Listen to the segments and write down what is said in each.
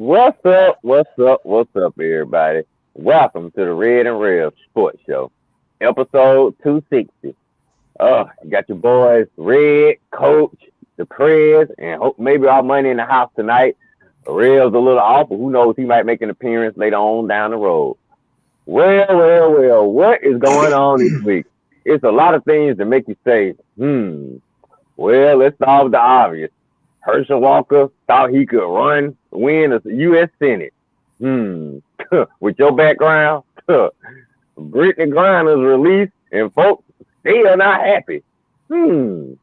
What's up? What's up? What's up, everybody? Welcome to the Red and Rev Sports Show, episode 260. You got your boys, Red, Coach, the Prez, and hope maybe our money in the house tonight. Rev's a little off, but who knows? He might make an appearance later on down the road. Well, what is going on this week? It's a lot of things that make you say, Well, let's start with the obvious. Herschel Walker thought he could win the U.S. Senate. With your background, Brittany Griner's released, and folks still not happy. Dion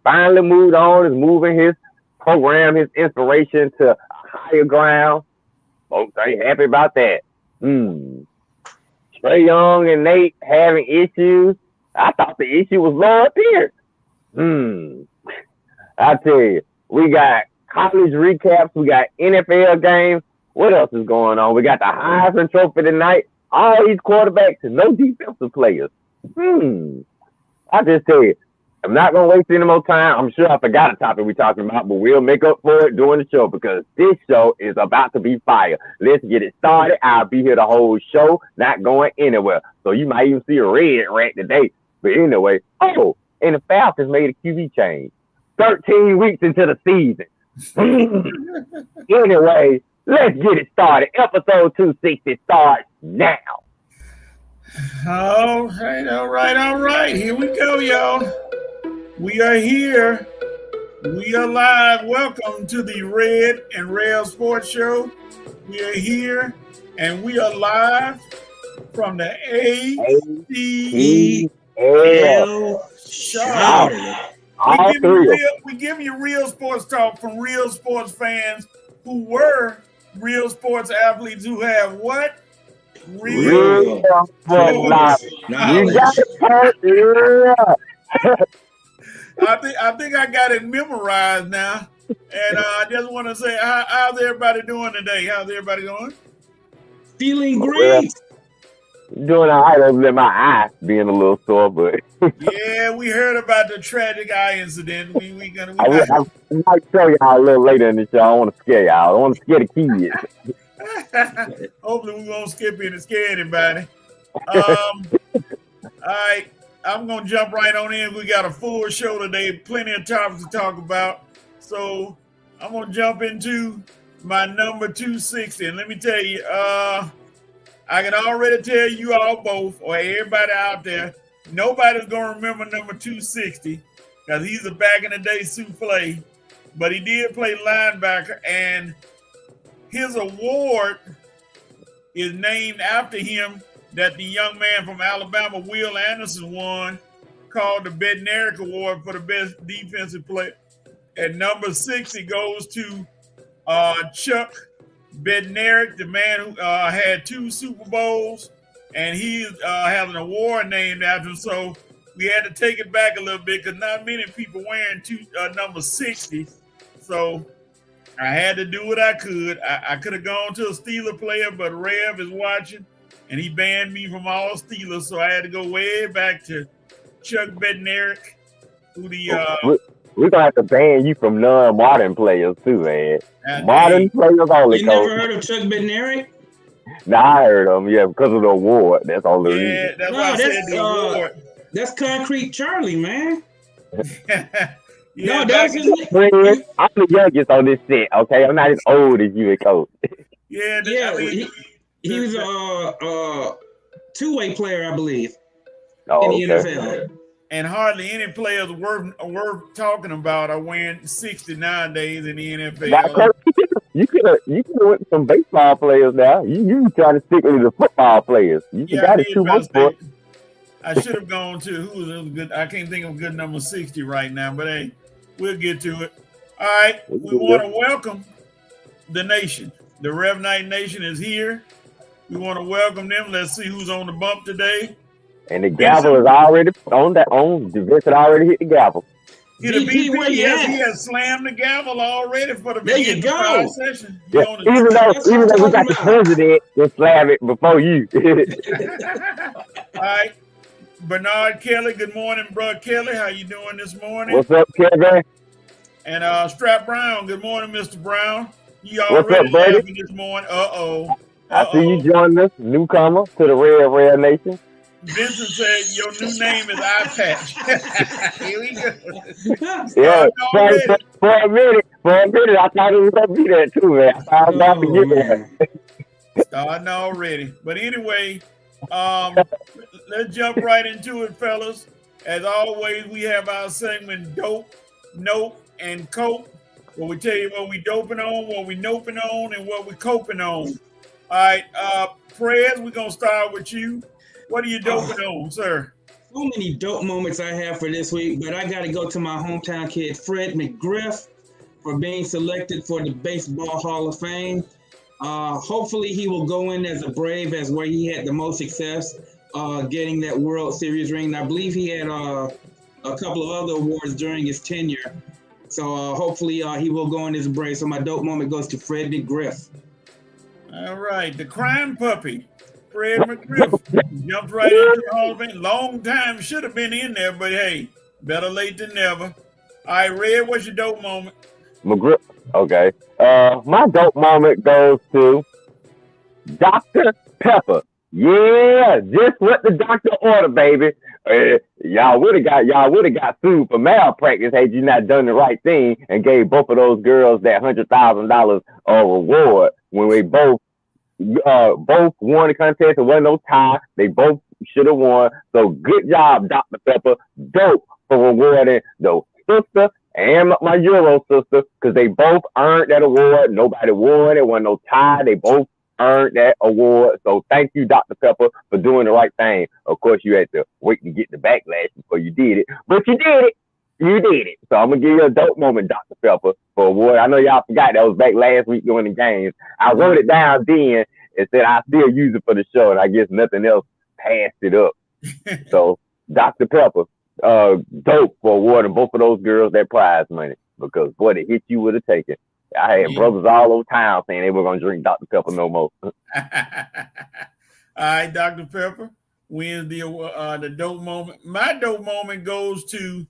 finally moved on, is moving his program, his inspiration to a higher ground. Folks ain't happy about that. Trae Young and Nate having issues. I thought the issue was Lloyd Pierce. I tell you, we got college recaps, we got NFL games. What else is going on? We got the Heisman Trophy tonight. All these quarterbacks and no defensive players. I just tell you, I'm not going to waste any more time. I'm sure I forgot a topic we're talking about, but we'll make up for it during the show because this show is about to be fire. Let's get it started. I'll be here the whole show, not going anywhere. So you might even see a red rant today. But anyway, and the Falcons made a QB change. 13 weeks into the season. Anyway, let's get it started. Episode 260 starts now. All right. Here we go, y'all. We are here. We are live. Welcome to the Red and Rev Sports Show. We are here, and we are live from the ACL show. We give you real sports talk from real sports fans who were real sports athletes who have what? Real sports knowledge. I think I got it memorized now. And I just want to say, how's everybody doing today? How's everybody doing? Feeling great. Doing all right other than my eye being a little sore, but yeah, we heard about the tragic eye incident. I might tell y'all a little later in the show. I don't want to scare y'all. I don't want to scare the kids. Hopefully we won't skip in and scare anybody. All right, I'm gonna jump right on in. We got a full show today, plenty of topics to talk about. So I'm gonna jump into my number 260. And let me tell you, I can already tell you all both, or everybody out there, nobody's going to remember number 260 because he's a back-in-the-day souffle, but he did play linebacker, and his award is named after him that the young man from Alabama, Will Anderson, won, called the Bednarik Award for the best defensive player. And number 60 goes to Chuck Bednarik, the man who had 2 Super Bowls, and he has an award named after him. So we had to take it back a little bit because not many people wearing number 60. So I had to do what I could. I could have gone to a Steeler player, but Rev is watching, and he banned me from all Steelers. So I had to go way back to Chuck Bednarik, who we're going to have to ban you from non-modern players, too, man. Modern players only. You never heard of Chuck Bednarik? Nah, I heard of him, because of the award. That's all the reason. Yeah, that's why I said the award. That's Concrete Charlie, man. Yeah, I'm the youngest on this set, okay? I'm not as old as you and Coach. He was a two-way player, I believe, in the NFL. And hardly any players worth talking about are wearing 60 nowadays in the NFL. Now, you could have went with some baseball players now. You try to stick with the football players. You got to too much for it. I should have gone to who was good. I can't think of a good number 60 right now, but hey, we'll get to it. All right, we want to welcome the nation. The Rev Night Nation is here. We want to welcome them. Let's see who's on the bump today. And the gavel is already on. Vincent already hit the gavel. The VP, yes, he has slammed the gavel already for the beginning of the session. Yeah. Even though we got the president to slam it before you. All right. Bernard Kelly, good morning, bro. Kelly, how you doing this morning? What's up, Kevin? And Strap Brown, good morning, Mr. Brown. You What's up, already buddy? laughing this morning. I see you joining us, newcomer to the Red Nation. Vincent said your new name is Eye Patch. Here we go. Yeah, for a minute, I thought it was gonna be that too, man. I was about to get that. Starting already. But anyway, let's jump right into it, fellas. As always, we have our segment Dope, Nope, and Cope, where we tell you what we doping on, what we noping on, and what we coping on. All right, Prez, we're gonna start with you. What are you doping on, sir? So many dope moments I have for this week, but I got to go to my hometown kid, Fred McGriff, for being selected for the Baseball Hall of Fame. Hopefully he will go in as a Brave, as where he had the most success getting that World Series ring. And I believe he had a couple of other awards during his tenure. So hopefully he will go in as a Brave. So my dope moment goes to Fred McGriff. All right, the crime puppy, Fred McGriff, jumped right into the Hall of Fame. Long time, should have been in there, but hey, better late than never. All right, Red, what's your dope moment? McGriff. Okay. My dope moment goes to Dr. Pepper. Yeah, just what the doctor ordered, baby. Y'all would have got sued for malpractice had you not done the right thing and gave both of those girls that $100,000 reward when we both won the contest. It wasn't no tie. They both should have won. So good job, Dr. Pepper. Dope for rewarding the sister and my Euro sister, because they both earned that award. Nobody won. It wasn't no tie. They both earned that award. So thank you, Dr. Pepper, for doing the right thing. Of course, you had to wait to get the backlash before you did it, but you did it. You did it. So I'm going to give you a dope moment, Dr. Pepper, for award. I know y'all forgot that was back last week during the games. I wrote it down then and said I still use it for the show, and I guess nothing else passed it up. So Dr. Pepper, dope for awarding both of those girls that prize money, because boy, the hit you would have taken. I had brothers all over town saying they were going to drink Dr. Pepper no more. All right, Dr. Pepper wins the dope moment. My dope moment goes to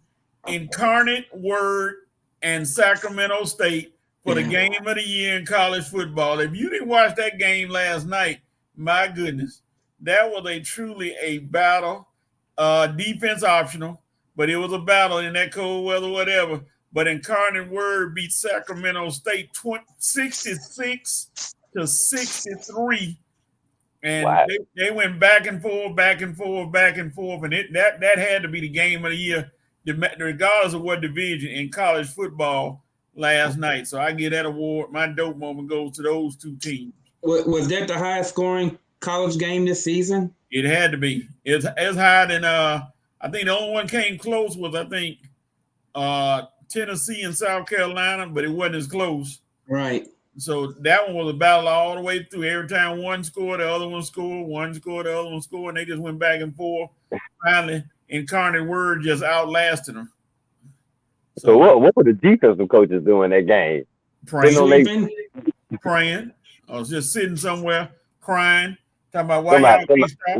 Incarnate Word and Sacramento State for the game of the year in college football. If you didn't watch that game last night, my goodness, that was truly a battle. Defense optional, but it was a battle in that cold weather, whatever. But Incarnate Word beat Sacramento State 66-63. And wow. they went back and forth, and that had to be the game of the year, regardless of what division in college football last night. So I give that award. My dope moment goes to those two teams. Was that the highest scoring college game this season? It had to be. It's higher than I think the only one came close was Tennessee and South Carolina, but it wasn't as close. Right. So that one was a battle all the way through. Every time one scored, the other one scored, one scored, the other one scored, and they just went back and forth. Finally, Incarnate Word just outlasted them. So what were the defensive coaches doing that game? Praying. I was just sitting somewhere crying, talking about why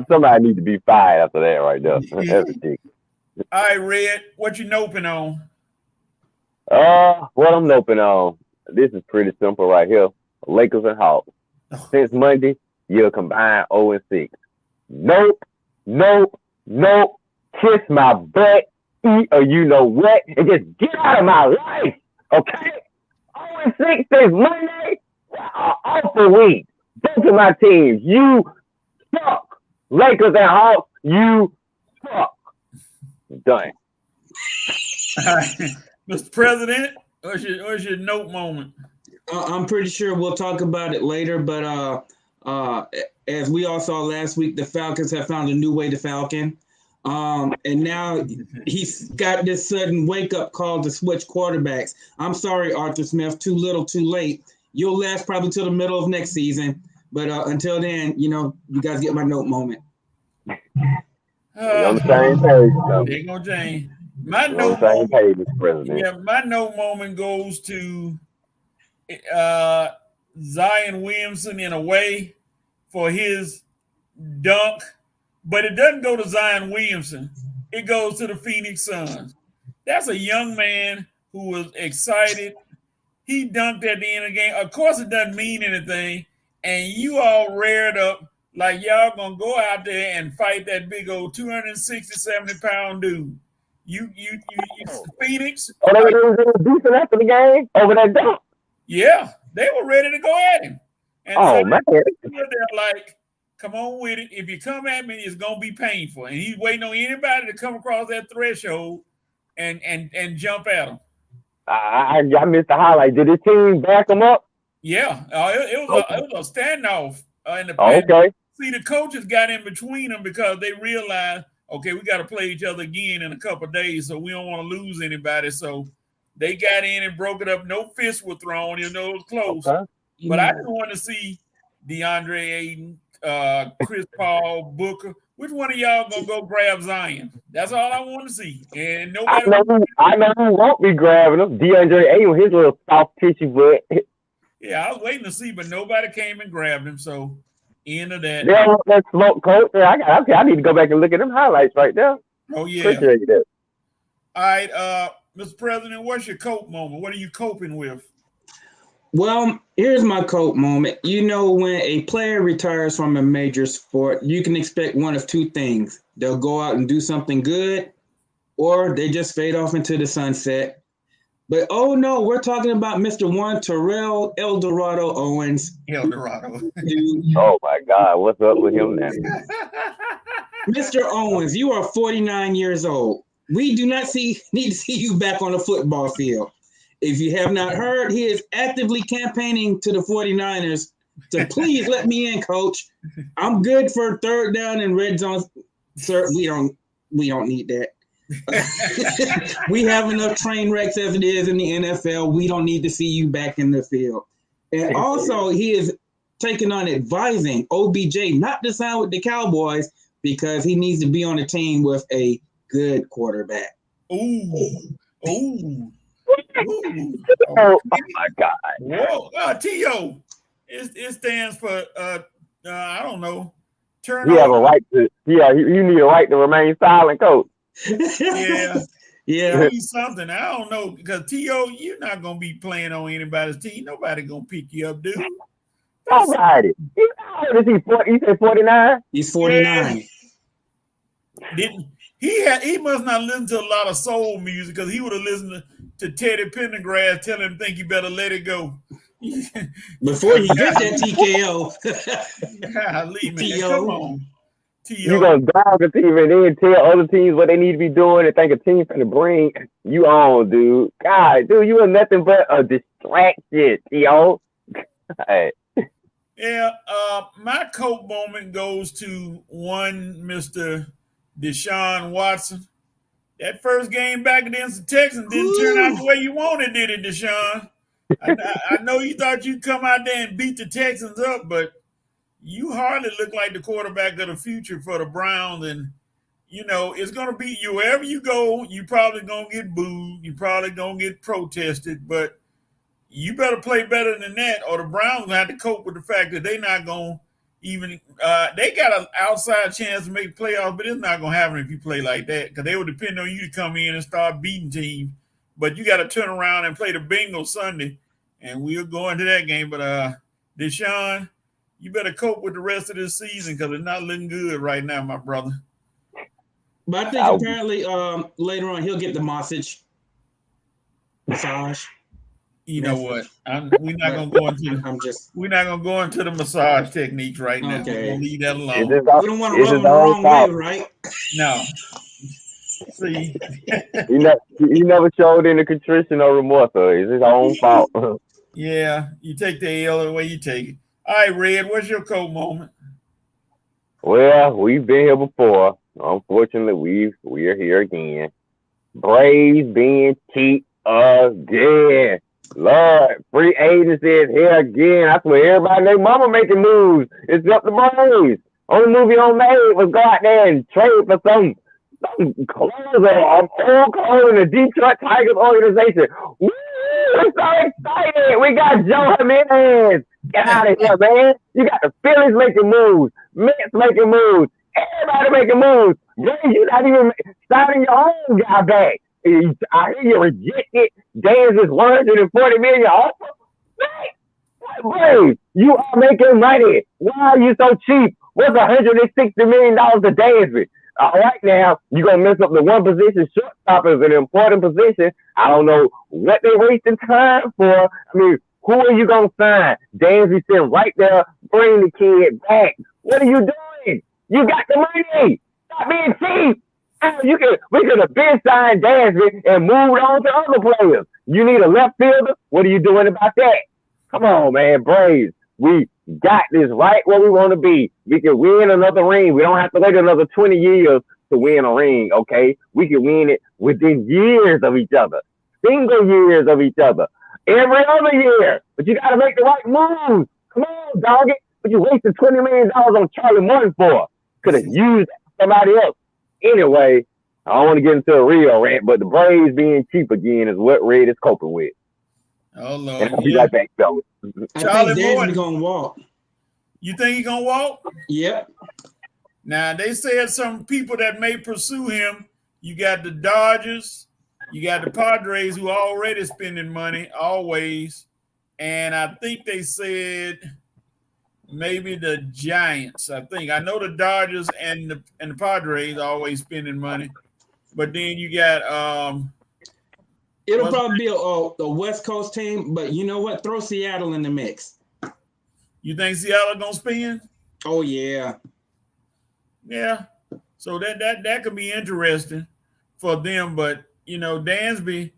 somebody need to be fired after that right there. That's ridiculous. All right, Red, what you noping on? What I'm noping on. This is pretty simple right here. Lakers and Hawks. Since Monday, you're combined 0-6. Nope. Kiss my butt, eat or you know what, and just get out of my life. Okay? 0-6 since Monday. Awful week. Both of my teams, you suck. Lakers and Hawks, you suck. Done. All right. Mr. President, what's your note moment? I'm pretty sure we'll talk about it later, but as we all saw last week, the Falcons have found a new way to Falcon. And now he's got this sudden wake-up call to switch quarterbacks. I'm sorry, Arthur Smith, too little, too late. You'll last probably till the middle of next season. But until then, you guys get my note moment. On the same page. There you go, Jane. My note moment goes to Zion Williamson in a way for his dunk, but it doesn't go to Zion Williamson. It goes to the Phoenix Suns. That's a young man who was excited he dunked at the end of the game. Of course, it doesn't mean anything, and you all reared up like y'all gonna go out there and fight that big old 260, 70-pound dude. You Phoenix. Oh, they were decent after the game over that dunk. Yeah, they were ready to go at him. And Oh, so man. they're like, come on with it. If you come at me, it's gonna be painful. And he's waiting on anybody to come across that threshold and jump at him. I missed the highlight. Did his team back him up? Yeah, it was a standoff in the Okay. See, the coaches got in between them because they realized, okay, we got to play each other again in a couple of days, so we don't want to lose anybody. So they got in and broke it up. No fists were thrown, it was close. Okay. But I just want to see DeAndre Ayton, Chris Paul, Booker. Which one of y'all gonna go grab Zion? That's all I want to see. And nobody. I know who won't be grabbing him. DeAndre Ayton, his little soft tissue butt. Yeah, I was waiting to see, but nobody came and grabbed him. So end of that. Yeah, that smoke coat. I need to go back and look at them highlights right there. Oh yeah. Appreciate that. All right, Mr. President, what's your cope moment? What are you coping with? Well, here's my cope moment. When a player retires from a major sport, you can expect one of two things. They'll go out and do something good, or they just fade off into the sunset. But, oh, no, we're talking about Mr. One Terrell Eldorado Owens. Eldorado. Oh, my God. What's up with him now? Mr. Owens, you are 49 years old. We do not need to see you back on the football field. If you have not heard, he is actively campaigning to the 49ers to please let me in, coach. I'm good for third down and red zone. Sir, we don't need that. We have enough train wrecks as it is in the NFL. We don't need to see you back in the field. And also, he is taking on advising OBJ not to sign with the Cowboys because he needs to be on a team with a good quarterback. Ooh. Oh my God! Whoa, T.O. It stands for I don't know. Turn. You have a right to. Yeah, you need a right to remain silent, coach. Yeah. Something I don't know because T.O. You're not gonna be playing on anybody's team. Nobody gonna pick you up, dude. Nobody. Is he 40? You said 49? He's 49. Yeah. He must not listen to a lot of soul music because he would have listened to Teddy Pendergrass telling him think you better let it go. Before you get that TKO. Come on. You gonna dog a team and then tell other teams what they need to be doing and think a team's gonna bring you on, dude. God, dude, you are nothing but a distraction, T.O. Yeah, my cope moment goes to one Mr. Deshaun Watson. That first game back against the Texans didn't turn out the way you wanted, did it, Deshaun? I know you thought you'd come out there and beat the Texans up, but you hardly look like the quarterback of the future for the Browns. And, it's going to be wherever you go, you probably going to get booed. You probably going to get protested. But you better play better than that, or the Browns going to have to cope with the fact that they're not going to even they got an outside chance to make playoffs, but it's not going to happen if you play like that because they will depend on you to come in and start beating teams. But you got to turn around and play the Bengals Sunday, and we'll go into that game. But Deshaun, you better cope with the rest of this season because it's not looking good right now, my brother. But I think apparently later on he'll get the massage. You know what? We're not gonna go into the massage techniques right now. Okay. We'll leave that alone. We don't want to rub him the wrong way, right? No. See, he never showed any contrition or remorse. So it's his own fault. Yeah, you take the L the way you take it. All right, Red, what's your coat moment? Well, we've been here before. Unfortunately, we're here again. Braves being cheap again. Lord, free agency is here again. I swear everybody and their mama making moves. It's up the Braves. Only move you don't make was go out there and trade for some clothes or a full clothes in the Detroit Tigers organization. Woo! We're so excited. We got Joe Jimenez. Get out of here, man. You got the Phillies making moves. Mets making moves. Everybody making moves. You're not even signing your own guy back. I hear you rejected Dan's $140 million offer. Braves, you are making money. Why are you so cheap? What's $160 million to Dansby? All right, now you're gonna mess up the one position. Shortstop is an important position. I don't know what they're wasting time for. I mean, who are you gonna sign? Dansby sitting right there. Bring the kid back. What are you doing? You got the money. Stop being cheap. We could have been signed Dansby and moved on to other players. You need a left fielder. What are you doing about that? Come on, man, Braves. We got this right where we want to be. We can win another ring. We don't have to wait another 20 years to win a ring, okay? We can win it within years of each other, single years of each other, every other year. But you got to make the right moves. Come on, dog it. But you wasted $20 million on Charlie Morton for. Could have used that for somebody else. Anyway, I don't want to get into a real rant, but the Braves being cheap again is what Red is coping with. Oh, Lord. And I'll be right back, fellas. I think Dansby gonna walk. You think he's gonna walk? Yep. Now they said some people that may pursue him. You got the Dodgers, you got the Padres who are already spending money always, and I think they said maybe the Giants. I know the Dodgers and the Padres are always spending money, but then you got It'll probably be a West Coast team, but you know what? Throw Seattle in the mix. You think Seattle gonna spend? Oh yeah. Yeah. So that could be interesting for them. But you know, Dansby,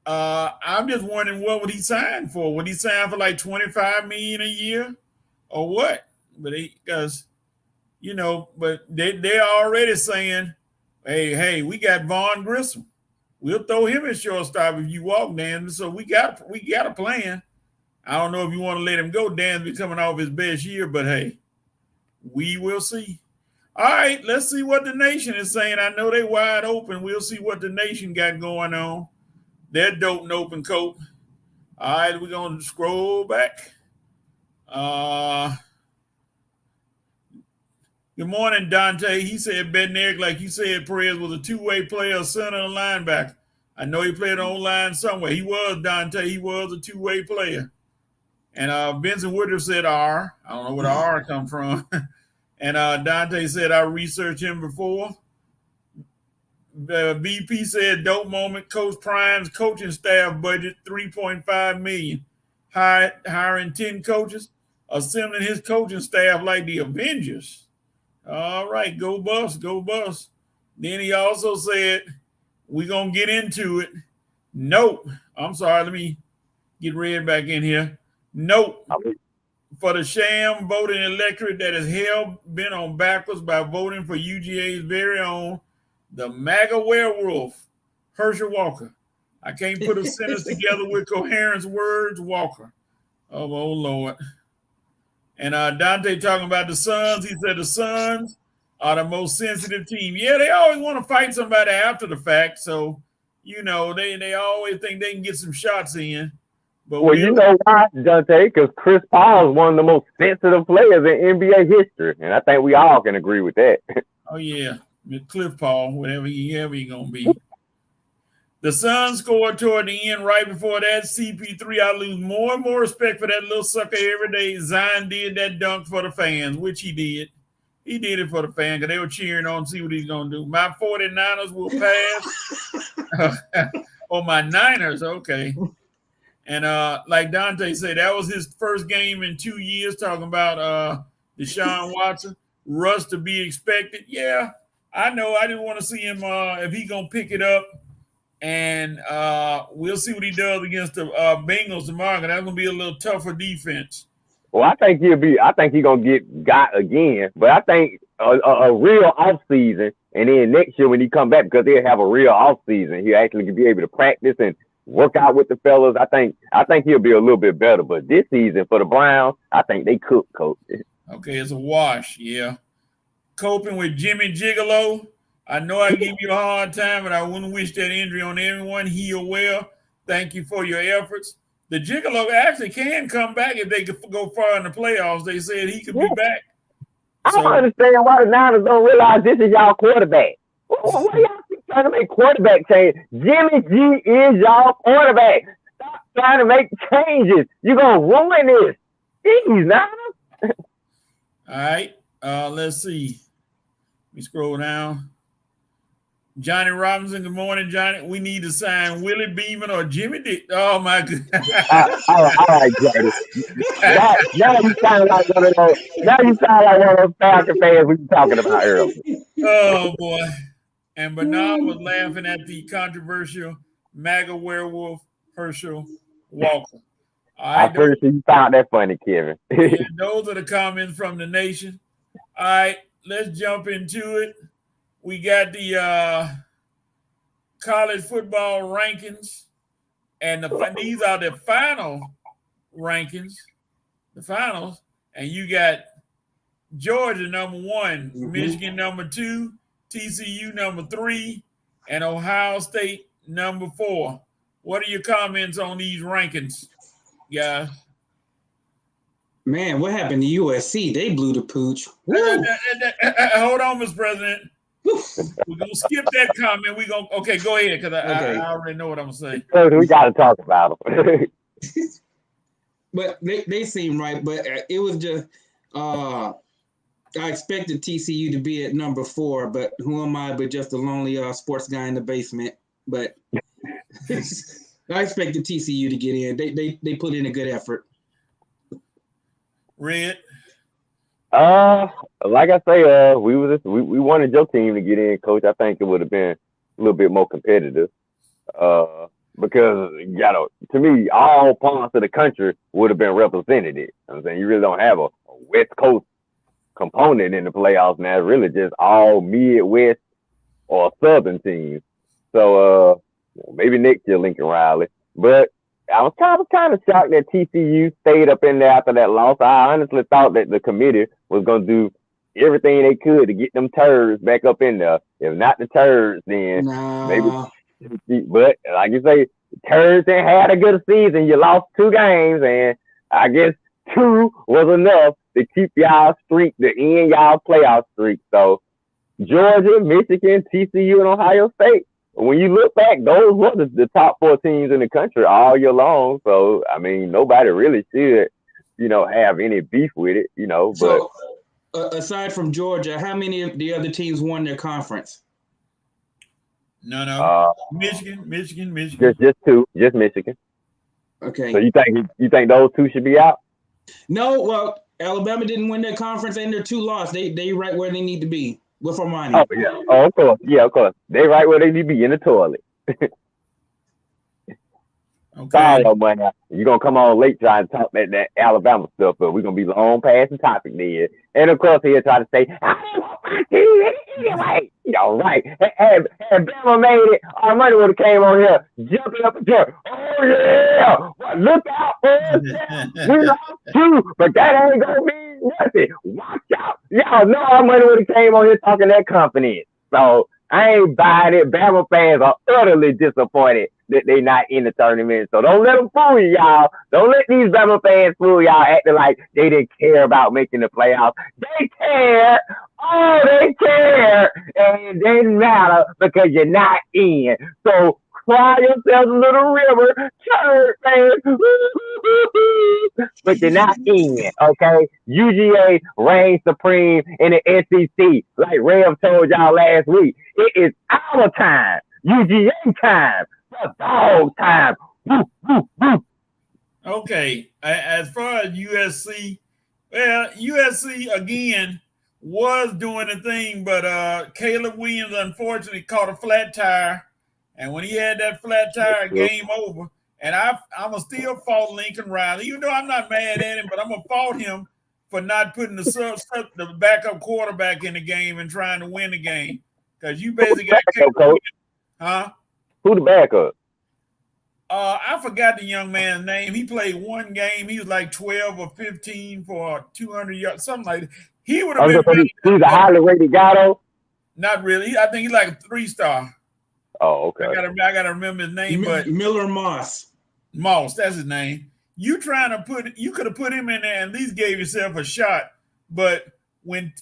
I'm just wondering what would he sign for? Would he sign for like $25 million a year or what? But because but they're already saying, hey, we got Vaughn Grissom. We'll throw him at shortstop if you walk, Dansby. So we got a plan. I don't know if you want to let him go. Dansby coming off his best year, but hey, we will see. All right, let's see what the nation is saying. I know they wide open. We'll see what the nation got going on. They're dope and open coat. All right, we're gonna scroll back. Good morning, Dante. He said Bednarik, like you said, Perez was a two-way player, a center and a linebacker. I know he played on line somewhere. He was, Dante. He was a two-way player. And Vincent Woodruff said R. I don't know where the R come from. And Dante said I researched him before. VP said dope moment. Coach Prime's coaching staff budget $3.5 million. Hiring 10 coaches, assembling his coaching staff like the Avengers. All right, go Buffs, go Buffs. Then he also said, we're going to get into it. Nope. I'm sorry, let me get Red back in here. Nope. For the sham voting electorate that is hell-bent on backwards by voting for UGA's very own, the MAGA werewolf, Herschel Walker. I can't put a sentence together with coherence words, Walker. Oh Lord. And Dante talking about the Suns. He said the Suns are the most sensitive team. Yeah, they always want to fight somebody after the fact. So, they always think they can get some shots in. But well, you know why, Dante? Because Chris Paul is one of the most sensitive players in NBA history. And I think we all can agree with that. Oh, yeah. Cliff Paul, whatever he going to be. The Suns scored toward the end right before that. CP3, I lose more and more respect for that little sucker every day. Zion did that dunk for the fans, which he did. He did it for the fans because they were cheering on to see what he's going to do. My 49ers will pass. Oh, my Niners, okay. And like Dante said, that was his first game in 2 years, talking about Deshaun Watson. Russ to be expected. Yeah, I know. I didn't want to see him if he's going to pick it up. And we'll see what he does against the Bengals tomorrow. That's going to be a little tougher defense. Well, I think he's going to get got again. But I think a real offseason, and then next year when he come back, because they'll have a real offseason, he'll actually be able to practice and work out with the fellas. I think he'll be a little bit better. But this season for the Browns, I think they cook, Coach. Okay, it's a wash, yeah. Coping with Jimmy Gigolo. I know I give you a hard time, but I wouldn't wish that injury on everyone. Heal well. Thank you for your efforts. The Gigolo actually can come back if they could go far in the playoffs. They said he could be back. I don't understand why the Niners don't realize this is y'all quarterback. Why y'all keep trying to make quarterback change. Jimmy G is y'all quarterback. Stop trying to make changes. You're gonna ruin this. Jeez, now. All right. Let's see. Let me scroll down. Johnny Robinson, good morning, Johnny. We need to sign Willie Beeman or Jimmy Dick. Oh my God. All right, Johnny. Now you sound like one of those. Now you sound like one of those Falcon fans we were talking about earlier. Oh boy. And Bernard was laughing at the controversial MAGA werewolf Herschel Walker. All right, I'm pretty sure you found that funny, Kevin. yeah, those are the comments from the nation. All right, let's jump into it. We got the college football rankings, and these are the final rankings, the finals. And you got Georgia number 1, Michigan number 2, TCU number 3, and Ohio State number 4. What are your comments on these rankings, guys? Man, what happened to USC? They blew the pooch. Hold on, Mr. President. We're gonna skip that comment. Okay, go ahead, because I already know what I'm gonna say. We gotta talk about them. But they seem right, but it was just I expected TCU to be at number 4, but who am I but just a lonely sports guy in the basement? But I expected TCU to get in. They put in a good effort. Red. Like I say, we wanted your team to get in, Coach. I think it would have been a little bit more competitive. Because to me, all parts of the country would have been represented. I'm saying you really don't have a West Coast component in the playoffs now. It's really just all Midwest or Southern teams. So maybe next year Lincoln Riley. But I was kind of shocked that TCU stayed up in there after that loss. I honestly thought that the committee was going to do everything they could to get them turds back up in there. If not the turds, then maybe. But like you say, turds ain't had a good season. You lost 2 games, and I guess 2 was enough to keep y'all streak, to end y'all playoff streak. So Georgia, Michigan, TCU, and Ohio State. When you look back, those were the top 4 teams in the country all year long. So, I mean, nobody really should, have any beef with it, So, aside from Georgia, how many of the other teams won their conference? No. Michigan. Just 2, just Michigan. Okay. So you think those 2 should be out? No, well, Alabama didn't win their conference and their 2 lost. They right where they need to be. With Armani. Oh, yeah. Oh, of course. Yeah, of course. They right where they need to be, in the toilet. Okay. Sorry, man. You're going to come on late trying to talk that Alabama stuff, but we're going to be long past the topic there. And, of course, he'll try to say, I didn't want my team anyway. Right. Had Bama made it, Armani would have came on here jumping up and down. Oh, yeah. Well, look out for us. We lost 2, but that ain't going to mean nothing. Watch out. Y'all know Armani would have came on here talking that confidence. So, I ain't buying it. Bama fans are utterly disappointed that they not in the tournament. So don't let them fool you, y'all. Don't let these Bama fans fool y'all acting like they didn't care about making the playoffs. They care. Oh, they care. And it didn't matter because you're not in. So cry yourself a little river, church fans. But you're not in, okay? UGA reigns supreme in the SEC. Like Rev told y'all last week. It is our time. UGA time. The dog time. Okay. As far as USC, well, USC again was doing a thing, but Caleb Williams unfortunately caught a flat tire. And when he had that flat tire, game over. And I'm going to still fault Lincoln Riley. Even though I'm not mad at him, but I'm going to fault him for not putting the backup quarterback in the game and trying to win the game. Because you basically got Caleb Williams. Huh? Who the backup? I forgot the young man's name. He played 1 game. He was like 12 or 15 for 200 yards, something like that. He would have been. He's a highly rated guy, though? Not really. I think he's like a 3-star. Oh, okay. I gotta remember his name, but Miller Moss. Moss, that's his name. You could have put him in there and at least gave yourself a shot. But when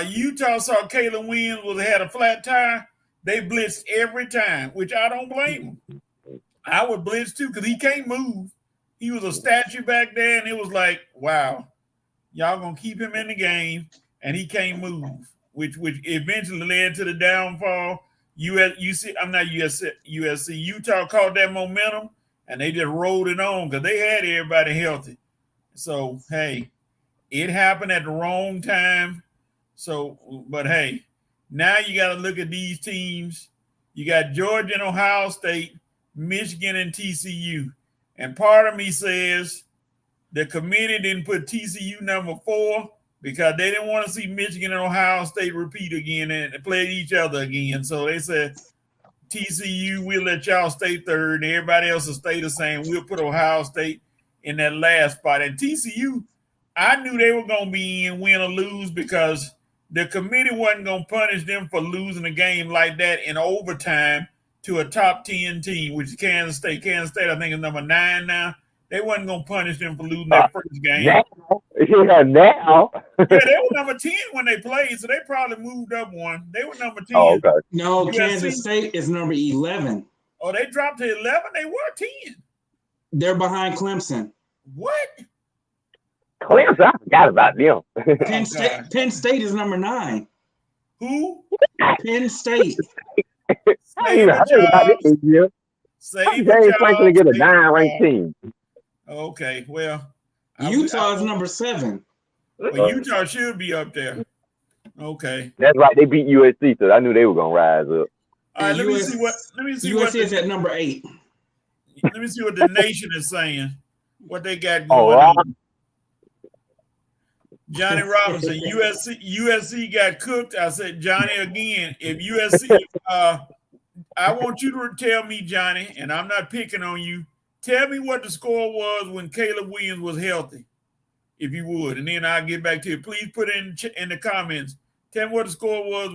Utah saw Caleb Williams had a flat tire, They blitzed every time, which I don't blame them. I would blitz too because he can't move. He was a statue back there, and it was like, wow, y'all gonna keep him in the game, and he can't move, which eventually led to the downfall. USC, Utah caught that momentum, and they just rolled it on because they had everybody healthy. So hey, it happened at the wrong time. So, but hey, now you got to look at these teams. You got Georgia and Ohio State, Michigan and TCU, and part of me says the committee didn't put TCU number 4 because they didn't want to see Michigan and Ohio State repeat again and play each other again. So they said, TCU, we'll let y'all stay third, and everybody else will stay the same. We'll put Ohio State in that last spot. And TCU, I knew they were going to be in win or lose because the committee wasn't going to punish them for losing a game like that in overtime to a top 10 team, which is Kansas State. Kansas State, I think, is number 9 now. They wasn't going to punish them for losing that first game. Now. Yeah, they were number 10 when they played, so they probably moved up one. They were number 10. Oh, okay. No, USC, Kansas State is number 11. Oh, they dropped to 11? They were 10. They're behind Clemson. What? Clemson, I forgot about them. Penn State is number 9. Who? Penn State. Save it, James Franklin get a 9-ranked team. Okay, well. Utah is number 7. Well, Utah should be up there. Okay. That's right. They beat USC, so I knew they were gonna rise up. All right, let me see what USC is at number 8. Let me see what the nation is saying. What they got going on. Johnny Robinson, USC got cooked. I said, Johnny, again, if USC, I want you to tell me, Johnny, and I'm not picking on you. Tell me what the score was when Caleb Williams was healthy, if you would, and then I'll get back to you. Please put it in the comments. Tell me what the score was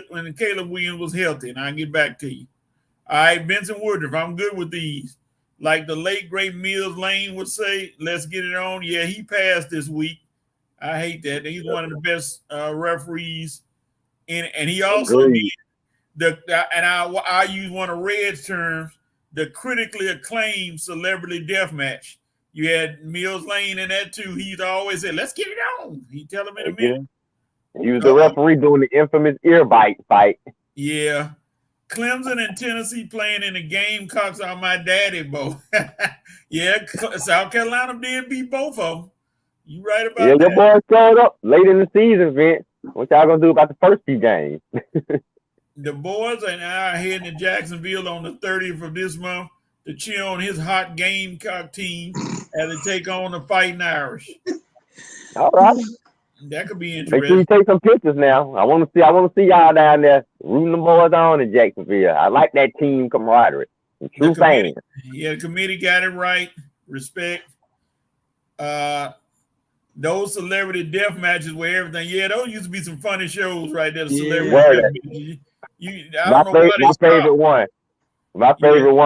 when Caleb Williams was healthy, and I'll get back to you. All right, Vincent Woodruff, I'm good with these. Like the late, great Mills Lane would say, let's get it on. Yeah, he passed this week. I hate that. He's one of the best referees, and he also did I use one of Red's terms, the critically acclaimed celebrity death match. You had Mills Lane in that too. He's always said, "Let's get it on." He tell him in a minute. He was the referee doing the infamous ear bite fight. Yeah, Clemson and Tennessee playing in the Gamecocks on my daddy boat. Yeah, South Carolina did beat both of them. You right about that. Yeah, your boys showed up late in the season, Vince. What y'all gonna do about the first few games? The boys and I are heading to Jacksonville on the 30th of this month to cheer on his hot Gamecock team as they take on the Fighting Irish. All right. That could be interesting. Make sure you take some pictures now. I want to see y'all down there rooting the boys on in Jacksonville. I like that team camaraderie. True fans. Yeah, the committee got it right. Respect. Those celebrity death matches where everything. Yeah, those used to be some funny shows right there. Celebrity my favorite one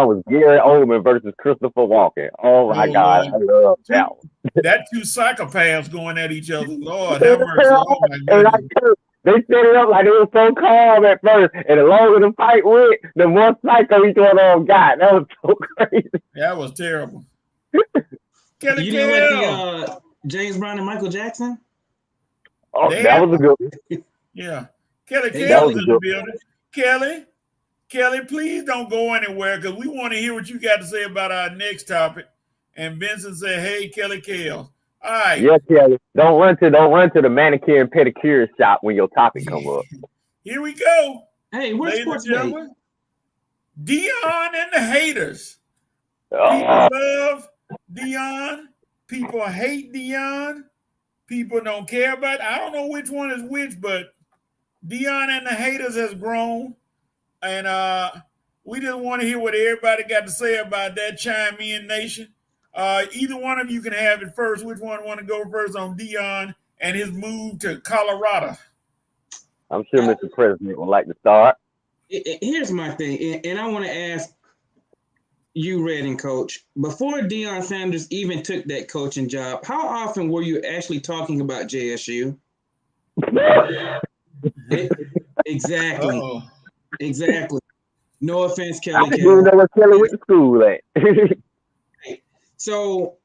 was Gary Oldman versus Christopher Walken. Oh my God, I love that one. That two psychopaths going at each other. Lord have mercy. Oh my goodness. They set it up like it was so calm at first, and the longer the fight went, the more psycho each one of them got. That was so crazy. That was terrible. Kelly, you know what James Brown and Michael Jackson? Oh, that was a good one. Yeah. Kelly's in the building. Kelly, please don't go anywhere because we want to hear what you got to say about our next topic. And Vincent said, "Hey, Kelly Kale." All right. Yes, Kelly. Don't run to the manicure and pedicure shop when your topic come up. Here we go. Hey, where's sports gentlemen? Deion and the haters. People love Deion. People hate Deion. People don't care about it. I don't know which one is which, but Deion and the haters has grown. And we just want to hear what everybody got to say about that. Chime in, nation. Either one of you can have it first. Which one want to go first on Deion and his move to Colorado? I'm sure Mr. President would like to start. Here's my thing, and I want to ask you, Red and Coach, before Deion Sanders even took that coaching job, how often were you actually talking about JSU? Exactly. Uh-oh. Exactly. No offense, I Kelly. didn't even know what Kelly went to school at. So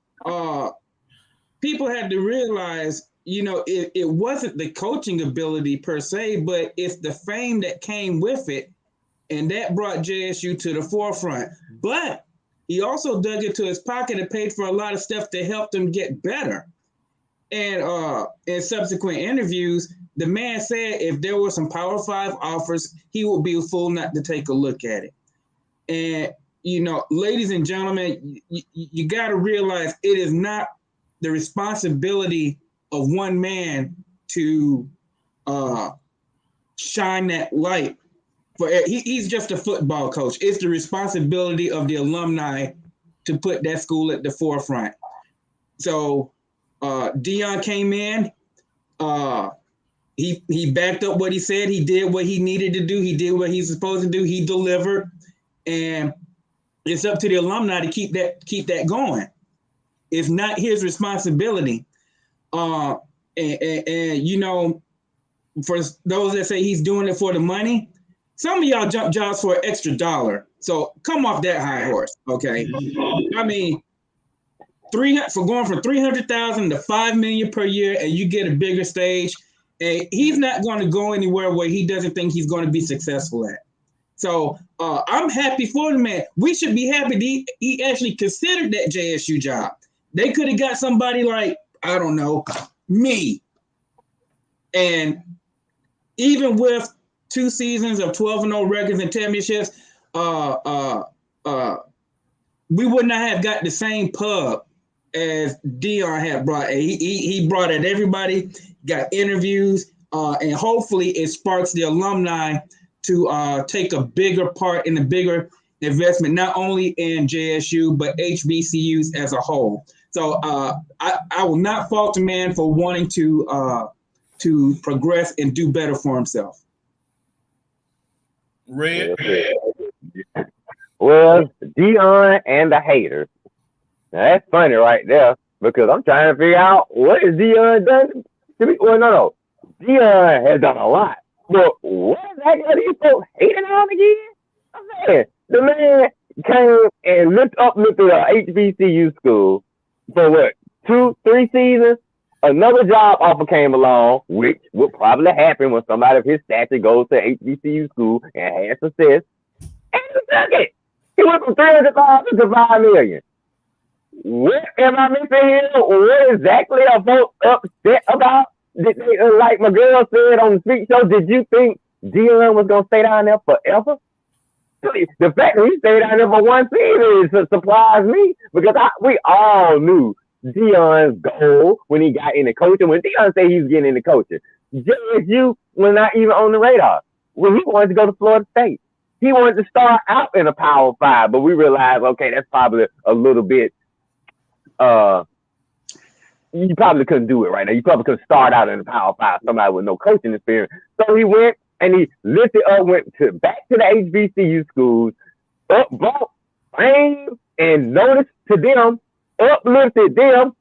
people had to realize, it wasn't the coaching ability per se, but it's the fame that came with it. And that brought JSU to the forefront. But he also dug into his pocket and paid for a lot of stuff to help them get better. And in subsequent interviews, the man said if there were some Power 5 offers, he would be a fool not to take a look at it. And, ladies and gentlemen, you got to realize it is not the responsibility of one man to shine that light. He's just a football coach. It's the responsibility of the alumni to put that school at the forefront. So Deion came in. He backed up what he said. He did what he needed to do. He did what he's supposed to do. He delivered. And it's up to the alumni to keep that going. It's not his responsibility. And for those that say he's doing it for the money, some of y'all jump jobs for an extra $1. So come off that high horse, okay? I mean, for going from $300,000 to $5 million per year, and you get a bigger stage, and he's not going to go anywhere where he doesn't think he's going to be successful at. So I'm happy for the man. We should be happy he actually considered that JSU job. They could have got somebody like, I don't know, me. And even with 2 seasons of 12-0 records and championships, we would not have got the same pub as Deion had brought. He brought in everybody, got interviews, and hopefully it sparks the alumni to take a bigger part in a bigger investment, not only in JSU, but HBCUs as a whole. So I will not fault the man for wanting to progress and do better for himself. Red. Well, Deion and the haters. Now, that's funny right there because I'm trying to figure out what has Deion done to me. Well, no. Deion has done a lot. But what is that got these folks hating on again? I'm saying the man came and looked through a HBCU school for what, 2-3 seasons? Another job offer came along, which would probably happen when somebody of his stature goes to HBCU school and has success. And he took it. He went from $300,000 to $5 million. What am I missing here? What exactly are folks upset about? Like my girl said on the Speak Show, did you think Deion was going to stay down there forever? The fact that he stayed down there for 1 season surprised me because we all knew Deion's goal when he got into coaching. When Deion said he was getting into coaching, JSU was not even on the radar. When he wanted to go to Florida State, he wanted to start out in a Power 5, but we realized, okay, that's probably a little bit. You probably couldn't do it right now. You probably couldn't start out in a Power 5, somebody with no coaching experience. So he went and he lifted up, back to the HBCU schools, brought fame and notice to them, uplifted them,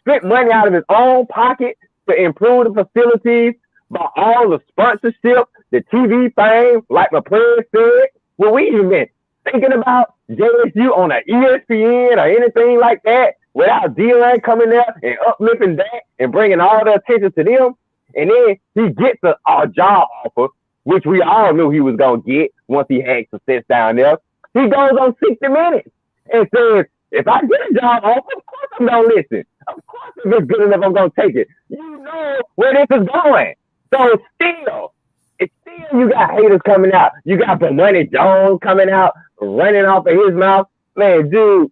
spent money out of his own pocket to improve the facilities, bought all the sponsorship, the TV fame, like my player said. Well, we even been thinking about JSU on an ESPN or anything like that without Deion coming there and uplifting that and bringing all the attention to them. And then he gets a job offer, which we all knew he was going to get once he had success down there. He goes on 60 Minutes and says, if I get a job offer, of course I'm going to listen. Of course, if it's good enough, I'm going to take it. You know where this is going. So still, you got haters coming out. You got Bomani Jones coming out, running off of his mouth. Man, dude,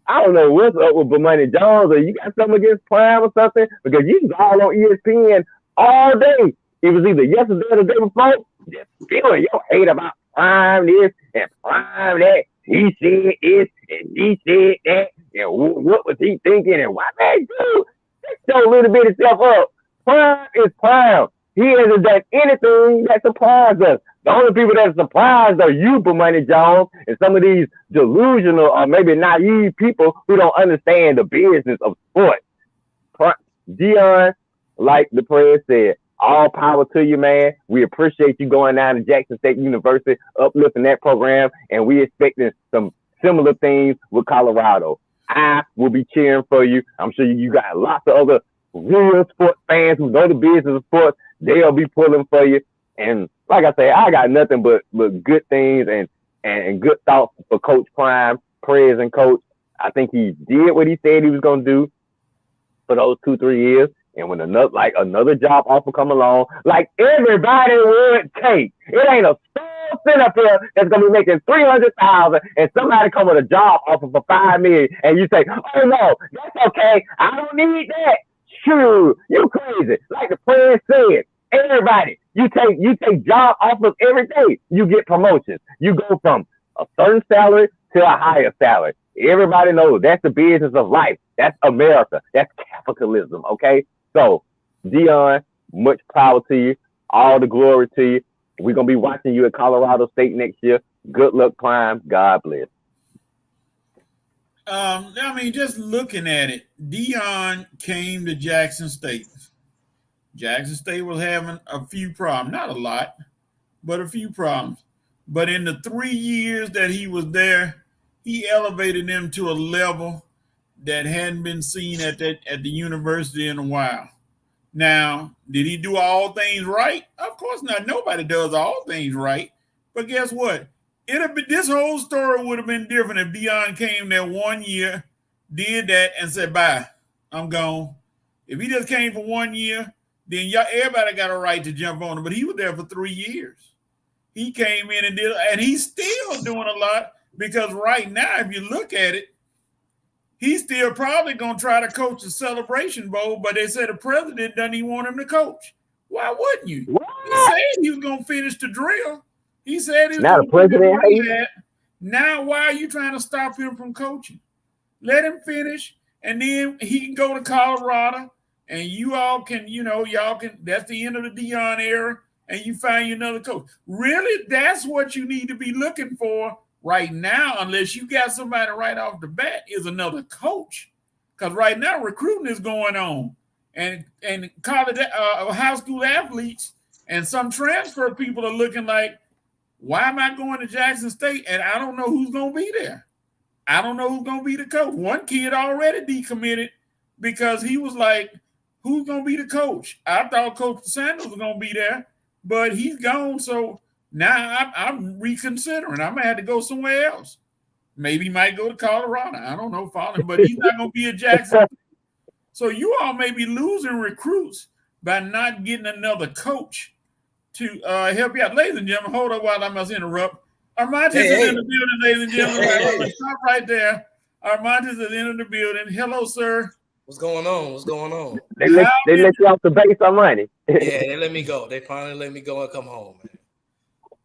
I don't know what's up with Bomani Jones, or you got something against Prime or something, because you was all on ESPN all day. It was either yesterday or the day before, just feeling your hate about Prime this and Prime that. He said this and he said that, and what was he thinking, and why, man, dude, just show a little bit of stuff up. Prime is Prime. He hasn't done anything that surprised us. The only people that are surprised are you, Bomani Jones, and some of these delusional or maybe naive people who don't understand the business of sports. Deion, like the player said, All power to you, man. We appreciate you going down to Jackson State University, uplifting that program, and we expecting some similar things with Colorado. I will be cheering for you. I'm sure you got lots of other real sports fans who know the business of sports. They'll be pulling for you. And like I say, I got nothing but good things and good thoughts for Coach Prime, praise and Coach. I think he did what he said he was going to do for those 2-3 years. And when another job offer come along, like everybody would take, it ain't a soul sit up here that's gonna be making 300,000, and somebody come with a job offer for 5 million, and you say, "Oh no, that's okay. I don't need that." Sure, you crazy. Like the friend said, everybody, you take job offers every day. You get promotions. You go from a certain salary to a higher salary. Everybody knows that's the business of life. That's America. That's capitalism. Okay. So, Dion, much power to you. All the glory to you. We're going to be watching you at Colorado State next year. Good luck, Prime. God bless. I mean, just looking at it, Dion came to Jackson State. Jackson State was having a few problems. Not a lot, but a few problems. But in the 3 years that he was there, he elevated them to a level that hadn't been seen at the university in a while. Now, did he do all things right? Of course not. Nobody does all things right. But guess what? This whole story would have been different if Dion came there 1 year, did that, and said, "Bye, I'm gone." If he just came for 1 year, then everybody got a right to jump on him. But he was there for 3 years. He came in and did, and he's still doing a lot, because right now, if you look at it, he's still probably going to try to coach the Celebration Bowl, but they said the president doesn't even want him to coach. Why wouldn't you? What? He said he was going to finish the drill. He said he was Now the going to president finish that. Now, why are you trying to stop him from coaching? Let him finish, and then he can go to Colorado, and you all can, that's the end of the Dion era, and you find you another coach. Really, that's what you need to be looking for right now, unless you got somebody right off the bat, is another coach. Because right now recruiting is going on, and college, high school athletes and some transfer people are looking like, why am I going to Jackson State and I don't know who's going to be there? I don't know who's going to be the coach. One kid already decommitted because he was like, who's going to be the coach? I thought Coach Sanders was going to be there, but he's gone. So now I'm reconsidering. I'm going to have to go somewhere else. Maybe he might go to Colorado. I don't know, follow him, but he's not going to be at Jackson. So you all may be losing recruits by not getting another coach to help you out. Ladies and gentlemen, hold on while I must interrupt. Armani is in the building, ladies and gentlemen. Stop right there. Armani is in the building. Hello, sir. What's going on? What's going on? They let you off the base on money. Yeah, they let me go. They finally let me go and come home,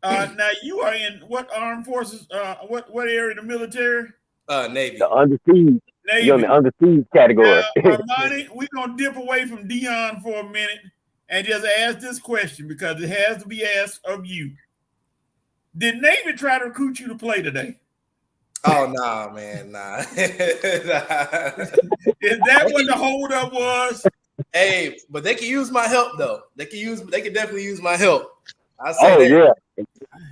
man. Now you are in what armed forces? What area of the military? Navy. The under siege. Navy. You're in the under siege category. Now, Armani, we're gonna dip away from Dion for a minute and just ask this question because it has to be asked of you. Did Navy try to recruit you to play today? Oh, nah, man, nah. Is that what the holdup was? Hey, but they can use my help though. They can definitely use my help. I say yeah.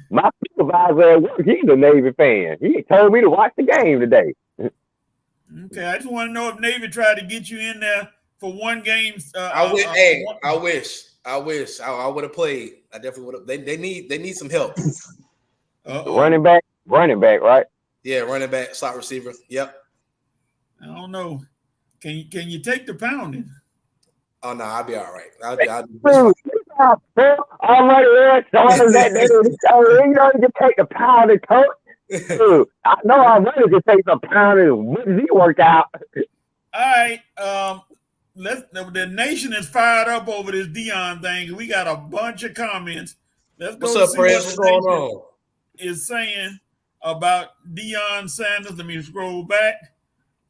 My supervisor at work, he's a Navy fan. He told me to watch the game today. Okay, I just want to know if Navy tried to get you in there for one game. I wish. I would have played. I definitely would have. They need some help. Running back, right? Yeah, running back, slot receiver. Yep. I don't know. Can you take the pounding? Oh no, I'll be all right. I'll all right, you know, you take the pounding, coach. Dude, I know I'm ready to take some pounding. When does he work out? All right. The nation is fired up over this Dion thing. We got a bunch of comments. Let's go. What's up, Prez? What's going on? Is saying about Deion Sanders. Let me scroll back,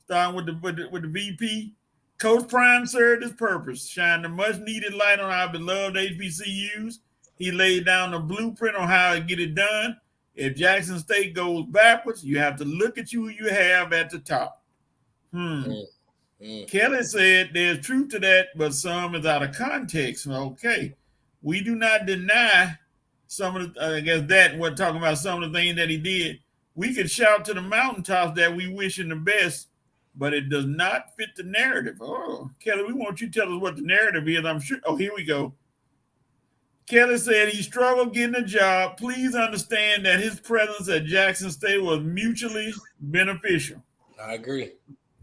starting with the VP. Coach Prime served his purpose, shined a much-needed light on our beloved HBCUs. He laid down the blueprint on how to get it done. If Jackson State goes backwards, you have to look at who you have at the top. Kelly said there's truth to that, but some is out of context. Okay. We do not deny some of the, I guess that, we're talking about some of the things that he did. We could shout to the mountaintops that we wish him the best, but it does not fit the narrative. Oh, Kelly, we want you to tell us what the narrative is. I'm sure. Oh, here we go. Kelly said he struggled getting a job. Please understand that his presence at Jackson State was mutually beneficial. I agree.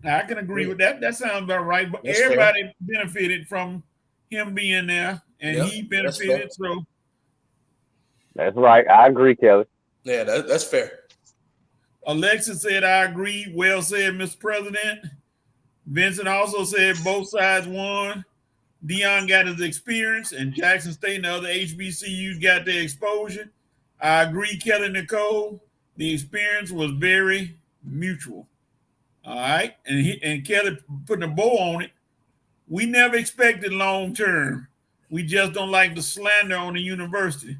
I can agree with that. That sounds about right. But That's everybody fair. benefited from him being there, and Yep, he that's benefited. fair. So That's right. I agree, Kelly. Yeah, that's fair. Alexis said, I agree. Well said, Mr. President. Vincent also said both sides won. Dion got his experience, and Jackson State and the other HBCUs got their exposure. I agree, Kelly Nicole. The experience was very mutual. All right. And Kelly putting a bow on it. We never expected long term. We just don't like the slander on the university.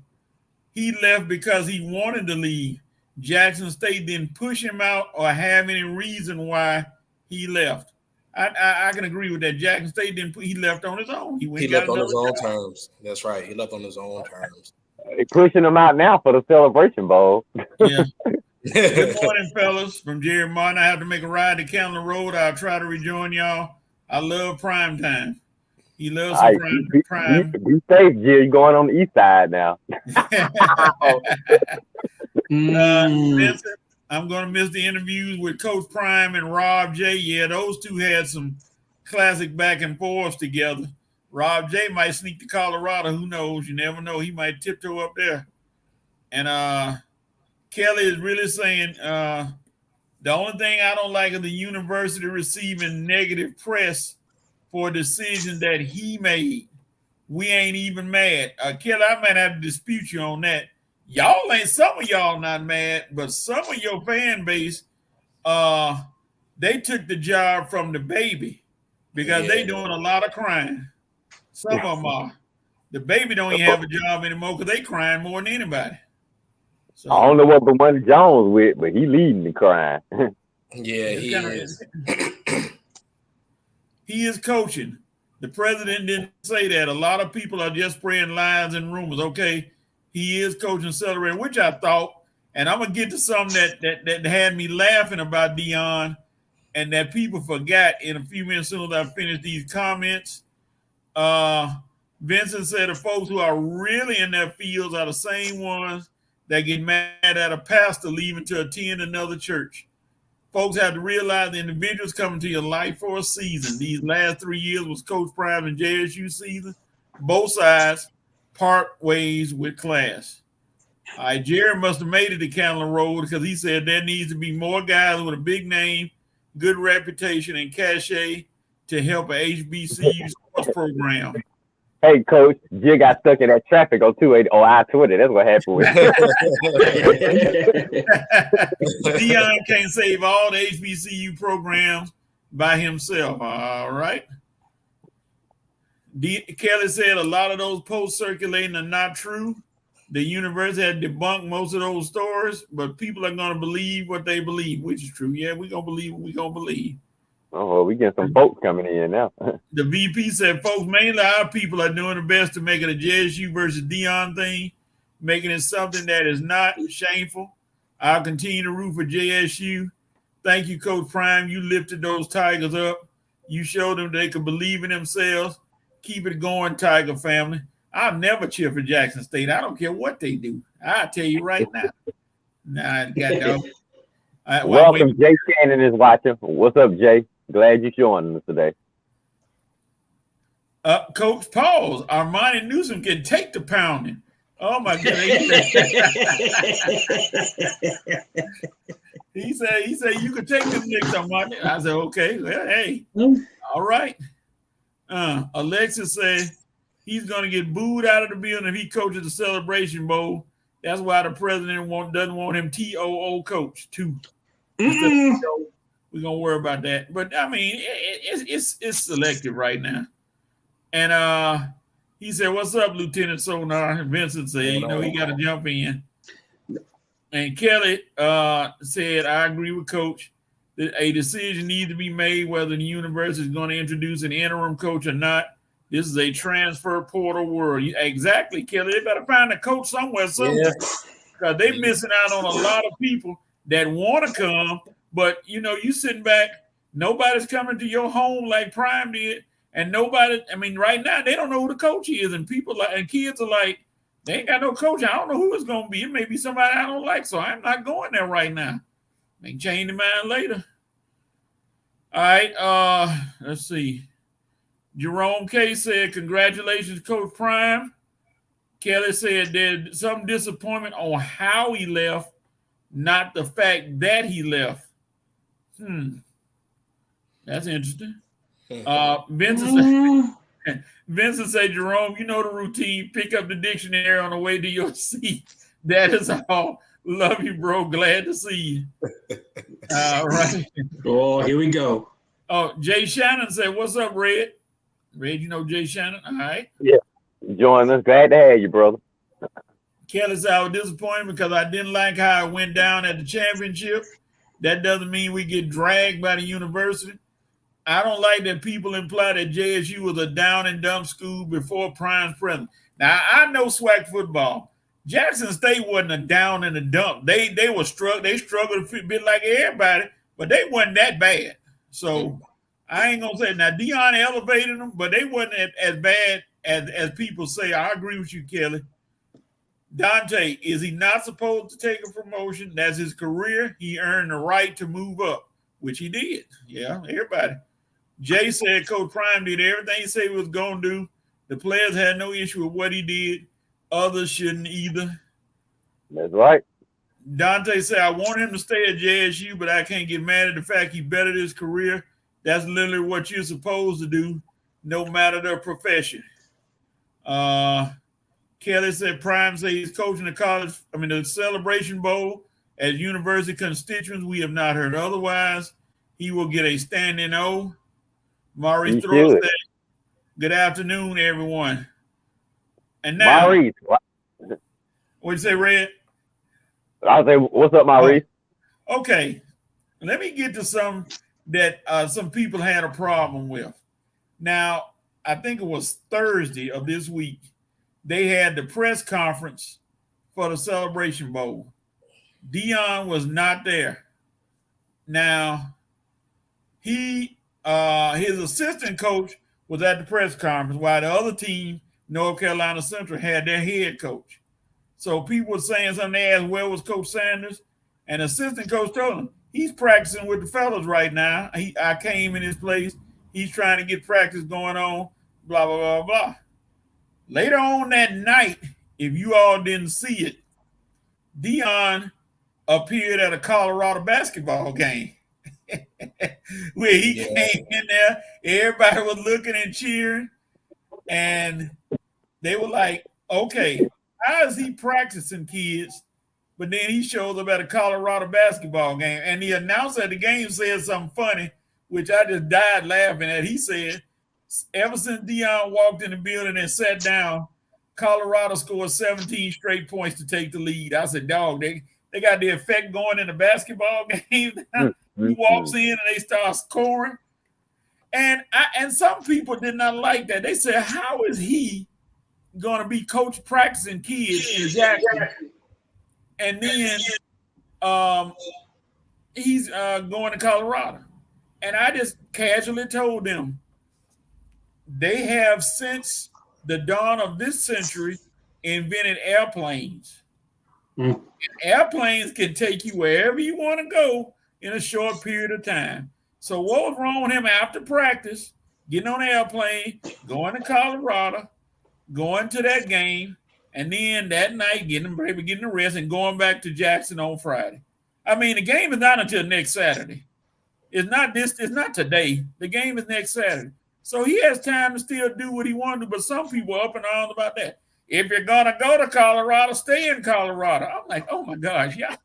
He left because he wanted to leave. Jackson State didn't push him out or have any reason why he left. I can agree with that. Jackson State didn't. He left on his own. He left on his own terms. That's right. He left on his own terms. They're pushing him out now for the Celebration Bowl. Yeah. Good morning, fellas. From Jerry Martin. I have to make a ride to Candler Road. I'll try to rejoin y'all. I love prime time. He loves some prime. Be safe, Jill. You're going on the east side now. Vincent, I'm going to miss the interviews with Coach Prime and Rob J. Yeah, those two had some classic back and forths together. Rob J. might sneak to Colorado. Who knows? You never know. He might tiptoe up there. And Kelly is really saying the only thing I don't like is the university receiving negative press for a decision that he made. We ain't even mad. Kelly, I might have to dispute you on that. Y'all ain't, some of y'all not mad, but some of your fan base, they took the job from the baby because they doing a lot of crying. Some of them are. The baby don't even have a job anymore because they crying more than anybody. So, I don't know what Bamani Jones with, but he leading the crying. Yeah, he is. He is coaching. The president didn't say that. A lot of people are just spreading lies and rumors. Okay, he is coaching Celebrating, which I thought, and I'm gonna get to something that had me laughing about Dion, and that people forgot in a few minutes soon as I finish these comments. Vincent said the folks who are really in their fields are the same ones that get mad at a pastor leaving to attend another church. Folks have to realize the individuals coming to your life for a season. These last 3 years was Coach Prime and JSU season. Both sides part ways with class. All right, Jerry must have made it to Candler Road because he said there needs to be more guys with a big name, good reputation, and cachet to help a HBCU sports program. Hey, Coach, Jill got stuck in that traffic on 280 on I-20. That's what happened with Dion can't save all the HBCU programs by himself. All right. Kelly said a lot of those posts circulating are not true. The university had debunked most of those stories, but people are going to believe what they believe, which is true. Yeah, we're going to believe what we're going to believe. Oh, well, we get some folks coming in now. The VP said, folks, mainly our people are doing the best to make it a JSU versus Dion thing, making it something that is not shameful. I'll continue to root for JSU. Thank you, Coach Prime. You lifted those Tigers up. You showed them they could believe in themselves. Keep it going, Tiger family. I'll never cheer for Jackson State. I don't care what they do. I'll tell you right now. Nah, goddamn. Welcome, Jay Shannon is watching. What's up, Jay? Glad you're joining us today. Coach Pauls, Armani Newsom can take the pounding. Oh my goodness. He said you could take them nicks, Armani. I said, okay, well, hey, all right. Alexis said he's gonna get booed out of the building if he coaches the Celebration Bowl. That's why the president doesn't want him TOO coach too. We're gonna worry about that. But I mean, it's selective right now. And he said, "What's up, Lieutenant Sonar?" Vincent said, "You know, he got to jump in." And Kelly said, "I agree with Coach that a decision needs to be made whether the university is going to introduce an interim coach or not. This is a transfer portal world. Exactly, Kelly. They better find a coach somewhere, Yeah. because they're missing out on a lot of people that want to come. But you sitting back, nobody's coming to your home like Prime did, and nobody. I mean, right now they don't know who the coach is, and kids are like, they ain't got no coach. I don't know who it's gonna be. It may be somebody I don't like, so I'm not going there right now. May change their mind later. All right. Let's see. Jerome K said, "Congratulations, Coach Prime." Kelly said there's some disappointment on how he left, not the fact that he left. That's interesting. Vincent said, "Jerome, you know the routine. Pick up the dictionary on the way to your seat. That is all. Love you, bro. Glad to see you." All right. Oh, here we go. Oh, Jay Shannon said, "What's up, Red?" Red, you know Jay Shannon? All right. Yeah. Join us. Glad to have you, brother. Kelly said, "I was disappointed because I didn't like how it went down at the championship. That doesn't mean we get dragged by the university. I don't like that people imply that JSU was a down and dumb school before Prime's presence. Now, I know SWAC football. Jackson State wasn't a down and a dump. They struggled a bit like everybody, but they wasn't that bad. So I ain't gonna say now Dion elevated them, but they wasn't as bad as people say. I agree with you, Kelly. Dante, is he not supposed to take a promotion? That's his career. He earned the right to move up, which he did. Yeah, everybody. Jay said Coach Prime did everything he said he was going to do. The players had no issue with what he did. Others shouldn't either. That's right. Dante said, I want him to stay at JSU, but I can't get mad at the fact he bettered his career. That's literally what you're supposed to do, no matter the profession. Kelly said Prime said he's coaching the Celebration Bowl as university constituents. We have not heard otherwise. He will get a standing O. Maurice Throw said, good afternoon, everyone. And now, Maurice, what'd you say, Red? I'll say, what's up, Maurice? Okay, let me get to some that some people had a problem with. Now, I think it was Thursday of this week. They had the press conference for the Celebration Bowl. Dion was not there. Now, his assistant coach was at the press conference while the other team, North Carolina Central, had their head coach. So people were saying something. They asked, where was Coach Sanders? And the assistant coach told him, he's practicing with the fellas right now. I came in his place. He's trying to get practice going on, blah, blah, blah, blah. Later on that night, if you all didn't see it, Dion appeared at a Colorado basketball game where he came in there. Everybody was looking and cheering. And they were like, okay, how is he practicing, kids? But then he shows up at a Colorado basketball game. And the announcer at the game said something funny, which I just died laughing at. He said, ever since Dion walked in the building and sat down, Colorado scored 17 straight points to take the lead. I said, dog, they got the effect going in the basketball game. He walks in and they start scoring. And some people did not like that. They said, how is he going to be coach practicing kids in Jackson? And then he's going to Colorado. And I just casually told them, they have since the dawn of this century invented airplanes. And airplanes can take you wherever you want to go in a short period of time. So what was wrong with him after practice, getting on an airplane, going to Colorado, going to that game, and then that night getting the rest and going back to Jackson on Friday? I mean, the game is not until next Saturday. It's not today. The game is next Saturday. So he has time to still do what he wanted to, but some people are up in arms about that. If you're going to go to Colorado, stay in Colorado. I'm like, oh, my gosh. Yeah.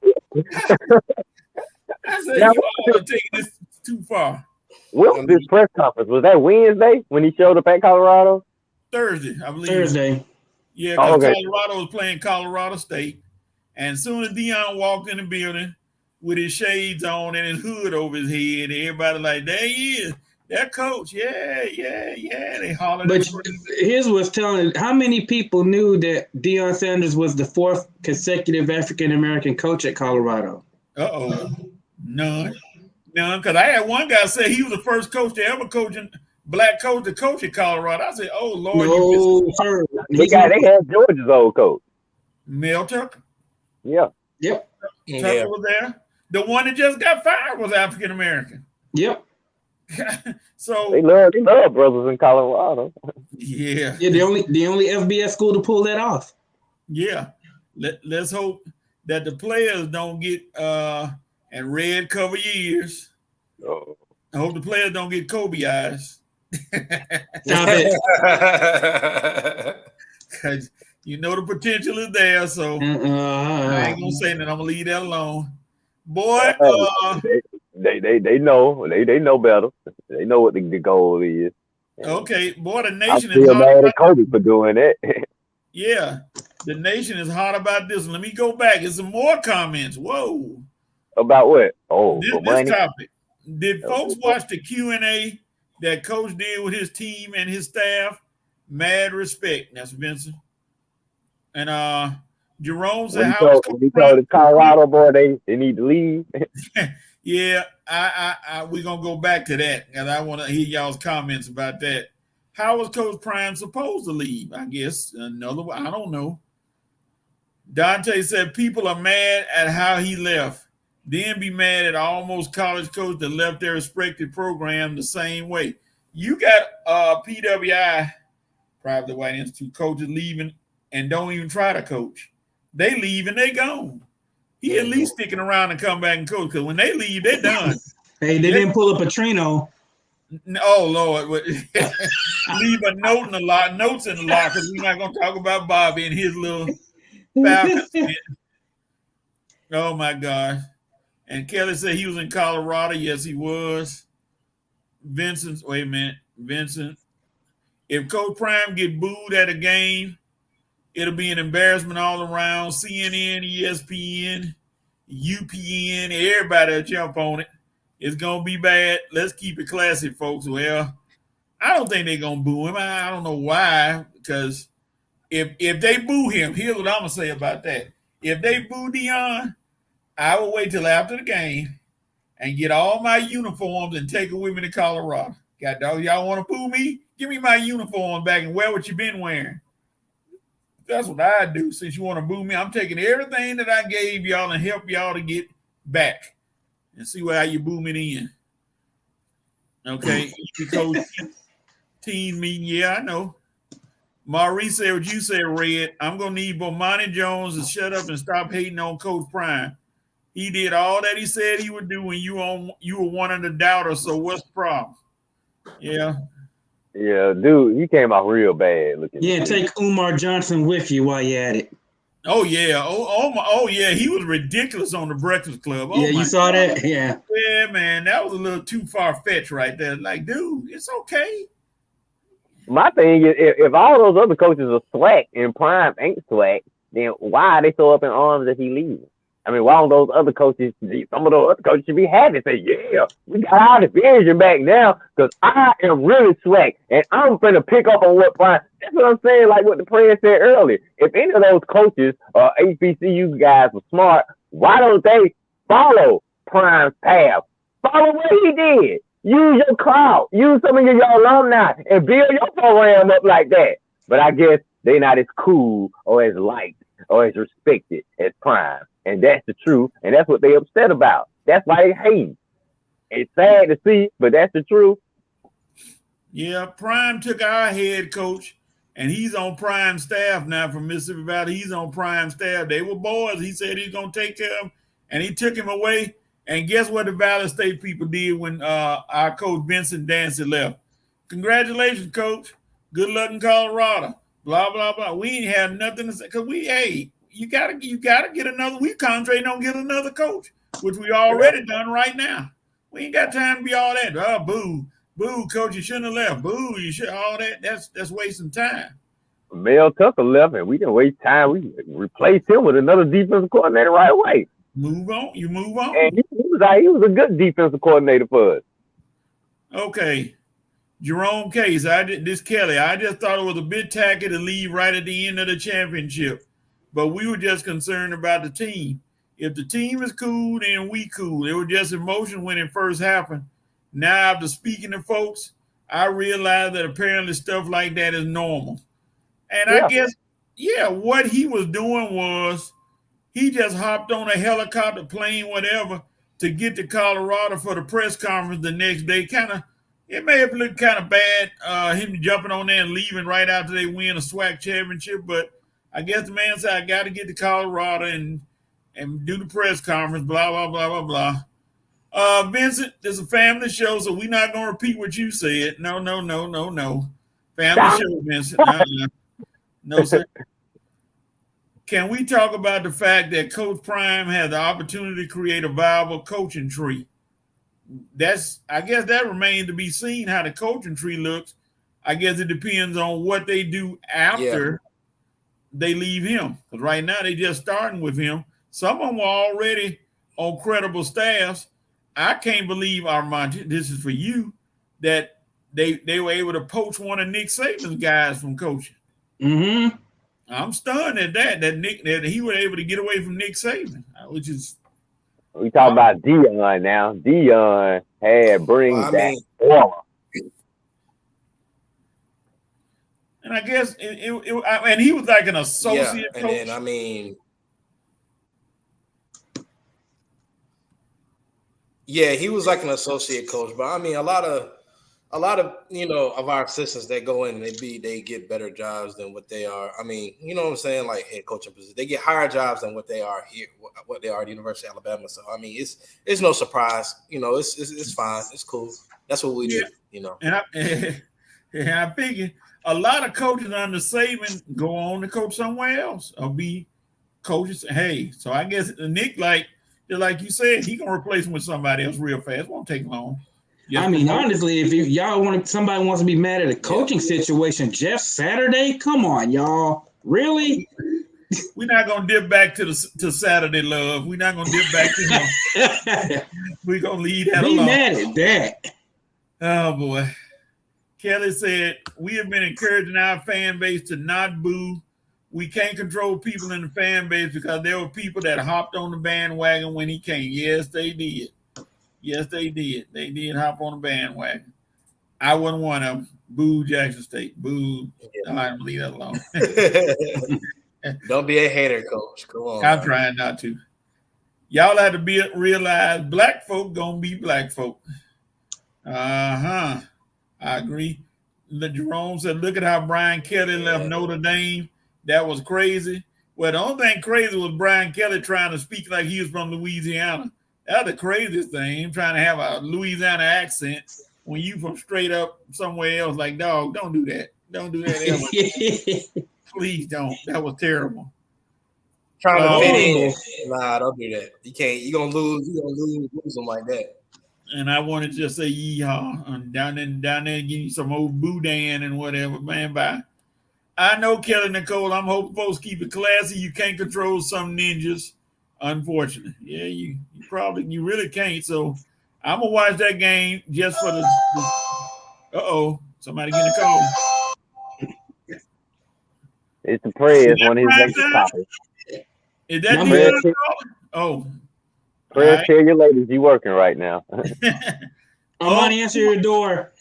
I said, you all are taking this too far. What was this press conference? Was that Wednesday when he showed up at Colorado? Thursday, I believe. Thursday. Yeah, because Colorado was playing Colorado State. And as soon as Dion walked in the building with his shades on and his hood over his head, everybody like, there he is. That coach, yeah. They hollered and But screamed. his was telling how many people knew that Deion Sanders was the fourth consecutive African American coach at Colorado. Uh-oh. None. Because I had one guy say he was the first coach to ever black coach to coach at Colorado. I said, oh, Lord, you missing No, sir. They had Georgia's old coach. Mel Tucker. Yeah. Yep. Tucker was there. The one that just got fired was African American. Yep. So they love brothers in Colorado. Yeah. The only FBS school to pull that off. Yeah. Let's hope that the players don't get and red cover years. Oh. I hope the players don't get Kobe eyes. Stop it. Because you know the potential is there, so I ain't gonna say that. I'm gonna leave that alone. Boy, they know better. They know what the goal is. Okay, boy, the I'm nation is still hot mad about at Kobe for doing that. Yeah, the nation is hot about this. Let me go back. There's some more comments. Whoa. About what? Oh, this topic. Did folks watch the Q&A that Coach did with his team and his staff? Mad respect. That's Vincent. And Jerome said, "How we told the Colorado boy they need to leave." Yeah, we're gonna go back to that, and I want to hear y'all's comments about that. How was Coach Prime supposed to leave? I guess another. I don't know. Dante said people are mad at how he left. Then be mad at almost college coach that left their respective program the same way. You got PWI, Private White Institute coaches leaving and don't even try to coach. They leave and they gone. He at least sticking around and come back and coach, because when they leave, they're done. Hey, they didn't pull a Petrino. Oh Lord, leave a note in the lock, notes in the lock, because we're not gonna talk about Bobby and his little Falcons. Oh my God. And Kelly said he was in Colorado. Yes, he was. Vincent, wait a minute. Vincent, if Coach Prime get booed at a game, it'll be an embarrassment all around. CNN, ESPN, UPN, everybody will jump on it. It's going to be bad. Let's keep it classy, folks. Well, I don't think they're going to boo him. I don't know why, because if they boo him, here's what I'm going to say about that. If they boo Deion, I will wait till after the game and get all my uniforms and take it with me to Colorado. God dog, y'all want to boo me? Give me my uniform back and wear what you've been wearing. That's what I do. Since you want to boo me, I'm taking everything that I gave y'all and help y'all to get back and see how you boo me in. Okay, because team meeting, yeah, I know. Maurice said what you said, Red. I'm gonna need Bomani Jones to shut up and stop hating on Coach Prime. He did all that he said he would do when you were one of the doubters. So what's the problem? Yeah. Yeah, dude, he came out real bad looking. Yeah, take Umar Johnson with you while you're at it. Oh yeah. Oh yeah. He was ridiculous on the Breakfast Club. Oh, yeah, you saw that? Yeah. Yeah, man, that was a little too far fetched right there. Like, dude, it's okay. My thing is, if all those other coaches are swag and Prime ain't swag, then why are they so up in arms that he leaves? I mean, why don't those other coaches, some of those other coaches should be happy and say, yeah, we got our division back now because I am really swag and I'm going to pick up on what Prime. That's what I'm saying, like what the player said earlier. If any of those coaches or HBCU guys were smart, why don't they follow Prime's path? Follow what he did. Use your crowd. Use some of your alumni and build your program up like that. But I guess they're not as cool or as liked or as respected as Prime. And that's the truth. And that's what they're upset about. That's why they hate. It's sad to see, but that's the truth. Yeah, Prime took our head coach, and he's on Prime staff now from Mississippi Valley. He's on Prime staff. They were boys. He said he's going to take care of him, and he took him away. And guess what the Valley State people did when our coach Vincent Dancy left? Congratulations, coach. Good luck in Colorado. Blah, blah, blah. We ain't have nothing to say because you gotta get another. We concentrating on get another coach, which we already done right now. We ain't got time to be all that. Oh, boo, coach, you shouldn't have left. Boo, you should all that. That's wasting time. Mel Tucker left, and we didn't waste time. We replaced him with another defensive coordinator right away. Move on. You move on. And he was a good defensive coordinator for us. Okay. Jerome Case, this Kelly, I just thought it was a bit tacky to leave right at the end of the championship, but we were just concerned about the team. If the team is cool, then we cool. It was just emotion when it first happened. Now, after speaking to folks, I realized that apparently stuff like that is normal. And I Yeah. guess, yeah, what he was doing was he just hopped on a helicopter, plane, whatever, to get to Colorado for the press conference the next day. It may have looked kind of bad, him jumping on there and leaving right after they win a SWAC championship, but I guess the man said, I got to get to Colorado and do the press conference, blah, blah, blah, blah, blah. Vincent, there's a family show, so we're not going to repeat what you said. No. Family show, Vincent. No, sir. Can we talk about the fact that Coach Prime had the opportunity to create a viable coaching tree? I guess that remains to be seen how the coaching tree looks. I guess it depends on what they do after they leave him. Because right now they just starting with him. Some of them were already on credible staffs. I can't believe, Armani, this is for you, that they were able to poach one of Nick Saban's guys from coaching. Mm-hmm. I'm stunned at that he was able to get away from Nick Saban, which is. We talk about Dion now. Dion brings that aura. And I guess and he was like an associate coach. And then he was like an associate coach. But I mean, a lot of of our assistants that go in, they get better jobs than what they are. I mean, you know what I'm saying? Like head coaching position, they get higher jobs than what they are here, what they are at the University of Alabama. So I mean, it's no surprise. It's fine. It's cool. That's what we do. And I figure a lot of coaches under Saban go on to coach somewhere else or be coaches. Hey, so I guess Nick, like you said, he gonna replace him with somebody else real fast. It won't take long. I mean, honestly, if somebody wants to be mad at a coaching situation, Jeff Saturday, come on, y'all, really? We're not gonna dip back to Saturday love. We're not gonna dip back to him. We're gonna leave that alone. Be mad at that. Oh boy. Kelly said, we have been encouraging our fan base to not boo. We can't control people in the fan base because there were people that hopped on the bandwagon when he came. Yes, they did. Yes, they did. They did hop on the bandwagon. I wasn't one of them. Boo Jackson State. Boo. I'm not going to leave that alone. Don't be a hater, coach. Come on. I'm trying not to. Y'all have to realize black folk going to be black folk. Uh-huh. I agree. Jerome said, look at how Brian Kelly left Notre Dame. That was crazy. Well, the only thing crazy was Brian Kelly trying to speak like he was from Louisiana. That's the craziest thing. Him trying to have a Louisiana accent when you from straight up somewhere else. Like, dog, don't do that. Don't do that ever. Please don't. That was terrible. Trying to fit in. Nah, don't do that. You can't. You're gonna lose them like that. And I wanted to just say yeehaw. And down there give you some old boudin and whatever. Man, bye. I know, Kelly Nicole, I'm hoping folks keep it classy. You can't control some ninjas. Unfortunately. Yeah, you really can't. So I'm gonna watch that game just for the somebody getting a call. It's the prayers one of his latest topics. Is that the Oh. Prayers, right. Tell your ladies you working right now. Armani, answer your door.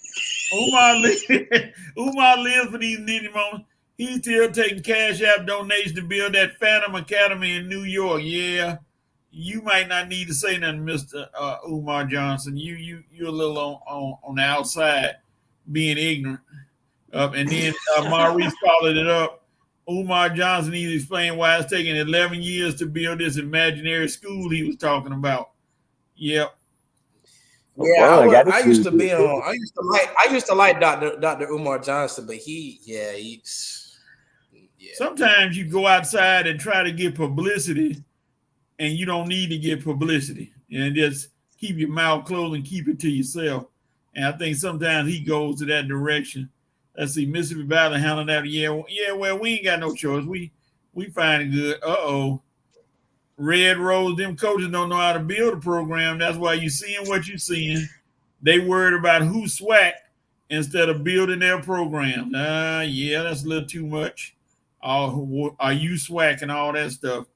Umar lives for these ninja moments. He's still taking Cash App donations to build that Phantom Academy in New York. Yeah, you might not need to say nothing, Mr. Umar Johnson. You're a little on the outside, being ignorant. And then Maurice followed it up. Umar Johnson needs to explain why it's taking 11 years to build this imaginary school he was talking about. Yep. Yeah, I used to like Dr. Umar Johnson, but he's Sometimes you go outside and try to get publicity, and you don't need to get publicity, and just keep your mouth closed and keep it to yourself. And I think sometimes he goes to that direction. Let's see, Mississippi Valley handling that. Well, we ain't got no choice. We find it good. Red Rose, them coaches don't know how to build a program. That's why you're seeing what you're seeing. they worried about who SWAC instead of building their program. Yeah, that's a little too much. Are you SWAC and all that stuff?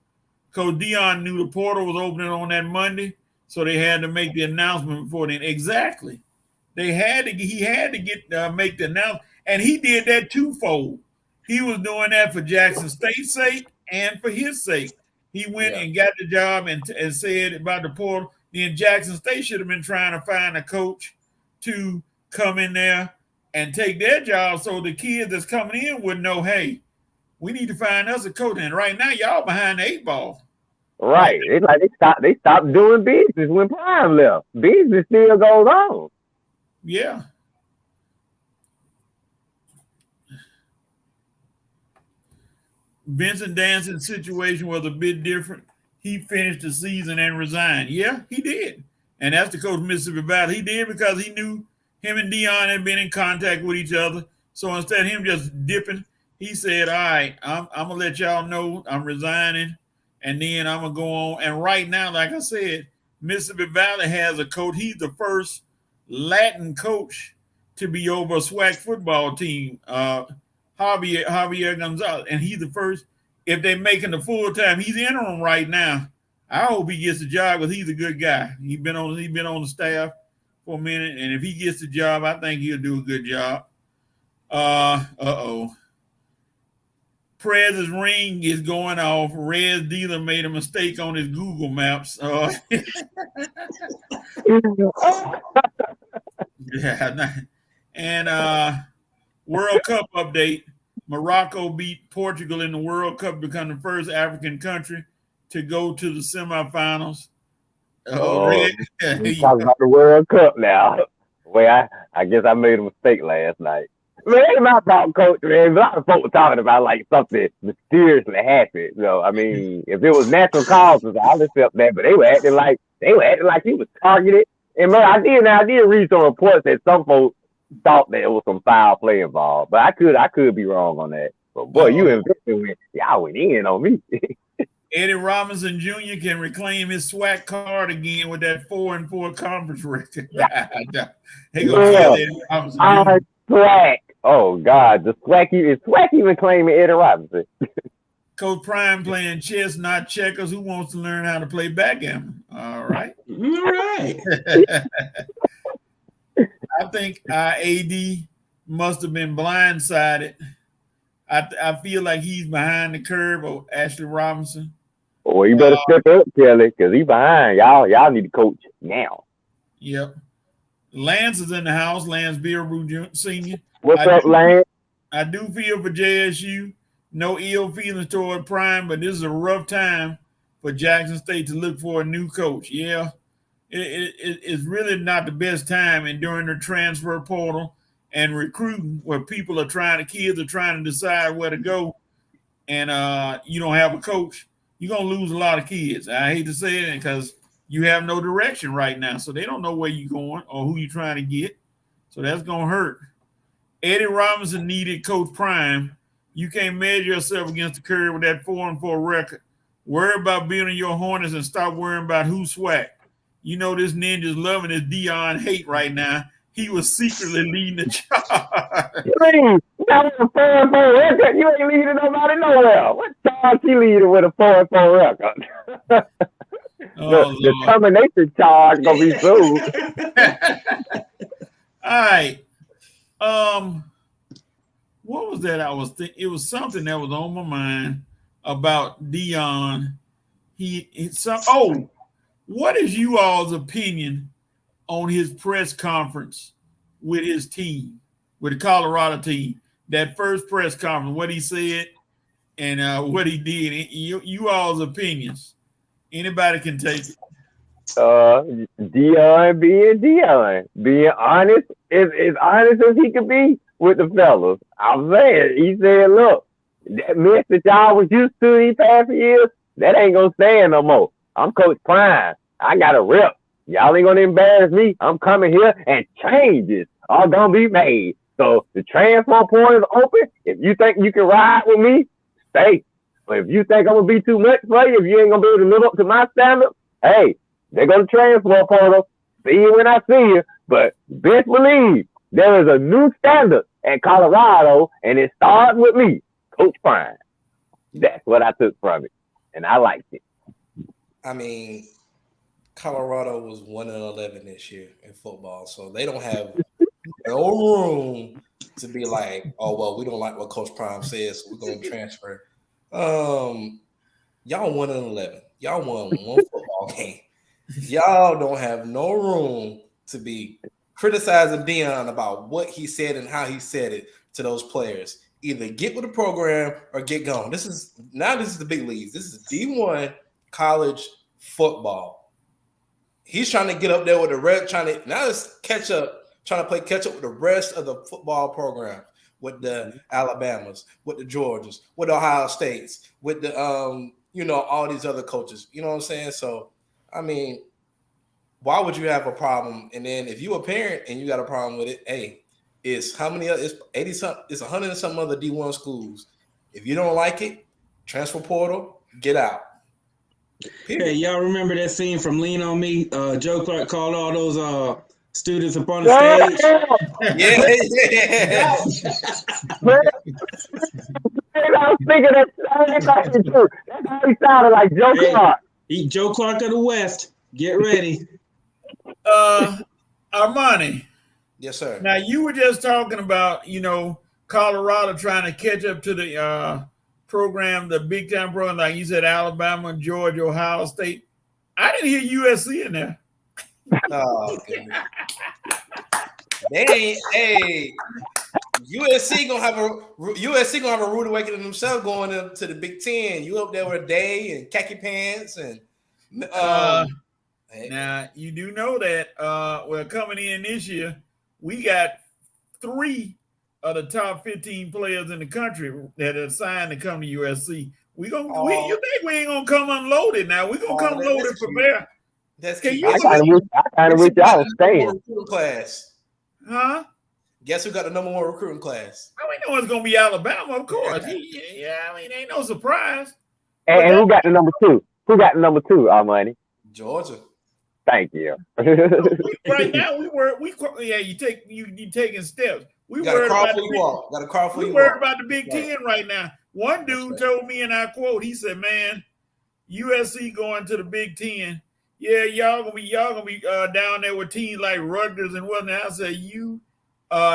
Coach Dion knew the portal was opening on that Monday, so they had to make the announcement before then. Exactly. He had to make the announcement, and he did that twofold. He was doing that for Jackson State's sake and for his sake. He went and got the job and said about the portal. Then Jackson State should have been trying to find a coach to come in there and take their job, so the kids that's coming in would know, hey, we need to find us a coach. And right now, y'all behind the 8 ball. Right. It's like they stopped doing business when Prime left. Business still goes on. Yeah. Vincent Danson's situation was a bit different. He finished the season and resigned. Yeah, he did. And that's the coach of Mississippi Valley. He did because he knew him and Dion had been in contact with each other. So instead of him just dipping, he said, all right, I'm going to let y'all know I'm resigning, and then I'm going to go on. And right now, like I said, Mississippi Valley has a coach. He's the first Latin coach to be over a SWAC football team, Javier Gonzalez. And he's the first, if they're making the full time, he's interim right now. I hope he gets the job because he's a good guy. He's been on the staff for a minute, and if he gets the job, I think he'll do a good job. Prez's ring is going off. Red's dealer made a mistake on his Google Maps. Yeah, and World Cup update. Morocco beat Portugal in the World Cup, become the first African country to go to the semifinals. Red. He's talking about the World Cup now. Well, I guess I made a mistake last night. Man, ain't my fault, Coach. Man, a lot of folks were talking about like something mysteriously happened. So I mean, if it was natural causes, I'll accept that. But they were acting like he was targeted. And man, I did read some reports that some folks thought there was some foul play involved. But I could be wrong on that. But boy, y'all went in on me. Eddie Robinson Jr. can reclaim his SWAC card again with that 4-4 conference record. He gonna kill Eddie Robinson Jr. SWAC. Oh God, is SWAC even claiming Eddie Robinson? Coach Prime playing chess, not checkers. Who wants to learn how to play backgammon? All right. I think our AD must have been blindsided. I feel like he's behind the curve of Ashley Robinson. Well, you better step up, Kelly, because he's behind. Y'all need to coach now. Yep. Lance is in the house. Lance Beerbrue Sr. What's up, Lance? I do feel for JSU. No ill feelings toward Prime, but this is a rough time for Jackson State to look for a new coach. Yeah, it's really not the best time, and during the transfer portal and recruiting, where kids are trying to decide where to go, and you don't have a coach, you're gonna lose a lot of kids. I hate to say it because you have no direction right now, so they don't know where you're going or who you're trying to get. So that's gonna hurt. Eddie Robinson needed Coach Prime. You can't measure yourself against the curve with that 4-4 record. Worry about building your Hornets and stop worrying about who's SWAC. You know this ninja's loving his Dion hate right now. He was secretly leading the charge. That was a 4-4 record. You ain't leading nobody nowhere. What charge he leading with a 4-4 record? The termination charge gonna be soon. All right. What was that? I was thinking it was something that was on my mind about Dion. What is you all's opinion on his press conference with his team, with the Colorado team? That first press conference, what he said and what he did. You all's opinions. Anybody can take it. Dion being honest, as honest as he could be with the fellas. I'm saying, he said, look, that mess that y'all was used to these past years, that ain't gonna stand no more. I'm Coach Prime. I got a rep. Y'all ain't gonna embarrass me. I'm coming here and changes are gonna be made. So the transfer portal is open. If you think you can ride with me, stay. But if you think I'm gonna be too much for you, if you ain't gonna be able to live up to my standards, hey, they go to transfer portal. See you when I see you. But best believe there is a new standard at Colorado, and it starts with me, Coach Prime. That's what I took from it, and I liked it. I mean, Colorado was 1-11 this year in football, so they don't have no room to be like, oh well, we don't like what Coach Prime says, so we're gonna transfer. Y'all 1-11. Y'all won one football game. Y'all don't have no room to be criticizing Dion about what he said and how he said it to those players. Either get with the program or get gone. This is the big leagues. This is D1 college football. He's trying to get up there with the rest, trying to play catch up with the rest of the football program, with the Alabamas, with the Georgias, with the Ohio States, with the all these other coaches. You know what I'm saying? So, I mean, why would you have a problem? And then if you're a parent and you got a problem with it, hey, it's how many? It's 80 something. It's 100 and some other D1 schools. If you don't like it, transfer portal, get out. Hey, y'all remember that scene from Lean on Me? Joe Clark called all those students up on the stage. Yeah. I was thinking that's true. That's how he sounded, like Joe Clark. Joe Clark of the West. Get ready. Armani. Yes, sir. Now you were just talking about, Colorado trying to catch up to the program, the big time program, like you said, Alabama, Georgia, Ohio State. I didn't hear USC in there. Oh, goodness. Hey, USC gonna have a rude awakening themselves going into the Big Ten. You up there with a day and khaki pants and now you do know that we're coming in this year. We got 3 of the top 15 players in the country that are signed to come to USC. You think we ain't gonna come unloaded now? We're gonna come loaded from there. That's I kind of wish y'all was staying. Class. Huh? Guess who got the number 1 recruiting class? We know it's gonna be Alabama, of course. Ain't no surprise. And who got the number 2? Who got the number 2, Armani? Georgia. Thank you. Right now, you taking steps. We worried about the Big Ten right now. One dude told me, and I quote, he said, "Man, USC going to the Big Ten. Yeah, y'all gonna be down there with teams like Rutgers and whatnot." I said, "You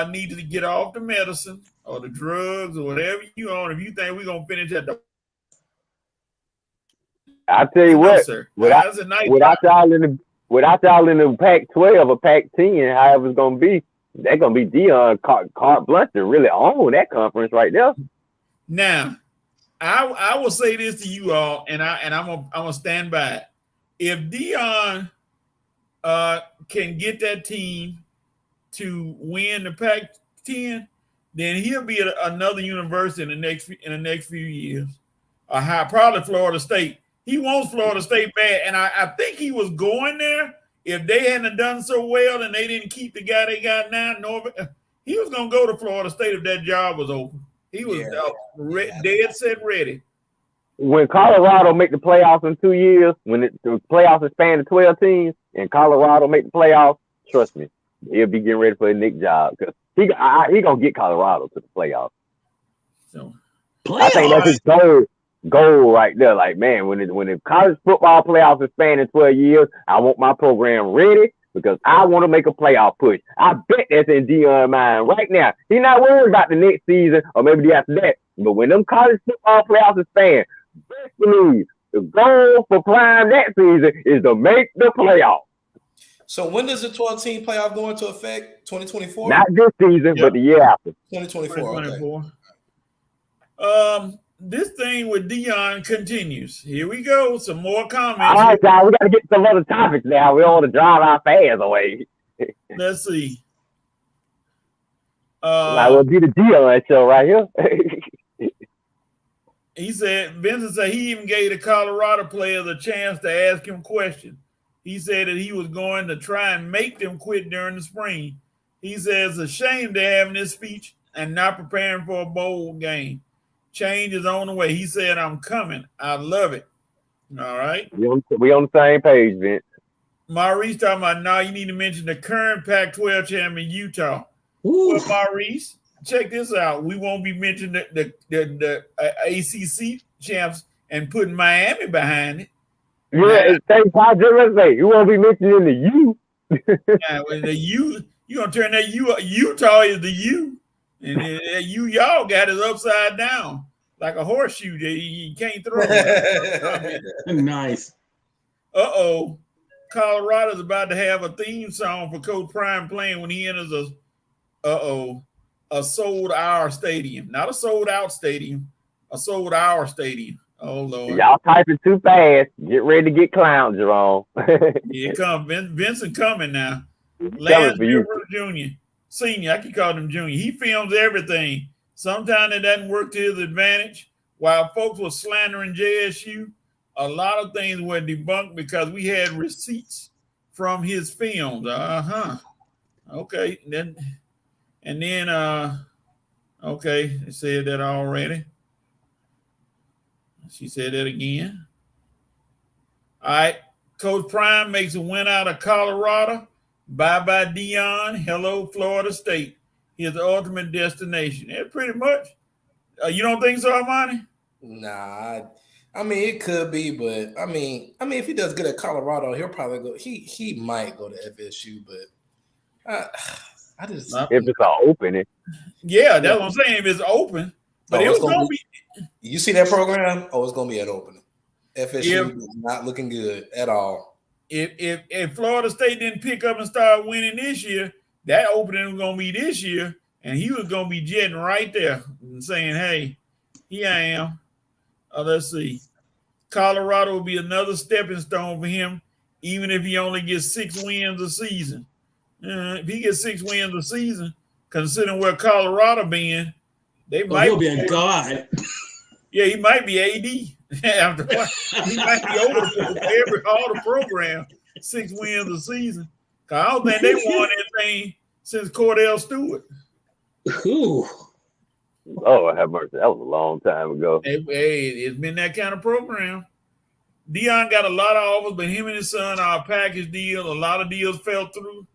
need to get off the medicine or the drugs or whatever you on if you think we're gonna finish at the." I tell you what, without y'all in the Pac-12 or Pac-10, however it's gonna be, they're gonna be Dion carte blanche to really own that conference right there. Now, I will say this to you all, and I'm gonna stand by it. If Dion can get that team to win the Pac-10, then he'll be at another university in the next few years. Probably Florida State. He wants Florida State bad, and I think he was going there. If they hadn't done so well and they didn't keep the guy they got now, he was going to go to Florida State if that job was open. He was dead set ready. When Colorado make the playoffs in 2 years, when the playoffs expand to 12 teams, and Colorado make the playoffs, trust me, he'll be getting ready for a Nick job because he gonna get Colorado to the playoffs. So, I think that's his goal right there. Like, man, when the college football playoffs expand in 12 years, I want my program ready because I want to make a playoff push. I bet that's in Dion's mind right now. He's not worried about the next season or maybe the after that. But when them college football playoffs expand, best believe the goal for Prime that season is to make the playoffs. So when does the 12-team playoff go into effect? 2024? Not this season, but the year after. 2024. Okay. This thing with Dion continues. Here we go. Some more comments. All right, y'all. We got to get some other topics now. We don't want to drive our fans away. Let's see. We'll be the Dion show right here. He said, Vincent said he even gave the Colorado players a chance to ask him questions. He said that he was going to try and make them quit during the spring. He says it's a shame they're having this speech and not preparing for a bowl game. Change is on the way. He said, I'm coming. I love it. All right. We on the same page, Vince. Maurice talking about now you need to mention the current Pac-12 champion Utah. Ooh. Well, Maurice, check this out. We won't be mentioning the ACC champs and putting Miami behind it. Yeah, same positive say. You won't be mentioning the U. Now, the U, you gonna turn that Utah is the U, and y'all got it upside down like a horseshoe that you can't throw. Nice. Uh-oh. Colorado's about to have a theme song for Coach Prime playing when he enters a sold-out stadium. Not a sold-out stadium, a sold-out stadium. Oh, Lord. Y'all typing too fast. Get ready to get clowned, Jerome. Here come Vincent coming now. Coming Lance for you. Jr., Senior, I can call him Junior. He films everything. Sometimes it doesn't work to his advantage. While folks were slandering JSU, a lot of things were debunked because we had receipts from his films. Okay. Then okay, they said that already. She said that again. All right. Coach Prime makes a win out of Colorado. Bye-bye, Dion. Hello, Florida State. His ultimate destination. Yeah, pretty much. You don't think so, Armani? Nah, I mean it could be, but I mean if he does good at Colorado, he'll probably go. He might go to FSU, but I just if it's an opening. Yeah, that's what I'm saying. If it's open, but it was gonna be. You see that program? Oh, it's gonna be an opening. FSU is not looking good at all. If Florida State didn't pick up and start winning this year, that opening was gonna be this year, and he was gonna be jetting right there and saying, "Hey, here I am." Let's see. Colorado will be another stepping stone for him, even if he only gets 6 wins a season. If he gets 6 wins a season, considering where Colorado been, they might. He'll be a god. Yeah, he might be AD. After he might be over all the program, 6 wins a season. I don't think they won anything since Cordell Stewart. Ooh. Oh, have mercy. That was a long time ago. Hey, it's been that kind of program. Dion got a lot of offers, but him and his son are a package deal. A lot of deals fell through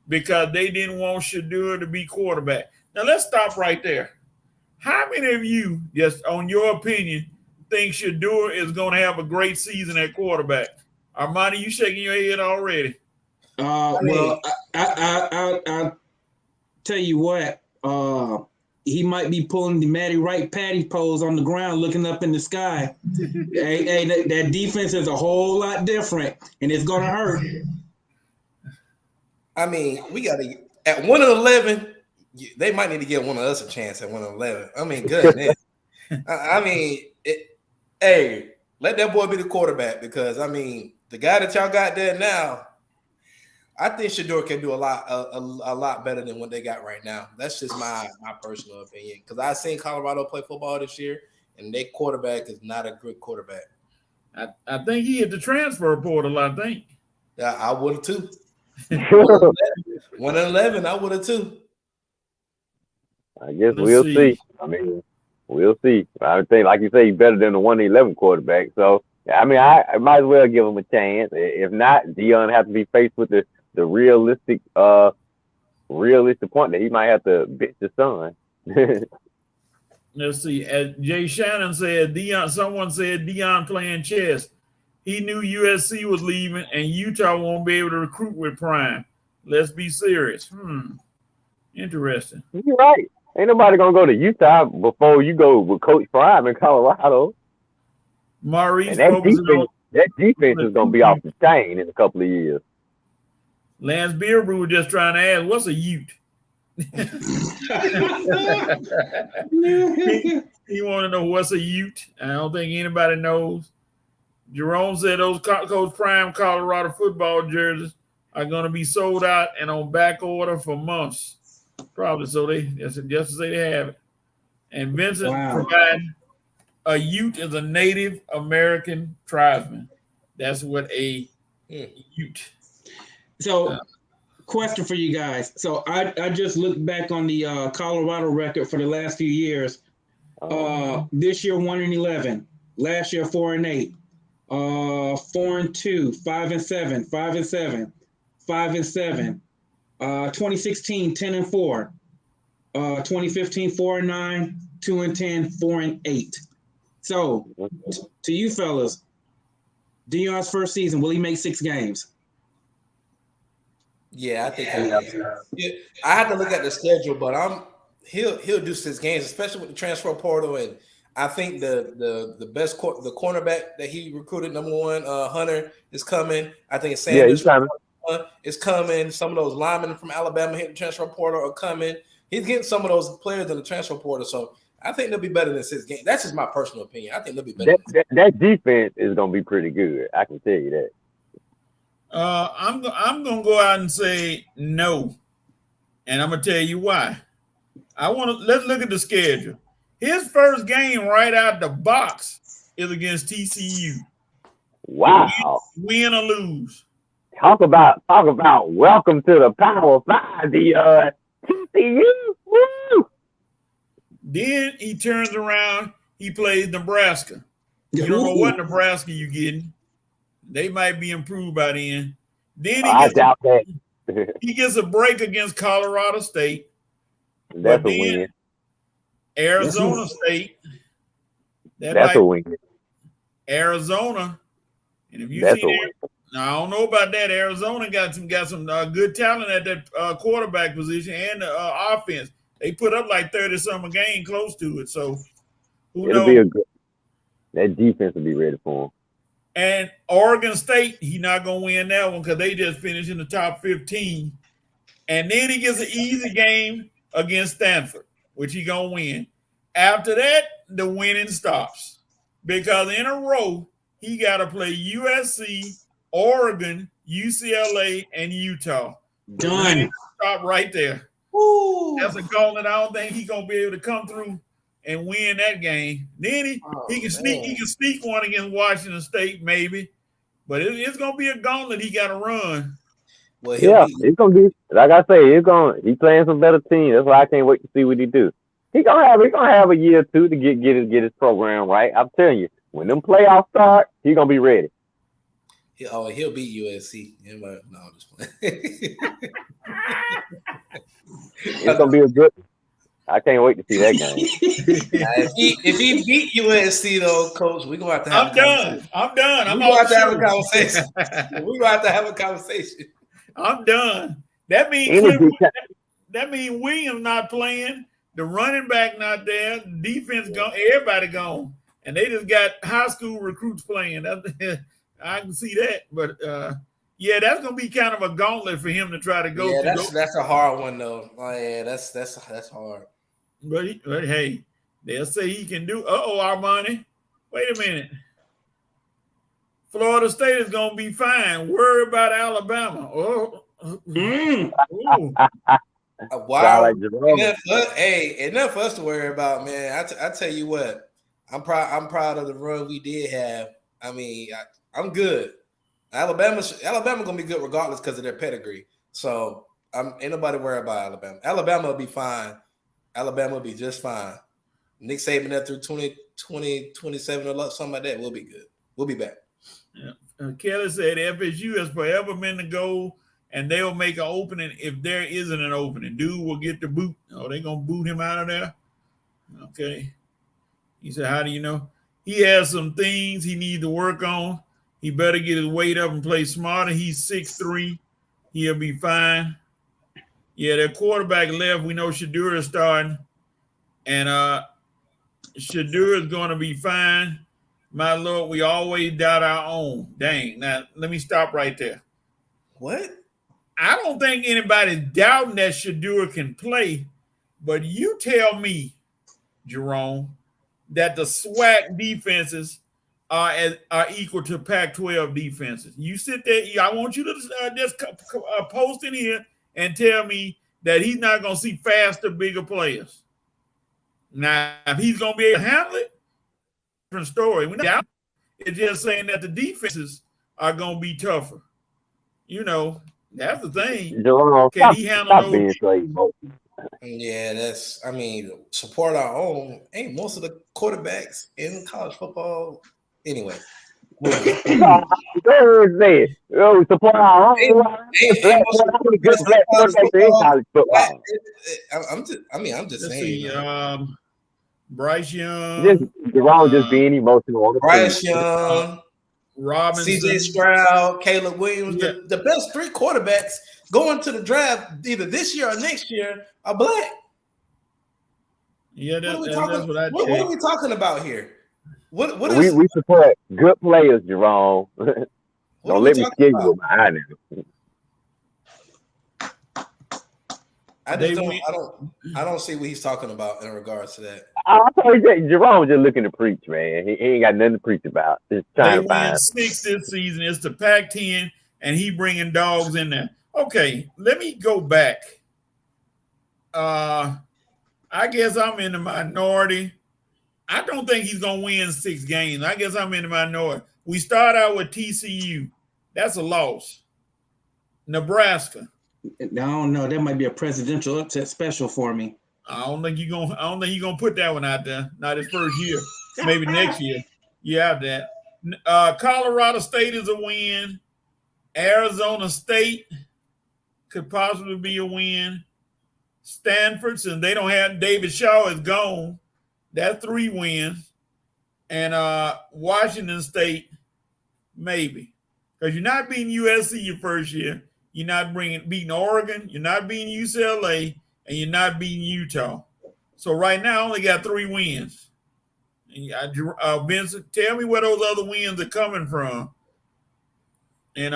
because they didn't want Shedeur to be quarterback. Now, let's stop right there. How many of you, just on your opinion, think Shedeur is going to have a great season at quarterback? Armani, you shaking your head already. Well, I'll tell you what. He might be pulling the Matty Wright patty pose on the ground, looking up in the sky. hey, that defense is a whole lot different, and it's going to hurt. I mean, we got to at 1-11. They might need to give one of us a chance at 1-11. I mean, goodness. Hey, let that boy be the quarterback because I mean, the guy that y'all got there now, I think Shedeur can do a lot better than what they got right now. That's just my personal opinion because I've seen Colorado play football this year, and their quarterback is not a good quarterback. I think he hit the transfer portal. I think. Yeah, I would have too. 1-11, I would have too. I guess we'll see. I mean, we'll see. I think, like you say, he's better than the 1-11 quarterback. So, I mean, I might as well give him a chance. If not, Dion have to be faced with the realistic point that he might have to bitch the son. Let's see. As Jay Shannon said, someone said Dion playing chess. He knew USC was leaving and Utah won't be able to recruit with Prime. Let's be serious. Interesting. You're right. Ain't nobody going to go to Utah before you go with Coach Prime in Colorado. Maurice, that defense is going to be off the chain in a couple of years. Lance Beerbrew was just trying to ask, what's a Ute? he want to know what's a Ute. I don't think anybody knows. Jerome said those Coach Prime Colorado football jerseys are going to be sold out and on back order for months. Probably so just to say they have it. And Vincent provided a Ute is a Native American tribesman. That's what a Ute. So, question for you guys. So I just looked back on the Colorado record for the last few years. This year 1-11, last year 4-8. 4-2, 5-7, 5-7, 5-7. 2016, 10-4. 2015, 4-9, 2-10, 4-8. So, to you fellas, Deion's first season, will he make 6 games? Yeah, I think I had to look at the schedule, but he'll do 6 games, especially with the transfer portal. And I think the best the cornerback that he recruited, number 1, Hunter, is coming. I think Sanders is coming. Some of those linemen from Alabama hit the transfer portal are coming. He's getting some of those players in the transfer portal, so I think they'll be better than 6 games. That's just my personal opinion. I think they'll be better. That defense is gonna be pretty good. I can tell you that. I'm gonna go out and say no, and I'm gonna tell you why. Let's look at the schedule. His first game right out the box is against TCU. Wow. Win or lose. Talk about welcome to the Power 5, the TCU. Woo! Then he turns around, he plays Nebraska. You don't know what Nebraska you getting. They might be improved by then. Then he gets a break against Colorado State. That's a win. Arizona State. That's a win. Arizona. And if you that's see that, now I don't know about that. Arizona got some good talent at that quarterback position and the offense. They put up like 30-some a game, close to it. So who knows? That defense will be ready for him. And Oregon State, he's not going to win that one because they just finished in the top 15. And then he gets an easy game against Stanford, which he's going to win. After that, the winning stops. Because in a row, he got to play USC, Oregon, UCLA, and Utah. Done. Stop right there. Ooh. That's a gauntlet. I don't think he's going to be able to come through and win that game. Then he can sneak one against Washington State, maybe. But it's gonna be a gauntlet he gotta run. Well, it's gonna be like I say, he's playing some better teams. That's why I can't wait to see what he do. He's gonna have a year or two to get his program right. I'm telling you, when them playoffs start, he's gonna be ready. He'll beat USC. No, I'm just playing. It's gonna be a good. I can't wait to see that game. If he beat USC though, Coach, we're gonna have to have I'm done. We're gonna have to have a conversation. We're gonna have to have a conversation. I'm done. That means Williams not playing, the running back not there, the defense gone, everybody gone. And they just got high school recruits playing. I can see that. But yeah, that's gonna be kind of a gauntlet for him to try to go. Yeah, that's a hard one though. Oh yeah, that's hard. But hey, they'll say he can do. Armani, wait a minute. Florida State is gonna be fine. Worry about Alabama. Wow. Enough for us to worry about, man. I tell you what, I'm proud of the run we did have. I mean, I'm good. Alabama gonna be good regardless because of their pedigree. So ain't nobody worried about Alabama. Alabama will be fine. Alabama will be just fine. Nick Saban that through 2027 or something like that. We'll be good. We'll be back. Yeah. Kelly said FSU has forever been the goal, and they'll make an opening if there isn't an opening. Dude will get the boot. Oh, they gonna boot him out of there? Okay. He said, how do you know? He has some things he needs to work on. He better get his weight up and play smarter. He's 6'3". He'll be fine. Yeah, their quarterback left. We know Shadur is starting. And Shadur is going to be fine. My Lord, we always doubt our own. Dang. Now, let me stop right there. What? I don't think anybody's doubting that Shadur can play. But you tell me, Jerome, that the SWAC defenses are equal to Pac-12 defenses. You sit there. I want you to just post in here and tell me that he's not going to see faster, bigger players. Now, if he's going to be able to handle it, different story. It's just saying that the defenses are going to be tougher. You know, that's the thing. Can he handle those? Yeah, support our own. Ain't most of the quarterbacks in college football anyway. Go ahead and say it. Oh, support our Ain't, own. ain't most How many good impressive black college quarterbacks are in football. college football? I'm just Let's saying. see. Bryce Just Young, Jerome just being emotional on the field. Bryce Young, Robinson. CJ Stroud, Caleb Williams, Yeah. the best 3 quarterbacks going to the draft either this year or next year are black. Yeah, What are we that's talking? what I What are checked. we talking about here? What is? We support good players, Jerome. What are Don't we let me talking scare about? you with my eye now. I They just don't. win. I don't see what he's talking about in regards to that. I told you, Jerome just looking to preach, man. He ain't got nothing to preach about. Just They trying to win find. 6 this season. It's the Pac-10, and he bringing dogs in there. Okay, let me go back. I guess I'm in the minority. I don't think he's gonna win 6 games. I guess I'm in the minority. We start out with TCU. That's a loss. Nebraska. I don't know. That might be a presidential upset special for me. I don't think you're gonna put that one out there. Not his first year. Maybe next year. You have that. Colorado State is a win. Arizona State could possibly be a win. Stanford, since they don't have David Shaw is gone. That's 3 wins. And Washington State, maybe. Because you're not beating USC your first year. You're not beating Oregon. You're not beating UCLA. And you're not beating Utah. So right now, I only got 3 wins. And Vincent, tell me where those other wins are coming from. And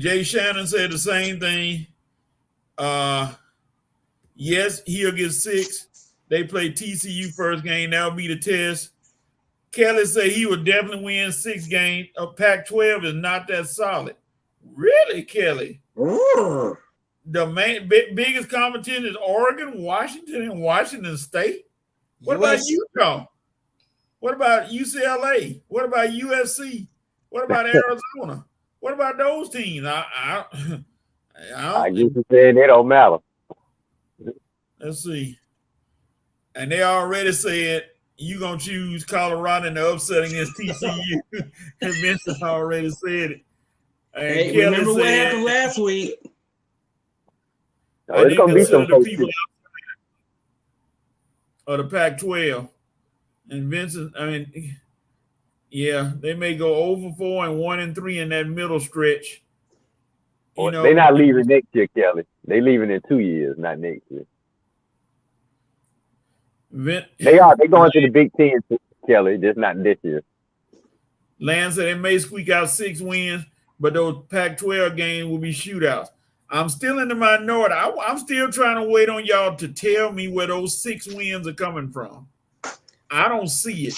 Jay Shannon said the same thing. Yes, he'll get 6. They play TCU first game. That'll be the test. Kelly said he would definitely win 6 games. Pac-12 is not that solid. Really, Kelly? Ooh. The biggest competition is Oregon, Washington, and Washington State. What about Utah? What about UCLA? What about USC? What about Arizona? What about those teams? I guess you said it don't matter. Let's see. And they already said you're going to choose Colorado in the upset against TCU. And Vincent already said it. And Hey, Kelly remember what said, happened last week? No, it's gonna be some folks. people of the Pac-12. And Vincent, yeah, they may go 0-4 and 1-3 in that middle stretch. You know, they're not leaving next year, Kelly. They leaving in 2 years, not next year. They are. They're going to the Big Ten, Kelly. Just not this year. Lance said they may squeak out 6 wins, but those Pac-12 games will be shootouts. I'm still in the minority. I'm still trying to wait on y'all to tell me where those 6 wins are coming from. I don't see it.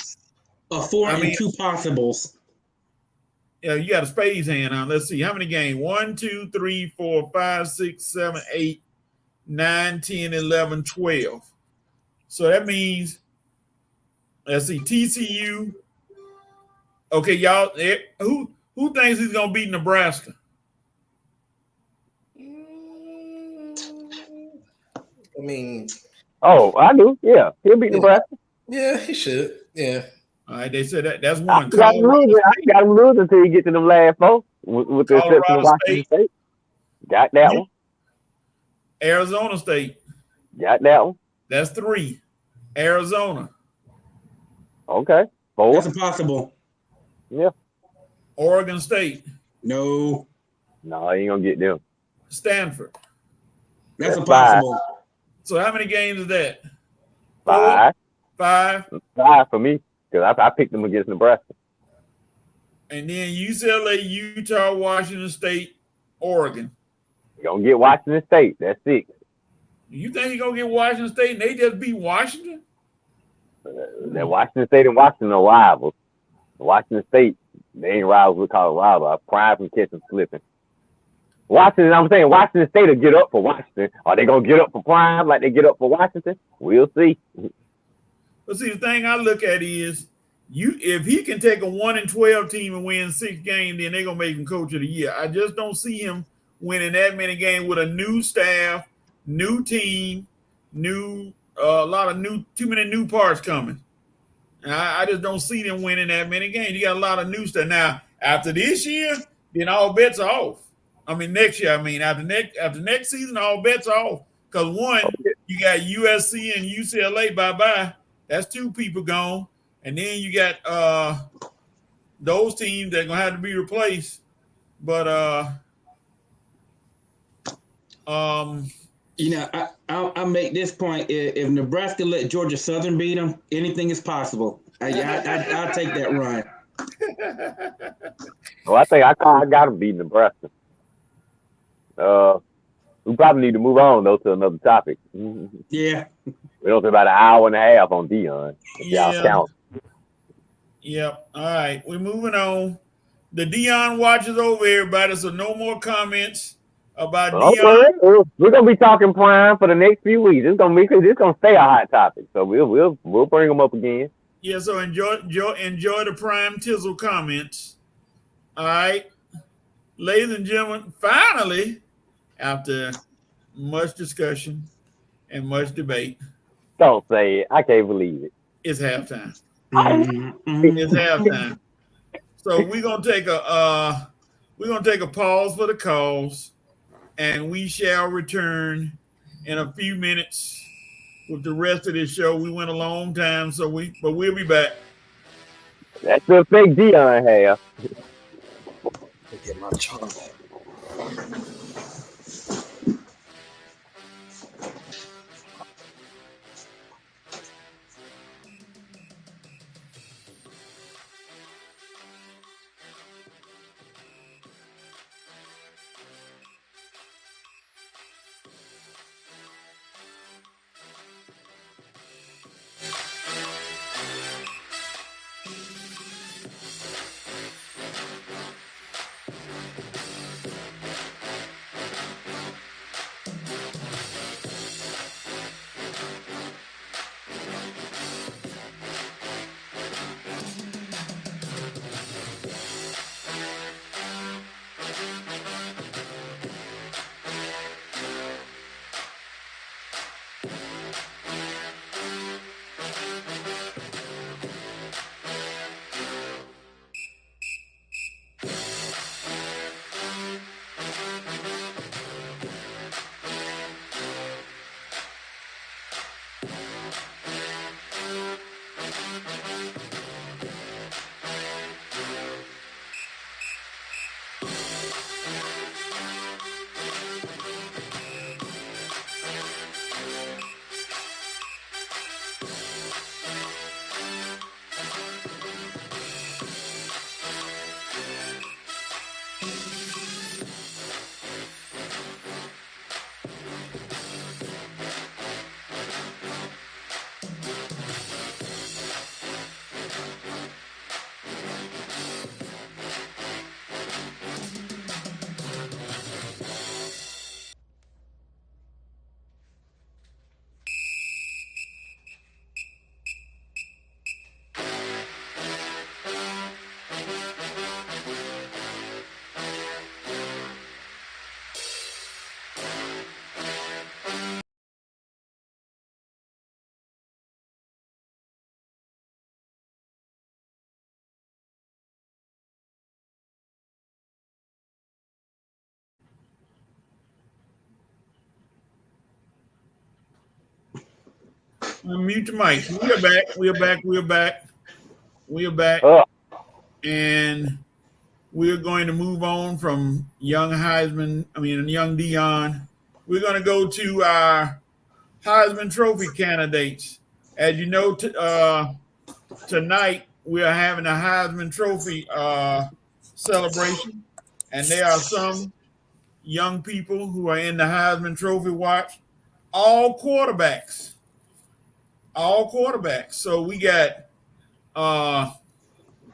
4 and 2 possibles. Yeah, you got a spades hand on. Let's see. How many games? 1, 2, 3, 4, 5, 6, 7, 8, 9, 10, 11, 12. So that means, let's see, TCU. Okay, y'all, who thinks he's going to beat Nebraska? I mean, I do. Yeah, he'll beat Nebraska. Yeah, he should. Yeah. All right, they said that's one. I got him losing until he get to them last 4 with the exception of Washington State. Got that one. Arizona State. Got that one. That's 3. Arizona. Okay. 4. That's impossible. Yeah. Oregon State. No. No, he ain't gonna get them. Stanford. That's impossible. 5. So how many games is that? 5. 5. 5 for me because I picked them against Nebraska. And then UCLA, Utah, Washington State, Oregon. You're gonna get Washington State. That's 6. You think you're gonna get Washington State and they just beat Washington? That Washington State and Washington are rivals. Washington State, they ain't rivals with Colorado. I prime from catching slipping. I'm saying Washington State will get up for Washington. Are they gonna get up for Prime like they get up for Washington? We'll see. But see, the thing I look at is if he can take a 1-12 team and win 6 games, then they're gonna make him coach of the year. I just don't see him winning that many games with a new staff, new team, too many new parts coming. And I just don't see them winning that many games. You got a lot of new stuff. Now, after this year, then all bets are off. I mean, next year, after next season, all bets are off. Because one, you got USC and UCLA bye-bye. That's two people gone. And then you got those teams that are going to have to be replaced. But I'll make this point. If Nebraska let Georgia Southern beat them, anything is possible. I'll take that run. Well, I think I got to beat Nebraska. We probably need to move on though to another topic. Yeah, we don't have about an hour and a half on Dion. Y'all count. Yep. All right, we're moving on. The Dion watch is over, everybody. So no more comments about Dion. We're gonna be talking prime for the next few weeks. It's gonna stay a hot topic. So we'll bring them up again. Yeah. So enjoy the prime tizzle comments. All right, ladies and gentlemen. Finally, after much discussion and much debate, don't say it. I can't believe it. It's halftime. It's halftime. So we're gonna take a pause for the calls, and we shall return in a few minutes with the rest of this show. We went a long time, but we'll be back. That's the fake Dion hair. Get my chocolate. Unmute your mic. We are back. And we're going to move on from young Dion. We're going to go to our Heisman Trophy candidates. As you know, tonight we are having a Heisman Trophy celebration, and there are some young people who are in the Heisman Trophy watch. All quarterbacks. So we got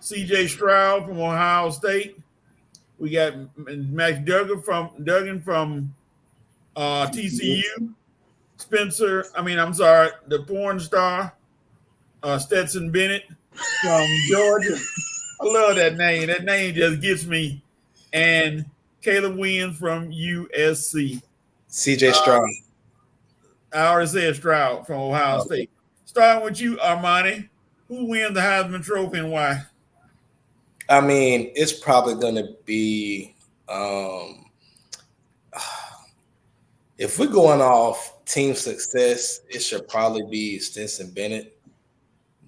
C.J. Stroud from Ohio State. We got Max Duggan from TCU. The porn star, Stetson Bennett from Georgia. I love that name. That name just gets me. And Caleb Williams from USC. C.J. Stroud. I already said Stroud from Ohio State. Starting with you, Armani, Who wins the Heisman Trophy and why? I mean, it's probably going to be if we're going off team success, it should probably be Stetson Bennett.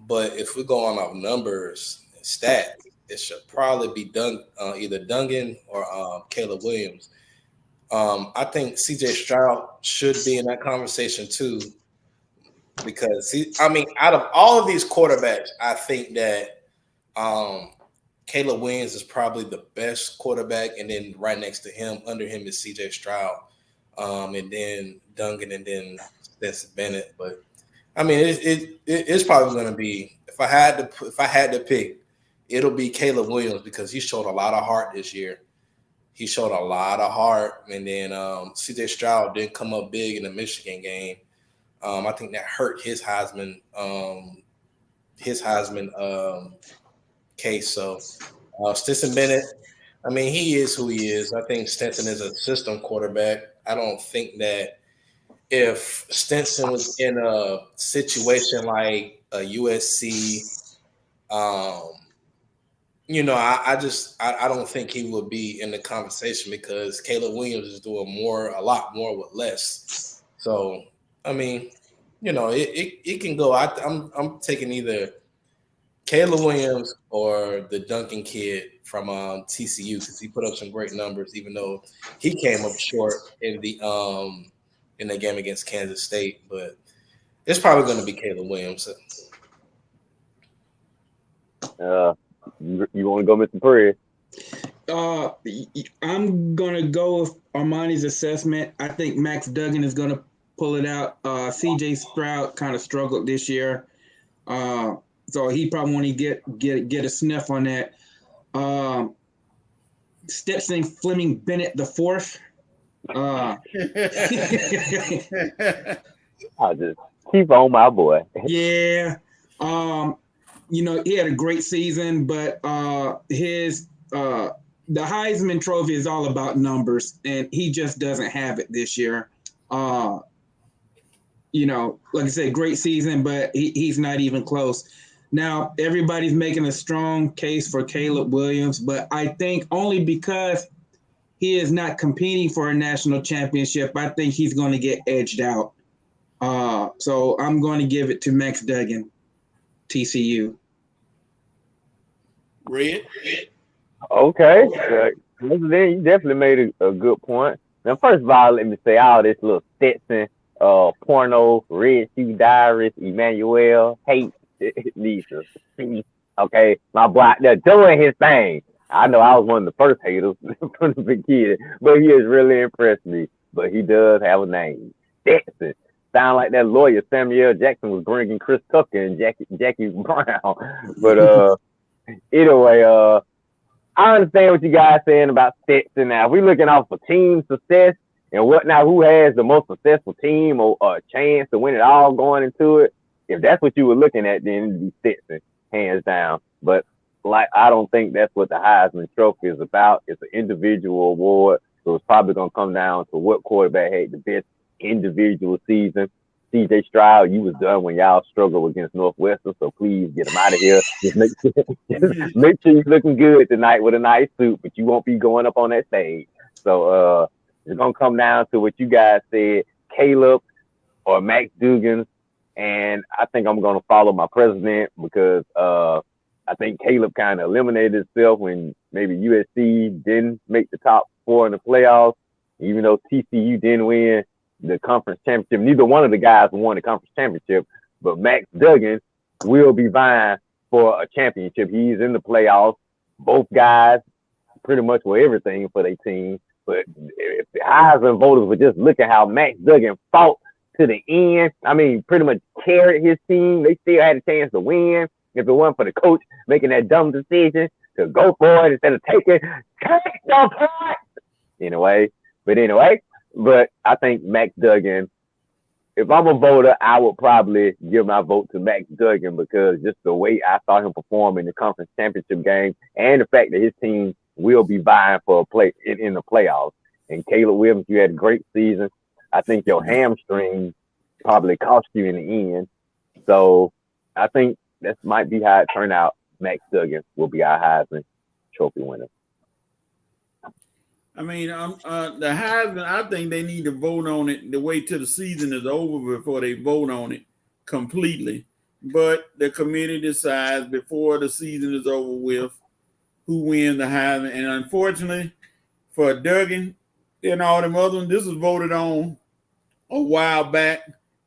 But if we're going off numbers and stats, it should probably be either Dungan or Caleb Williams. I think CJ Stroud should be in that conversation too, because out of all of these quarterbacks, I think that Caleb Williams is probably the best quarterback, and then right next to him, under him, is CJ Stroud, and then Dungan, and then Stetson Bennett. But I mean, it's probably going to be, if I had to pick, it'll be Caleb Williams, because he showed a lot of heart this year. He showed a lot of heart, and then CJ Stroud didn't come up big in the Michigan game. I think that hurt his Heisman case. So Stetson Bennett, I mean, he is who he is. I think Stetson is a system quarterback. I don't think that if Stetson was in a situation like a USC, I don't think he would be in the conversation, because Caleb Williams is doing a lot more with less. So, I mean, it can go. I'm taking either Caleb Williams or the Duncan kid from TCU, because he put up some great numbers, even though he came up short in the game against Kansas State. But it's probably going to be Caleb Williams. You want to go, Mr. Perry? I'm gonna go with Armani's assessment. I think Max Duggan is gonna pull it out. CJ Stroud kind of struggled this year, so he probably want to get a sniff on that. Stetson Fleming Bennett the fourth. I'll just keep on my boy. Yeah. He had a great season, but the Heisman Trophy is all about numbers, and he just doesn't have it this year. Like I said, great season, but he's not even close. Now, everybody's making a strong case for Caleb Williams, but I think only because he is not competing for a national championship, I think he's going to get edged out. So I'm going to give it to Max Duggan, TCU. Red? Okay. Then you definitely made a good point. Now, first of all, let me say all this little Stetson, porno, Red Shoe Diaries, Emmanuel, hate Lisa. Okay, my boy out there doing his thing. I know I was one of the first haters from the beginning, but he has really impressed me. But he does have a name, Stetson. Sound like that lawyer Samuel Jackson was bringing Chris Tucker and Jackie Brown. But anyway, I understand what you guys saying about Stetson. Now, if we're looking off for team success and whatnot, who has the most successful team or a chance to win it all going into it, if that's what you were looking at, then it'd be Stetson, hands down. But I don't think that's what the Heisman Trophy is about. It's an individual award, so it's probably going to come down to what quarterback had the best individual season. CJ Stroud, you was done when y'all struggled against Northwestern, so please get him out of here. Just make sure you're looking good tonight with a nice suit, but you won't be going up on that stage. So it's going to come down to what you guys said, Caleb or Max Duggan, and I think I'm going to follow my president, because I think Caleb kind of eliminated himself when maybe USC didn't make the top 4 in the playoffs, even though TCU didn't win the conference championship. Neither one of the guys won the conference championship, but Max Duggan will be vying for a championship. He's in the playoffs. Both guys pretty much were everything for their team. But if the Heisman voters would just look at how Max Duggan fought to the end, I mean, pretty much carried his team. They still had a chance to win if it wasn't for the coach making that dumb decision to go for it instead of take the point. Anyway, but I think Max Duggan, if I'm a voter, I would probably give my vote to Max Duggan, because just the way I saw him perform in the conference championship game, and the fact that his team will be vying for a play in the playoffs. And Caleb Williams, you had a great season. I think your hamstring probably cost you in the end. So I think that might be how it turned out. Max Duggan will be our Heisman Trophy winner. I mean, the Heisman, I think they need to vote on it the way till the season is over before they vote on it completely. But the committee decides before the season is over with who wins the Heisman. And unfortunately for Duggan and all them other ones, this was voted on a while back.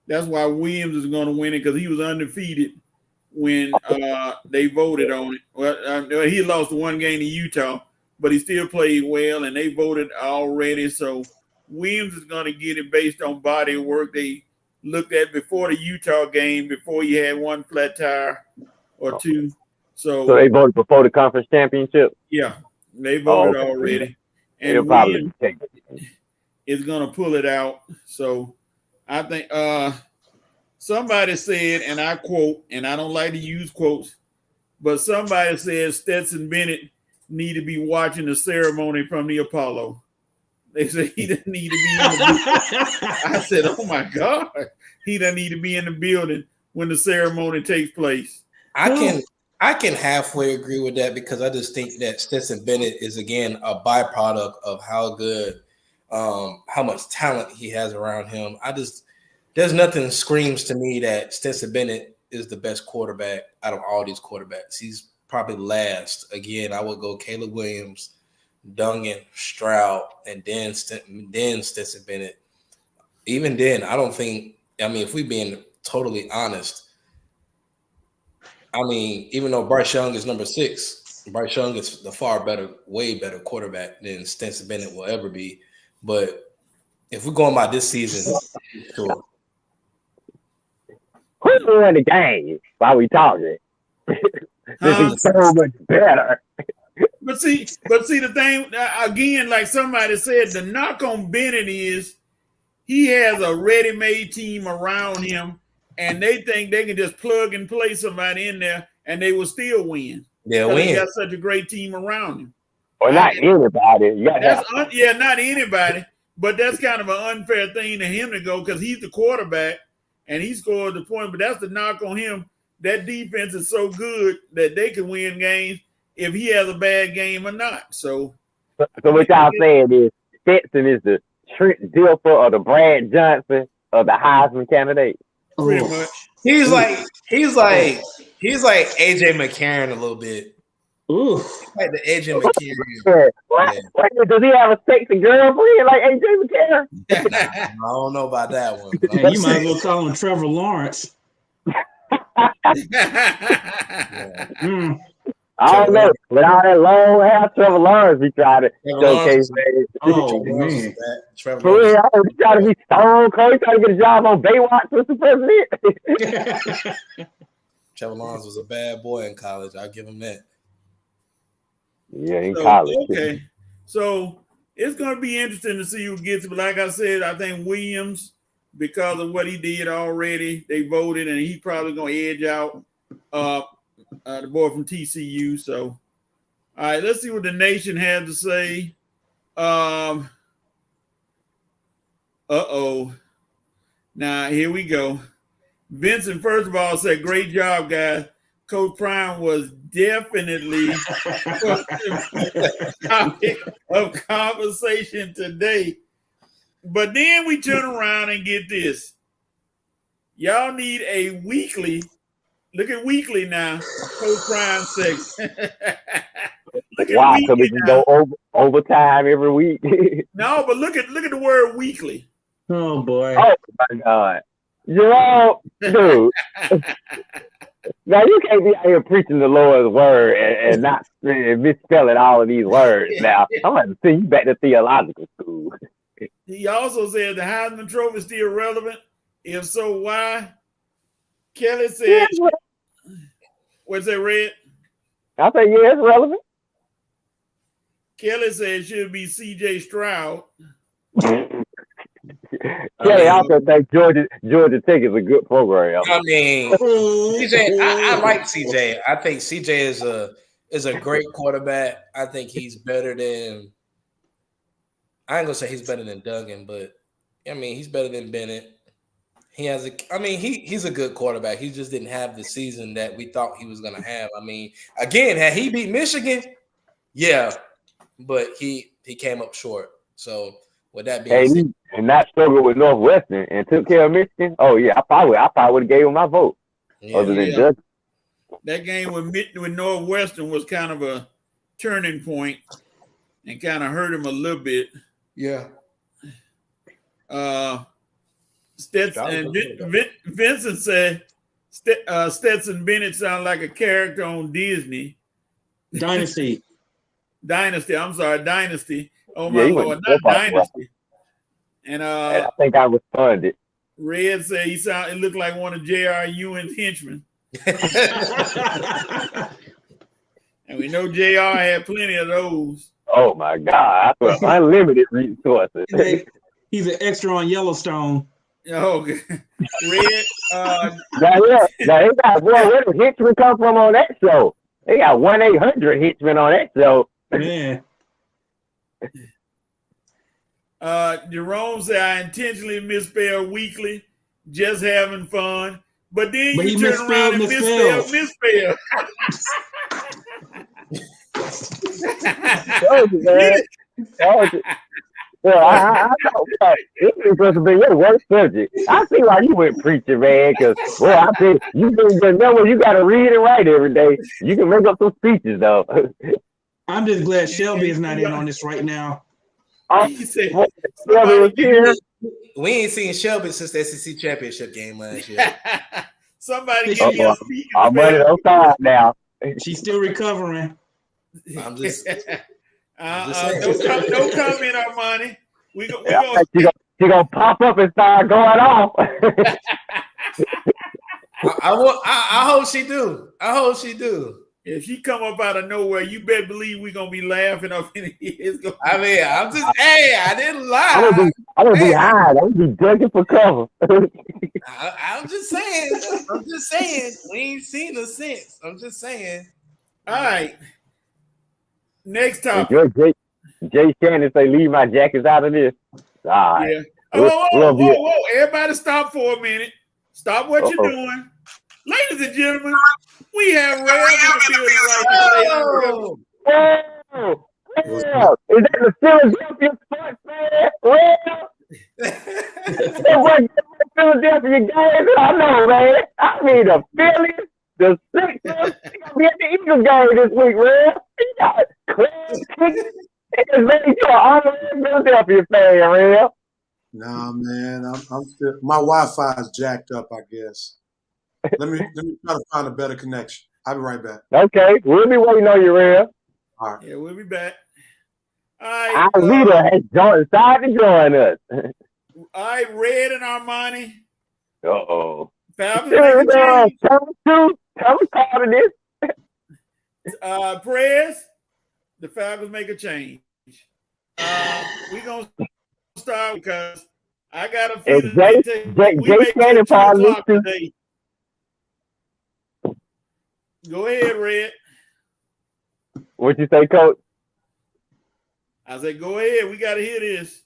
That's why Williams is going to win it because he was undefeated when they voted on it. Well, he lost one game to Utah, but he still played well, and they voted already. So Williams is going to get it based on body of work they looked at before the Utah game, before he had one flat tire or two. So they voted before the conference championship? Yeah, they voted already. And Williams is going to pull it out. So I think somebody said, and I quote, and I don't like to use quotes, but somebody said Stetson Bennett need to be watching the ceremony from the Apollo. They said he didn't need to be in the building. I said, oh my God, he doesn't need to be in the building when the ceremony takes place. I can halfway agree with that because I just think that Stetson Bennett is again a byproduct of how good, how much talent he has around him. There's nothing that screams to me that Stetson Bennett is the best quarterback out of all these quarterbacks. He's probably last. Again, I would go Caleb Williams, Duggan, Stroud, and then Stetson Bennett. Even then, I don't think. I mean, if we're being totally honest, I mean, even though Bryce Young is number 6, Bryce Young is the far better, way better quarterback than Stetson Bennett will ever be. But if we're going by this season, sure. Who's won the game while we talking? This is so much better. But see, the thing again, like somebody said, the knock on Bennett is he has a ready-made team around him, and they think they can just plug and play somebody in there, and they will still win. They'll win. They got such a great team around him. Or not anybody. Not anybody. But that's kind of an unfair thing to him to go because he's the quarterback and he scored the point. But that's the knock on him. That defense is so good that they can win games if he has a bad game or not. So what y'all saying is Stetson is the Trent Dilfer or the Brad Johnson of the Heisman candidate. Pretty much. He's like AJ McCarron a little bit. Ooh, like the AJ McCarron. What? Yeah. Does he have a sexy girlfriend like AJ McCarron? I don't know about that one. Man, you might as well call him Trevor Lawrence. I don't know. With all that long hair, Trevor Lawrence be trying to showcase. Oh, man. For real, I was trying to be Stone Cold. He trying to get a job on Baywatch with the president. Trevor Lawrence was a bad boy in college. I'll give him that. Yeah, in college. Okay. So it's going to be interesting to see who gets it. But like I said, I think Williams, because of what he did already, they voted, and he's probably going to edge out the boy from TCU. So, all right, let's see what the nation had to say. Now, here we go. Vincent, first of all, said, great job, guys. Coach Prime was definitely topic of conversation today. But then we turn around and get this. Y'all need a weekly. Look at weekly now. Coach Prime section. Wow, so we can go overtime every week. No, but look at the word weekly. Oh boy. Oh my God. Dude. Now you can't be out here preaching the Lord's word and not misspelling all of these words. Now I'm going to send you back to theological school. He also said the Heisman Trophy is still relevant. If so, why? Kelly said, what's that, Red? I say, yeah, it's relevant. Kelly said it should be C.J. Stroud. Kelly also think Georgia Tech is a good program. I mean, CJ, I like CJ. I think CJ is a great quarterback. I think he's better than. I ain't gonna say he's better than Duggan, but I mean he's better than Bennett. He has he's a good quarterback. He just didn't have the season that we thought he was gonna have. I mean, again, had he beat Michigan, yeah, but he came up short. So with that being Hey, said, and not struggle with Northwestern and took care of Michigan. Oh yeah, I probably would have gave him my vote. yeah. Other than just that game with Northwestern was kind of a turning point and kind of hurt him a little bit. Yeah. Stetson and Vincent said Stetson Bennett sounded like a character on Disney. Dynasty. I'm sorry, Dynasty. Oh Yeah, my he went Lord, so not far Dynasty. And I think I responded. Red said it looked like one of J.R. Ewing's henchmen. And we know JR had plenty of those. Oh my God! I thought unlimited resources. He's an extra on Yellowstone. Oh, Red. Now they got where the henchmen come from on that show? They got 1-800 henchmen on that show. Man. Jerome said I intentionally misspelled weekly, just having fun. But then But you turn around and misspell. Told you, man. Told you. Well, I know this is supposed to be your worst subject. I see why you went preaching, man. Because, well, I said you can remember you got to read and write every day. You can make up some speeches, though. I'm just glad Shelby is not in on this right now. He said, Shelby was here. We ain't seen Shelby since the SEC championship game last year. Somebody give me a speaking. I'm running on time now. She's still recovering. I'm just saying. No comment, Armani. We She gonna pop up and start going off. I hope she do. I hope she do. If she come up out of nowhere, you better believe we're gonna be laughing up in here. I mean, I didn't lie. I'm gonna be high. I'm gonna be ducking for cover. I'm just saying. We ain't seen her since. I'm just saying. All right. Next topic. Jay Shannon say, leave my jackets out of this. All right. Yeah. Whoa. Everybody stop for a minute. Stop what you're doing. Ladies and gentlemen, we have Rev in the building right now. Whoa. Is that the Philadelphia sports man? Well, the Philadelphia games, I know, man. I mean, the Phillies, the Sixers, they gonna be at the Eagles game this week, man. You got it's made you an honorary Philadelphia fan, man. Nah, man, I'm still, my Wi-Fi is jacked up, I guess. Let me try to find a better connection. I'll be right back. Okay, we'll be waiting on you, Rev. All right. Yeah, we'll be back. All right. Our leader has decided to join us. All right, Red and Armani. Uh-oh. Falcons Tell me part of this. Prayers, the Falcons make a change. We're going to start because I got a feeling Jay Shannon part of this too. Today. Go ahead, Red. What you say, Coach? I said, go ahead. We got to hear this.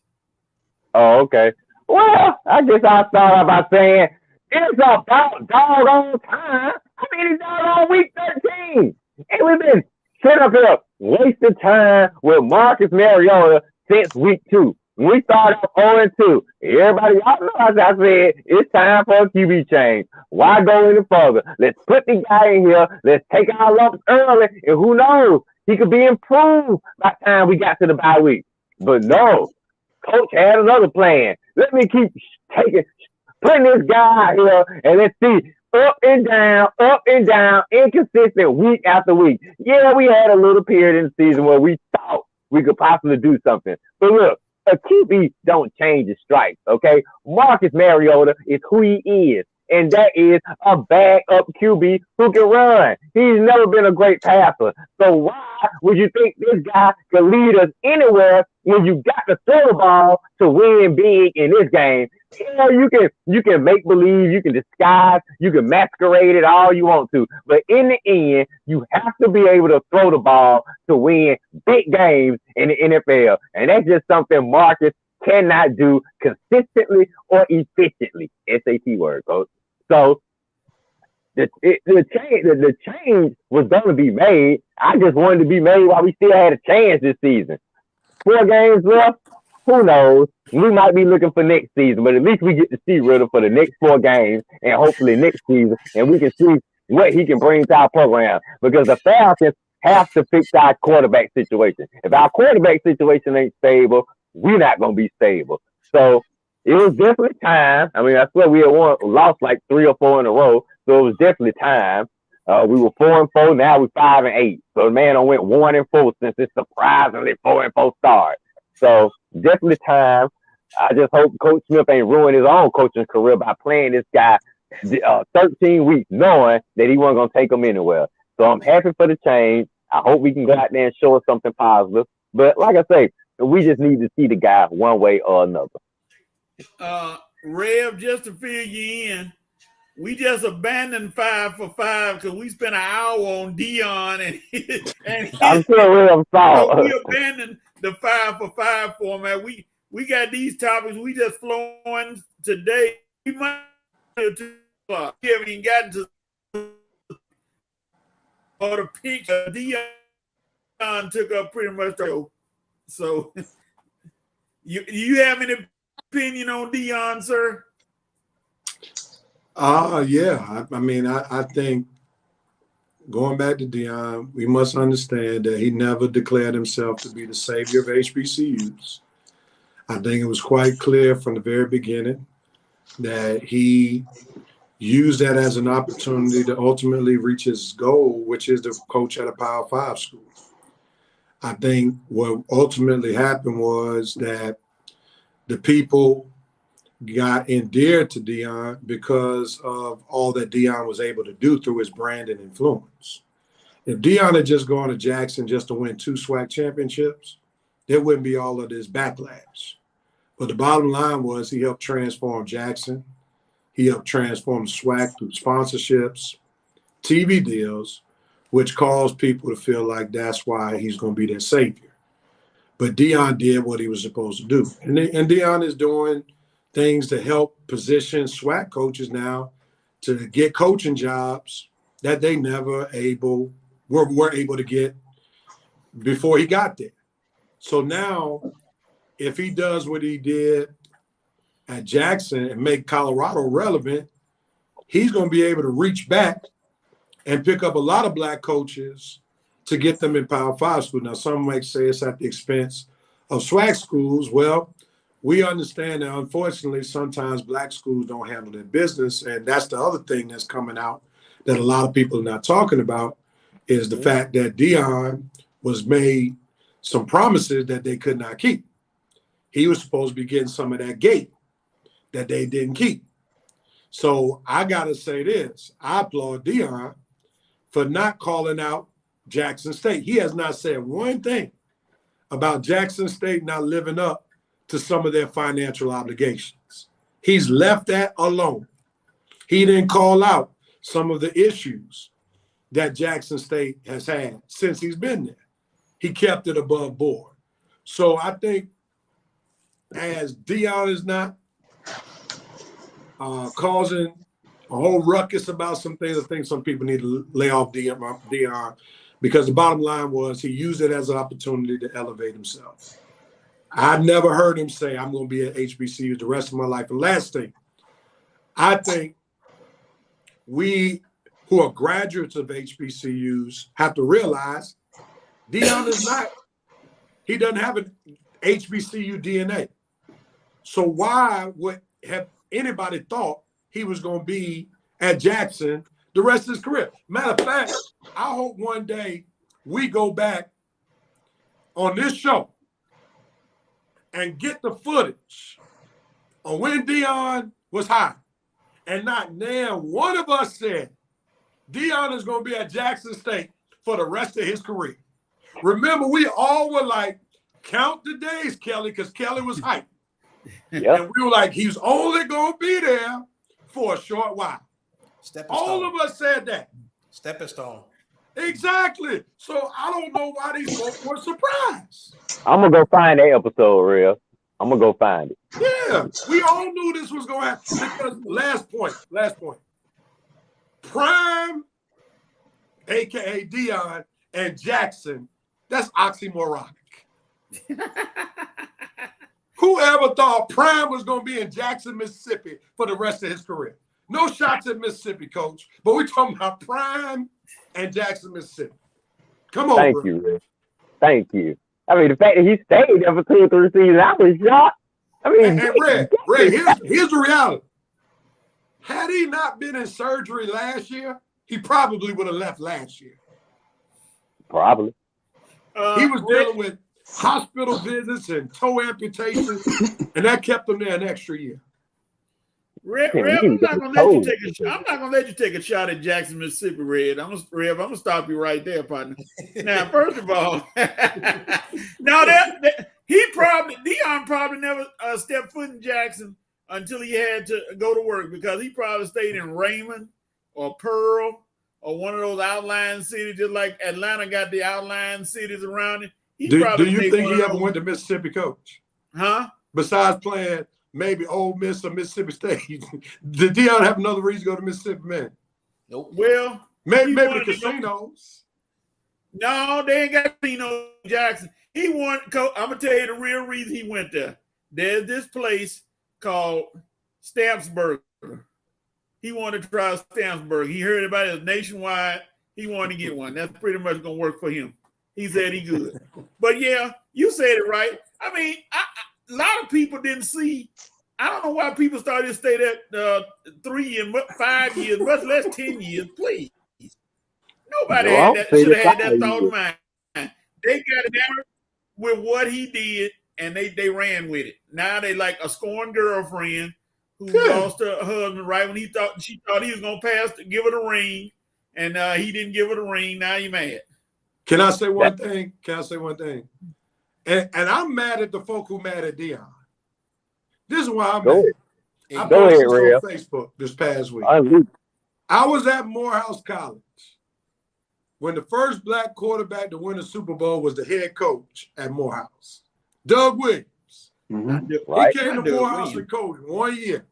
Oh, okay. Well, I guess I'll start out by saying it's about doggone time. I mean, it's doggone week 13. And we've been sitting up here wasting time with Marcus Mariota since week 2. We started off 0-2. Everybody, y'all know, as I said, it's time for a QB change. Why go any further? Let's put the guy in here. Let's take our lumps early. And who knows? He could be improved by the time we got to the bye week. But no, Coach had another plan. Let me keep putting this guy out here, and let's see. Up and down, inconsistent week after week. Yeah, we had a little period in the season where we thought we could possibly do something. But look, a QB don't change his stripes, okay? Marcus Mariota is who he is, and that is a backup QB who can run. He's never been a great passer. So why would you think this guy could lead us anywhere when you got to throw the ball to win big in this game? Yeah, you can make believe, you can disguise, you can masquerade it all you want to. But in the end, you have to be able to throw the ball to win big games in the NFL. And that's just something Marcus cannot do consistently or efficiently. SAT word, coach. So the change was going to be made. I just wanted to be made while we still had a chance this season. 4 games left. Who knows? We might be looking for next season, but at least we get to see Ritter for the next 4 games and hopefully next season, and we can see what he can bring to our program. Because the Falcons have to fix our quarterback situation. If our quarterback situation ain't stable, we're not going to be stable. So it was definitely time. I mean, I swear we had lost like 3 or 4 in a row, so it was definitely time. We were 4-4. Now we're 5-8. So the man went 1-4 since it's surprisingly 4-4 start. So definitely time. I just hope Coach Smith ain't ruined his own coaching career by playing this guy 13 weeks, knowing that he wasn't going to take him anywhere. So I'm happy for the change. I hope we can go out there and show us something positive. But like I say, we just need to see the guy one way or another. Rev, just to fill you in, we just abandoned 5 for 5 because we spent an hour on Dion and I'm sure Rev saw. So we abandoned the 5 for 5 format. We got these topics. We just flowing today. We might have 2 o'clock. We haven't even gotten to the picture. Dion took up pretty much the show. So you have any opinion on Dion, sir? Yeah. I mean, I think going back to Dion, we must understand that he never declared himself to be the savior of HBCUs. I think it was quite clear from the very beginning that he used that as an opportunity to ultimately reach his goal, which is to coach at a Power 5 school. I think what ultimately happened was that the people got endeared to Dion because of all that Dion was able to do through his brand and influence. If Dion had just gone to Jackson just to win 2 SWAC championships, there wouldn't be all of this backlash. But the bottom line was he helped transform Jackson. He helped transform SWAC through sponsorships, TV deals, which caused people to feel like that's why he's going to be their savior. But Dion did what he was supposed to do. And Dion is doing things to help position SWAC coaches now to get coaching jobs that they never were able to get before he got there. So now, if he does what he did at Jackson and make Colorado relevant, he's going to be able to reach back and pick up a lot of black coaches to get them in Power 5 school. Now, some might say it's at the expense of SWAC schools. Well, we understand that, unfortunately, sometimes black schools don't handle their business. And that's the other thing that's coming out that a lot of people are not talking about is the fact that Dion was made some promises that they could not keep. He was supposed to be getting some of that gate that they didn't keep. So I got to say this. I applaud Dion for not calling out Jackson State. He has not said one thing about Jackson State not living up to some of their financial obligations. He's left that alone. He didn't call out some of the issues that Jackson State has had since he's been there. He kept it above board. So I think as Dion is not causing a whole ruckus about some things, I think some people need to lay off Dion because the bottom line was he used it as an opportunity to elevate himself. I've never heard him say, I'm going to be at HBCUs the rest of my life. And last thing, I think we who are graduates of HBCUs have to realize Dion is not, he doesn't have an HBCU DNA. So why would have anybody thought he was going to be at Jackson the rest of his career? Matter of fact, I hope one day we go back on this show and get the footage on when Dion was high. And not now one of us said Dion is going to be at Jackson State for the rest of his career. Remember, we all were like, count the days, Kelly, because Kelly was hyped. Yep. And we were like, he's only going to be there for a short while. All of us said that. Stepping stone. Exactly. So I don't know why these folks were surprised. I'm going to go find that episode, real. I'm gonna go find it. Yeah, we all knew this was gonna happen. Because last point. Prime, aka Dion, and Jackson, that's oxymoronic. Whoever thought Prime was gonna be in Jackson, Mississippi for the rest of his career? No shots at Mississippi, coach, but we're talking about Prime and Jackson, Mississippi. Come on, Thank bro. you, Rick. Thank you. I mean, the fact that he stayed there for 2 or 3 seasons, I was shocked. I mean, And Red, here's the reality. Had he not been in surgery last year, he probably would have left last year. probably. He was dealing with hospital visits and toe amputations, and that kept him there an extra year. Red, Can't I'm believe not it. gonna let you take a. I'm not gonna let you take a shot at Jackson, Mississippi, Red. I'm gonna stop you right there, partner. Now, first of all, now Dion probably never stepped foot in Jackson until he had to go to work, because he probably stayed in Raymond or Pearl or one of those outlying cities, just like Atlanta got the outlying cities around it. Do you think he ever went to Mississippi, coach? Huh? Besides playing maybe Ole Miss or Mississippi State, did Dion have another reason to go to Mississippi, man? Nope. Well, Maybe the casinos. No, they ain't got casino in Jackson. He won. I'm gonna tell you the real reason he went there. There's this place called Stampsburger. He wanted to try Stampsburger. He heard about it nationwide. He wanted to get one. That's pretty much gonna work for him. He said he good. But yeah, you said it right. I mean, a lot of people didn't see. I don't know why people started to stay there 3 and 5 years, much less 10 years. Please, nobody should have had that thought in mind. They got enamored with what he did, and they ran with it. Now they like a scorned girlfriend who lost her husband right when she thought he was gonna pass to give her the ring, and he didn't give her the ring. Now you mad. Can I say one thing? And I'm mad at the folk who mad at Dion. This is why I'm mad. I posted this on Facebook this past week. I was at Morehouse College when the first black quarterback to win a Super Bowl was the head coach at Morehouse, Doug Williams. Mm-hmm. He came to Morehouse and coached 1 year.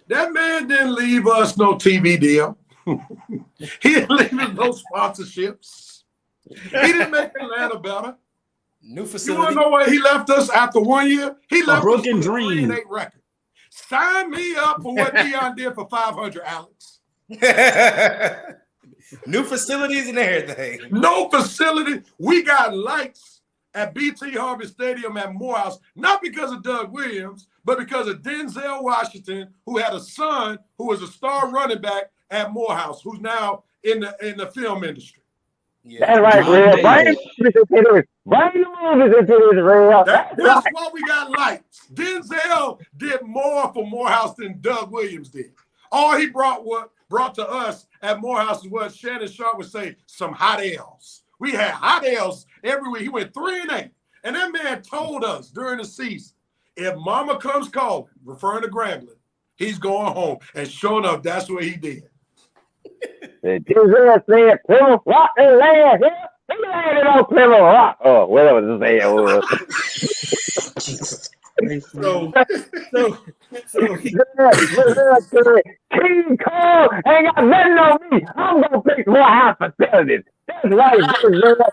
That man didn't leave us no TV deal. He didn't leave us no sponsorships. He didn't make Atlanta better. New facility. You want to know why he left us after 1 year? He left us with a 3-8 record. Sign me up for what Dion did for 500, Alex. New facilities and everything. No facility. We got lights at BT Harvey Stadium at Morehouse, not because of Doug Williams, but because of Denzel Washington, who had a son who was a star running back at Morehouse, who's now in the film industry. Yeah. That's right, Real. Bring the movies into this, Real. That's why we got lights. Denzel did more for Morehouse than Doug Williams did. All he brought to us at Morehouse is what Shannon Sharp would say, some hot L's. We had hot L's every week. He went 3-8. And that man told us during the season, if mama comes calling, referring to Grambling, he's going home. And sure enough, that's what he did. Denzel said, Plymouth Rock and land here. He landed on Plymouth Rock. Oh, whatever the saying was. King Kong ain't got nothing on me. I'm gonna fix Morehouse facilities. That's right, Denzel.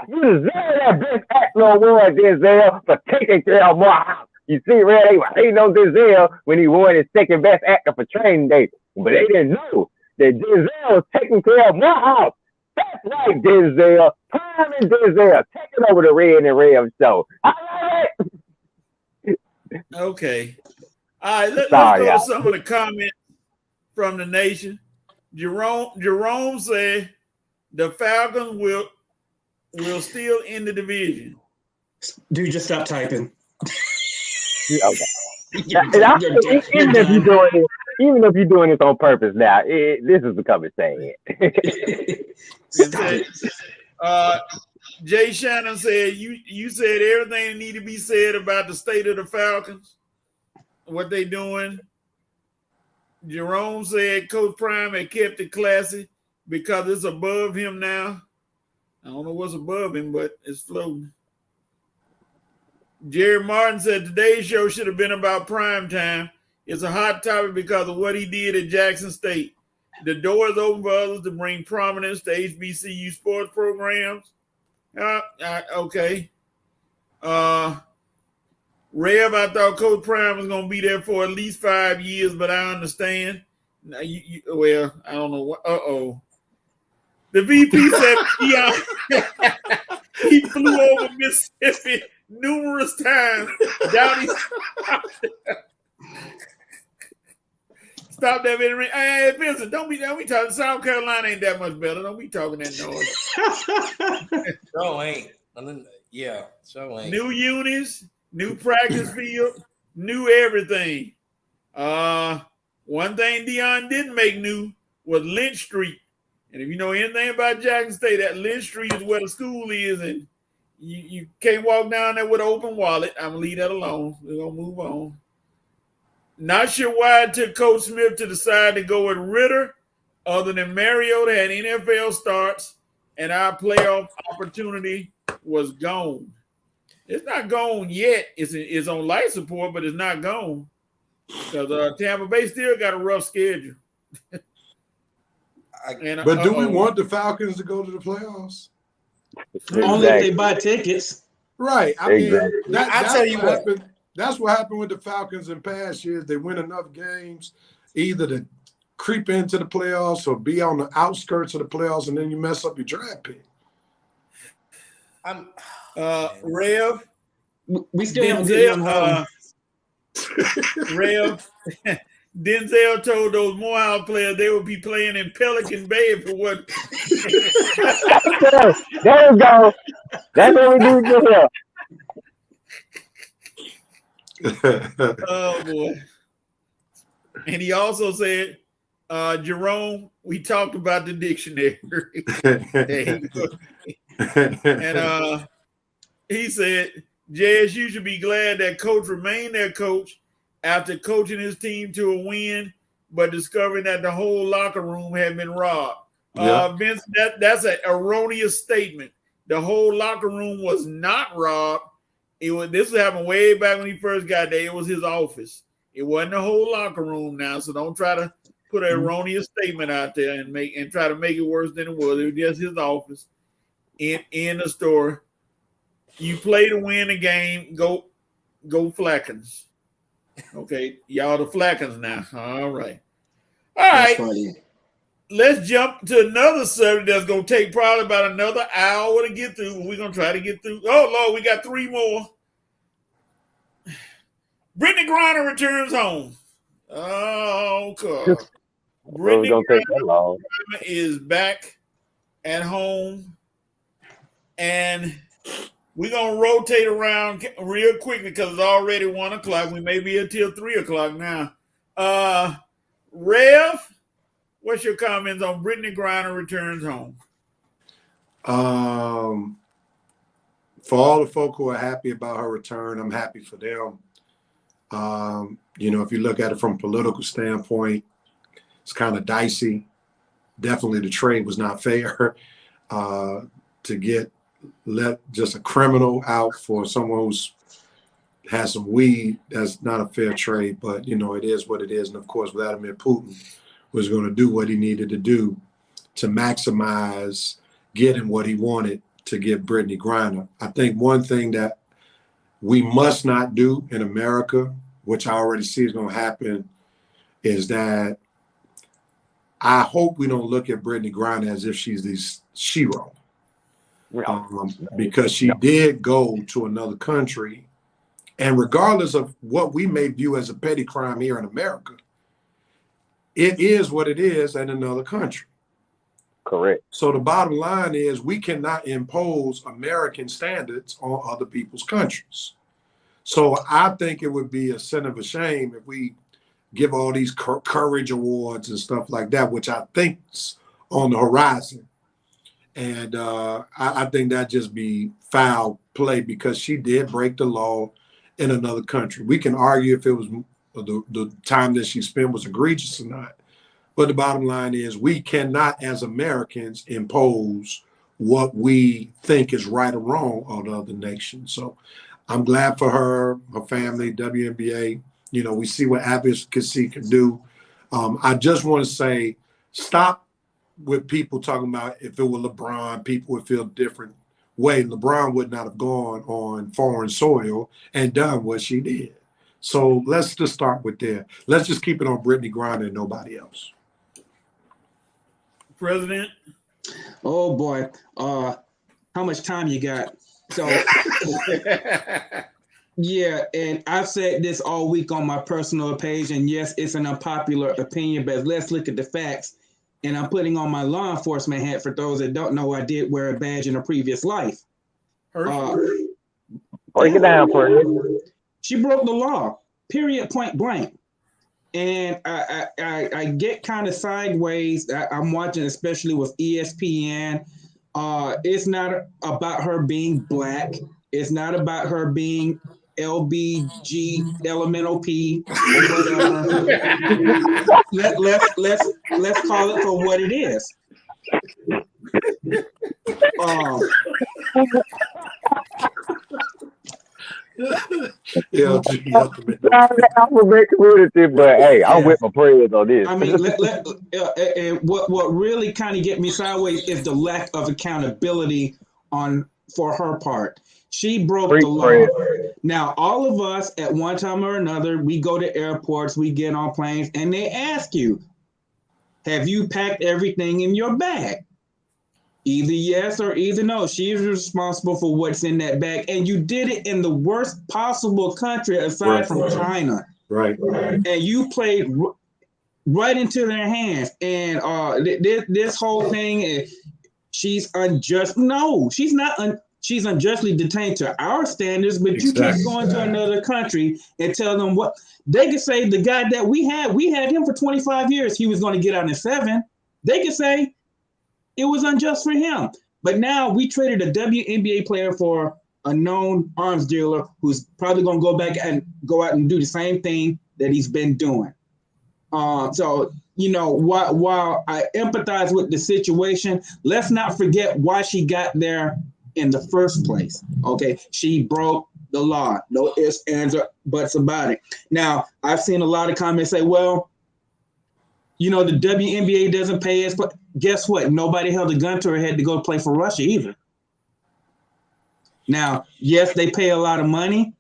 You deserve that best actor award, Denzel, for taking care of Morehouse. You see, Red, they were hating on Denzel when he won his second best actor for Training Day, but they didn't know that Denzel was taking care of Morehouse. That's right, Denzel. Prime and Denzel taking over the Red and Rev show. I love it. Okay. All right, let's go to some of the comments from the nation. Jerome said the Falcons will still in the division. Dude, just stop typing. Okay. Even if you're doing this on purpose now, this is becoming sad. Jay Shannon said you said everything that need to be said about the state of the Falcons, what they doing. Jerome said Coach Prime had kept it classy because it's above him now. I don't know what's above him, but it's floating. Jerry Martin said today's show should have been about prime time. It's a hot topic because of what he did at Jackson State. The door is open for others to bring prominence to HBCU sports programs. Okay. Rev, I thought Coach Prime was going to be there for at least 5 years, but I understand. Now, well, I don't know what. The VP said he flew over Mississippi numerous times. Down Stop that video. Hey, Vincent, don't be talking. South Carolina ain't that much better. Don't be talking that noise. No, ain't. Yeah, so ain't. New unis, new practice field, new everything. One thing Dion didn't make new was Lynch Street. And if you know anything about Jackson State, that Lynch Street is where the school is, and you can't walk down there with an open wallet. I'm going to leave that alone. We're going to move on. Not sure why it took Coach Smith to decide to go with Ritter, other than Mariota had NFL starts, and our playoff opportunity was gone. It's not gone yet. It's on life support, but it's not gone. Because Tampa Bay still got a rough schedule. But do we want the Falcons to go to the playoffs? Only if they buy tickets. Right. I mean, I'll tell you what happened. That's what happened with the Falcons in past years. They win enough games either to creep into the playoffs or be on the outskirts of the playoffs, and then you mess up your draft pick. Rev. We still haven't getting home. Rev. Denzel told those Morehouse players they would be playing in Pelican Bay for what? There we go. That's what we do here. Oh boy. And he also said, Jerome, we talked about the dictionary. And he said, JSU should be glad that coach remained their coach after coaching his team to a win, but discovering that the whole locker room had been robbed. Yeah. Vince, that's an erroneous statement. The whole locker room was not robbed. This happened way back when he first got there. It was his office. It wasn't the whole locker room now, so don't try to put an erroneous statement out there and try to make it worse than it was. It was just his office in the store. You play to win the game. Go Flackens. Okay, y'all the Flackens now. All right. That's funny. Let's jump to another subject that's going to take probably about another hour to get through. We're going to try to get through. Oh, Lord, we got 3 more. Brittany Griner returns home. Oh, God. Brittany Griner is back at home, and we're going to rotate around real quickly because it's already 1 o'clock. We may be until 3 o'clock now. Rev, what's your comments on Brittany Griner returns home? For all the folk who are happy about her return, I'm happy for them. If you look at it from a political standpoint, it's kind of dicey. Definitely the trade was not fair to let just a criminal out for someone who's has some weed. That's not a fair trade, but it is what it is. And of course, Vladimir Putin was going to do what he needed to do to maximize getting what he wanted to get Brittany Griner. I think one thing that we must not do in America, which I already see is going to happen, is that I hope we don't look at Brittany Griner as if she's this shero. Because she did go to another country, and regardless of what we may view as a petty crime here in America, it is what it is in another country. Correct. So the bottom line is we cannot impose American standards on other people's countries. So I think it would be a sin of a shame if we give all these courage awards and stuff like that, which I think's on the horizon. And I think that just be foul play because she did break the law in another country. We can argue if it was the time that she spent was egregious or not. But the bottom line is we cannot, as Americans, impose what we think is right or wrong on other nations. So I'm glad for her family, WNBA. You know, we see what advocacy can do. I just want to say, stop with people talking about if it were LeBron, people would feel different way. LeBron would not have gone on foreign soil and done what she did. So let's just start with there. Let's just keep it on Brittany Griner and nobody else. President. Oh boy, how much time you got? So yeah, and I've said this all week on my personal page, and yes, it's an unpopular opinion, but let's look at the facts. And I'm putting on my law enforcement hat for those that don't know I did wear a badge in a previous life. Break it down for you. She broke the law, period, point blank. And I get kind of sideways. I'm watching, especially with ESPN. It's not about her being black. It's not about her being LBG, elemental P, or whatever. Let's call it for what it is. I'm a big community, but hey, I'm with my prayers on this. I mean, what really kind of get me sideways is the lack of accountability for her part. She broke the law. Now, all of us at one time or another, we go to airports, we get on planes, and they ask you, have you packed everything in your bag? Either yes or either no. She is responsible for what's in that bag. And you did it in the worst possible country aside from China. Right. And you played right into their hands. And this whole thing, she's unjust. No, she's not. She's unjustly detained to our standards, but you can't go into another country and tell them what they could say. The guy that we had him for 25 years. He was going to get out in 7. They could say it was unjust for him. But now we traded a WNBA player for a known arms dealer who's probably going to go back and go out and do the same thing that he's been doing. So, you know, while I empathize with the situation, let's not forget why she got there in the first place. Okay, she broke the law. No ifs, ands, or buts about it. Now, I've seen a lot of comments say, well, you know, the WNBA doesn't pay us, but guess what? Nobody held a gun to her head to go play for Russia either. Now, yes, they pay a lot of money.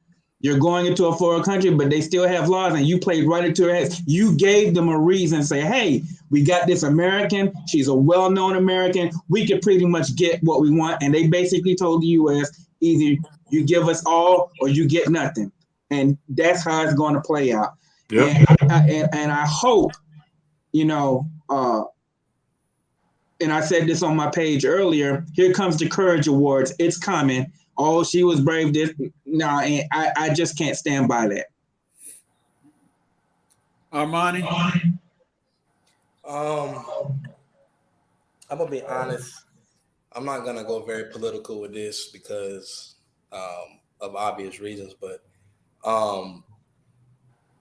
You're going into a foreign country, but they still have laws, and you played right into her head. You gave them a reason, say, hey, we got this American. She's a well-known American. We could pretty much get what we want. And they basically told the U.S., either you give us all or you get nothing. And that's how it's going to play out. Yep. And I hope, you know, and I said this on my page earlier, here comes the Courage Awards. It's coming. Oh, she was brave. And I just can't stand by that. Armani? I'm going to be honest. I'm not going to go very political with this because of obvious reasons. But,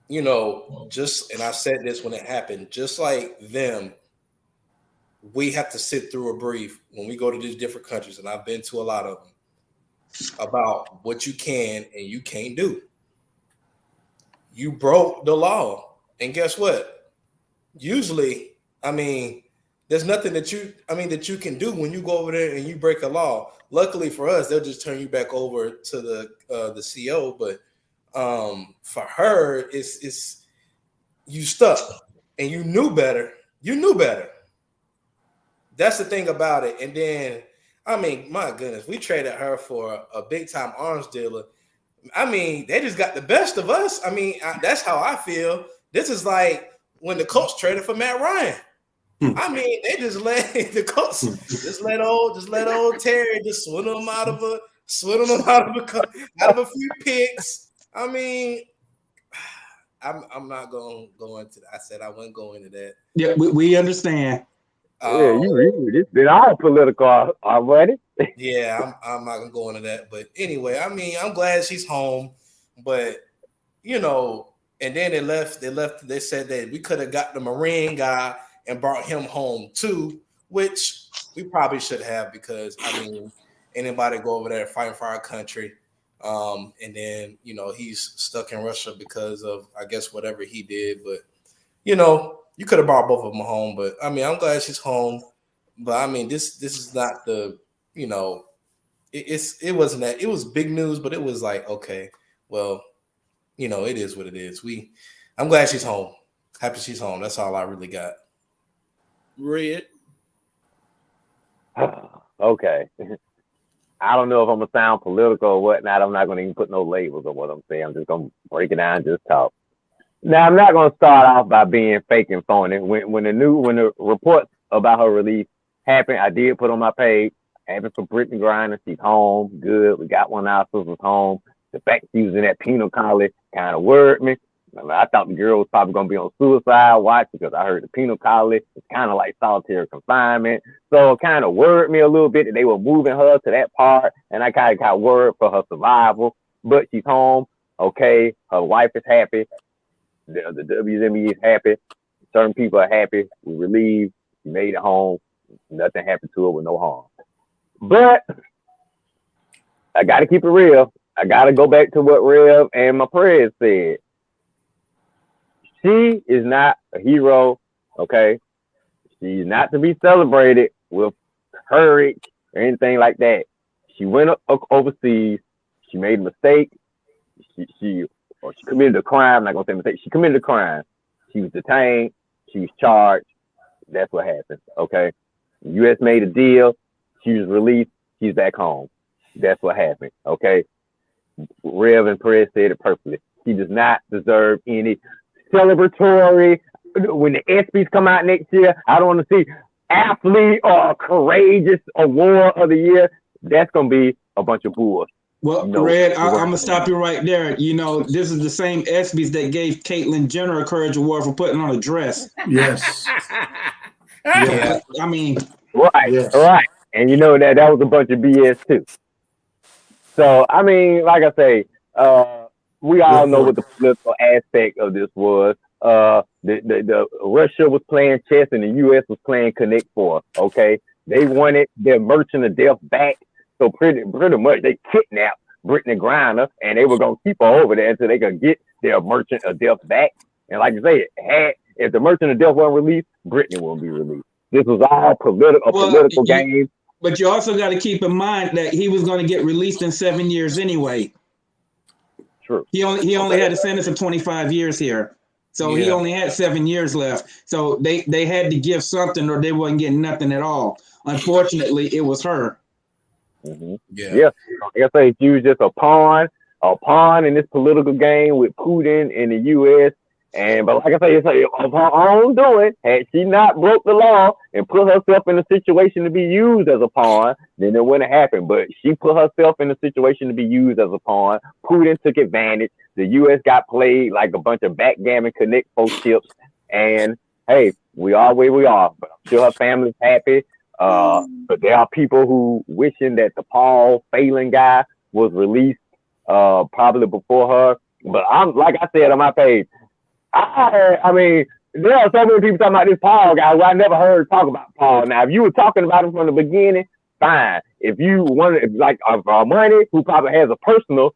you know, and I said this when it happened, just like them, we have to sit through a brief when we go to these different countries, and I've been to a lot of them, about what you can and you can't do. You broke the law. And guess what? Usually, I mean, there's nothing that you can do when you go over there and you break a law. Luckily for us, they'll just turn you back over to the CO. But for her, it's you stuck and you knew better. You knew better. That's the thing about it. And then, I mean, my goodness, we traded her for a big-time arms dealer. I mean, they just got the best of us. I mean, that's how I feel. This is like when the Colts traded for Matt Ryan. I mean, they just let the Colts just let old Terry just swindle them out of a few picks. I mean, I'm not going to go into that. I said I wouldn't go into that. Yeah, we understand. Yeah, it's been all political already. Yeah, I'm not gonna go into that. But anyway, I mean, I'm glad she's home. But you know, and then they left. They said that we could have got the Marine guy and brought him home too, which we probably should have, because I mean, anybody go over there fighting for our country. And then, you know, he's stuck in Russia because of, I guess, whatever he did. But, you know, you could have brought both of them home. But, I mean, I'm glad she's home. But, I mean, this is not the, you know, it wasn't that. It was big news, but it was like, okay, well, you know, it is what it is. I'm glad she's home. Happy she's home. That's all I really got. Red. Okay. I don't know if I'm gonna sound political or whatnot. I'm not gonna even put no labels on what I'm saying. I'm just gonna break it down and just talk. Now I'm not gonna start off by being fake and phony. When the reports about her release happened, I did put on my page. Happy for Brittany Griner. She's home. Good. We got one of our sisters home. The fact she was in that penal colony kind of worried me. I thought the girl was probably going to be on suicide watch because I heard the penal colony is kind of like solitary confinement. So it kind of worried me a little bit that they were moving her to that part, and I kind of got worried for her survival. But she's home. Okay. Her wife is happy. The WNBA is happy. Certain people are happy. We relieved. She made it home. Nothing happened to her with no harm. But I got to keep it real. I got to go back to what Rev and my prayers said. She is not a hero, okay? She's not to be celebrated with courage or anything like that. She went overseas. She made a mistake. She committed a crime. I'm not going to say mistake. She committed a crime. She was detained. She was charged. That's what happened, okay? The U.S. made a deal. She was released. She's back home. That's what happened, okay? Rev and Perez said it perfectly. She does not deserve any celebratory. When the ESPYs come out next year, I don't want to see athlete or courageous award of the year. That's going to be a bunch of bulls. Well, Red, I'm going to stop you right there. You know, this is the same ESPYs that gave Caitlyn Jenner a Courage Award for putting on a dress. Yes. Yeah. I mean. Right, yes. right. And you know that was a bunch of BS too. So, I mean, like I say, we all know what the political aspect of this was. The Russia was playing chess and the U.S. was playing Connect Four. Okay, they wanted their merchant of death back, so pretty much they kidnapped Brittany Griner and they were gonna keep her over there until they could get their merchant of death back. And like you say, if the merchant of death wasn't released, Brittany won't be released. This was all political game. But you also got to keep in mind that he was going to get released in 7 years anyway. True. He only had a sentence of 25 years here. So he only had 7 years left. So they had to give something or they wasn't getting nothing at all. Unfortunately, it was her. Mm-hmm. Yeah. Like I say, she was just a pawn in this political game with Putin in the U.S. But like I say, it's like of her own doing. Had she not broke the law and put herself in a situation to be used as a pawn, then it wouldn't happen. But she put herself in a situation to be used as a pawn. Putin took advantage. The U.S. got played like a bunch of backgammon Connect Four chips. And hey, we are where we are. But I'm sure her family's happy. But there are people who wishing that the Paul Phelan guy was released probably before her. But I'm like I said on my page. I mean, there are so many people talking about this Paul guy who I never heard talk about Paul. Now, if you were talking about him from the beginning, fine. If you wanted, like Armani, who probably has a personal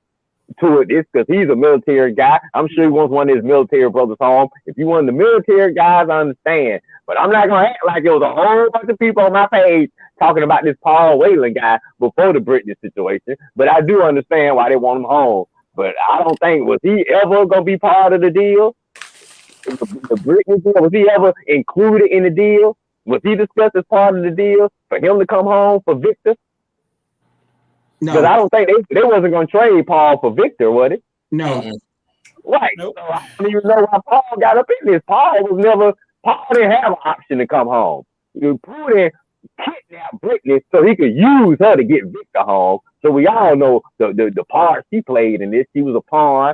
to it, it's because he's a military guy. I'm sure he wants one of his military brothers home. If you want the military guys, I understand. But I'm not going to act like it was a whole bunch of people on my page talking about this Paul Whelan guy before the Britney situation. But I do understand why they want him home. But I don't think, was he ever going to be part of the deal? The Britney deal, was he ever included in the deal? Was he discussed as part of the deal for him to come home for Victor? No. Because I don't think they wasn't going to trade Paul for Victor, was it? No. Right. Nope. So I don't even know why Paul got up in this. Paul didn't have an option to come home. Putin kidnapped Britney so he could use her to get Victor home. So we all know the part she played in this. She was a pawn.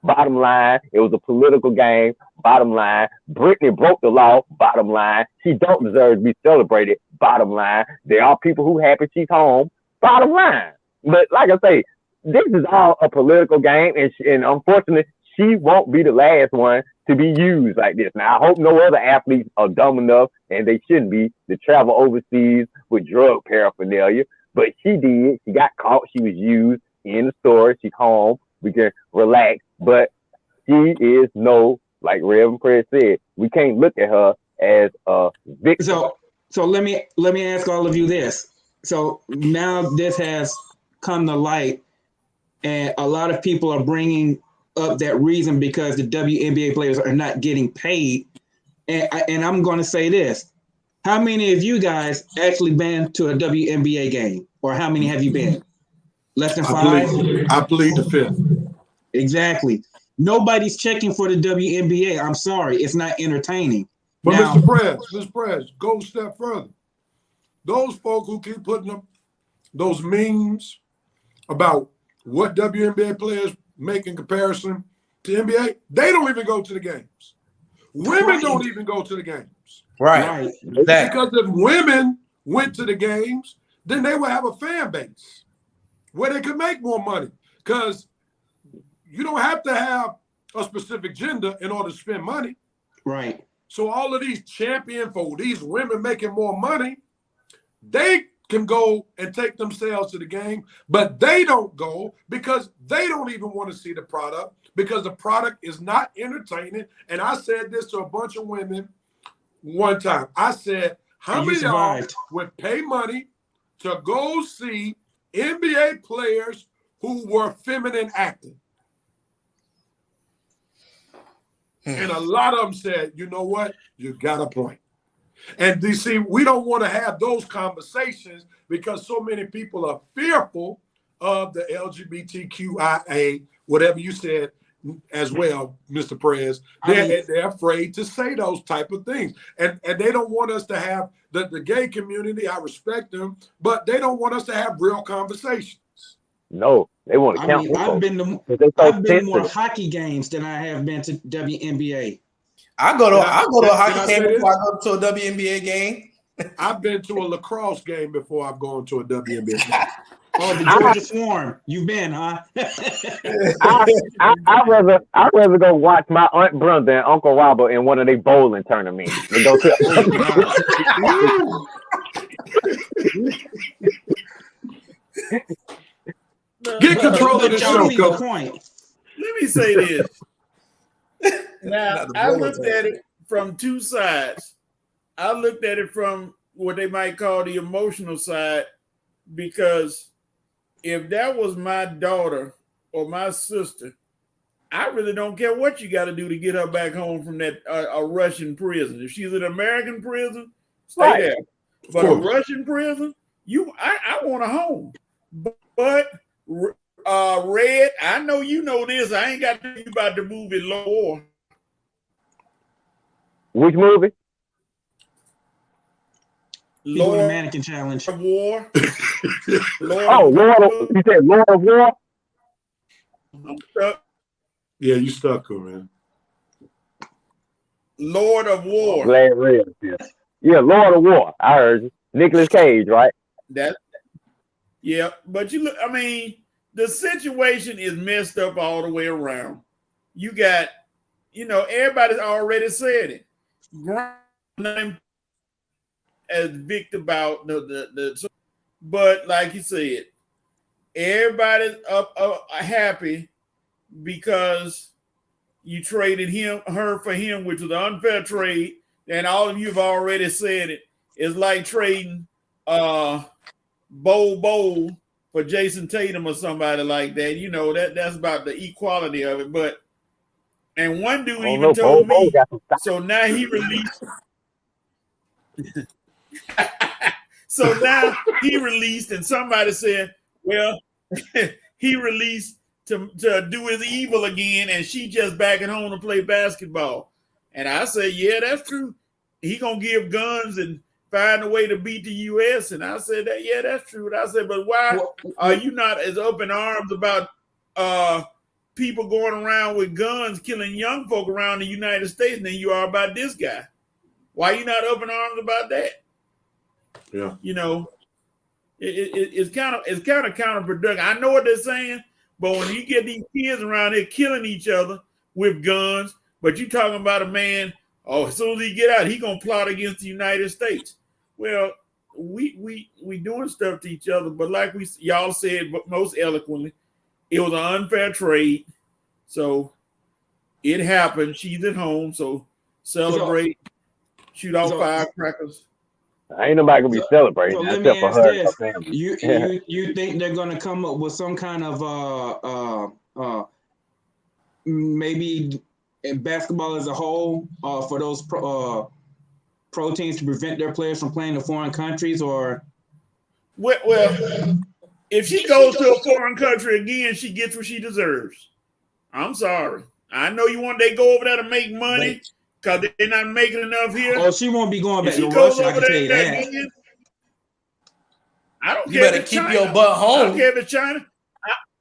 Bottom line, it was a political game. Bottom line, Britney broke the law. Bottom line, she don't deserve to be celebrated. Bottom line, there are people who happy she's home. Bottom line. But like I say, this is all a political game, and unfortunately, she won't be the last one to be used like this. Now, I hope no other athletes are dumb enough, and they shouldn't be, to travel overseas with drug paraphernalia. But she did. She got caught. She was used. in the store. She's home. We can relax. But she is like Reverend Press said, we can't look at her as a victim. So let me ask all of you this. So now this has come to light, and a lot of people are bringing up that reason because the WNBA players are not getting paid. And I'm going to say this. How many of you guys actually been to a WNBA game? Or how many have you been? Less than 5? I plead the fifth. Exactly. Nobody's checking for the WNBA. I'm sorry. It's not entertaining. But now, Mr. Prez, go a step further. Those folk who keep putting up those memes about what WNBA players make in comparison to NBA, they don't even go to the games. Women don't even go to the games. Right. Because if women went to the games, then they would have a fan base where they could make more money. Because you don't have to have a specific gender in order to spend money. Right. So all of these champion for these women making more money, they can go and take themselves to the game, but they don't go because they don't even want to see the product because the product is not entertaining. And I said this to a bunch of women one time. I said, how many of y'all would pay money to go see NBA players who were feminine acting? And a lot of them said, you know what? You got a point. And you see, we don't want to have those conversations because so many people are fearful of the LGBTQIA, whatever you said as well, Mr. Prez. They're afraid to say those type of things. And they don't want us to have the gay community. I respect them, but they don't want us to have real conversations. No, they want to count. I've been to more hockey games than I have been to WNBA. I go to a hockey game before I go to a WNBA game. I've been to a lacrosse game before I've gone to a WNBA game. Oh, the Georgia Swarm. You've been, huh? I'd rather go watch my Aunt Brenda and Uncle Robert in one of their bowling tournaments. Get control of the show, Coach. Let me say this. Now, I looked at it from two sides. I looked at it from what they might call the emotional side, because if that was my daughter or my sister, I really don't care what you got to do to get her back home from that a Russian prison. If she's an American prison, stay there. But a Russian prison, I want her home. But Red, I know you know this. I ain't got to tell you about the movie Lord. Which movie? Lord of Mannequin Challenge. War. You said Lord of War? I'm stuck. Yeah, you stuck, man. Lord of War. Glad Red. Yeah, Lord of War. I heard you. Nicolas Cage, right? Yeah, but you look, I mean, the situation is messed up all the way around. You got, everybody's already said it. As Victor about but like you said, everybody's up happy because you traded her for him, which was an unfair trade, and all of you have already said it. It's like trading Bo for Jason Tatum or somebody like that. That's about the equality of it. And one dude even told me, so now he released. So now he released, and somebody said, well, he released to do his evil again, and she just back at home to play basketball. And I said, yeah, that's true. He gonna give guns and find a way to beat the U.S. And I said, yeah, that's true. And I said, but why are you not as up in arms about people going around with guns killing young folk around the United States than you are about this guy? Why are you not up in arms about that? Yeah. It's kind of counterproductive. I know what they're saying, but when you get these kids around here killing each other with guns, but you talking about a man, as soon as he get out, he gonna plot against the United States. Well, we doing stuff to each other, but like y'all said most eloquently, It was an unfair trade. So it happened. She's at home. So celebrate, shoot out firecrackers. Ain't nobody gonna be celebrating So let except me for ask her and her this: family. you think they're gonna come up with some kind of maybe in basketball as a whole for those pro teams to prevent their players from playing in foreign countries, or Well, if she goes to a foreign country again, she gets what she deserves. I'm sorry. I know you want they go over there to make money because they're not making enough here. Oh, she won't be going back if to she goes Russia. I over can tell there you that. again, I don't You care better if it's keep China. your butt home. I don't care if it's China.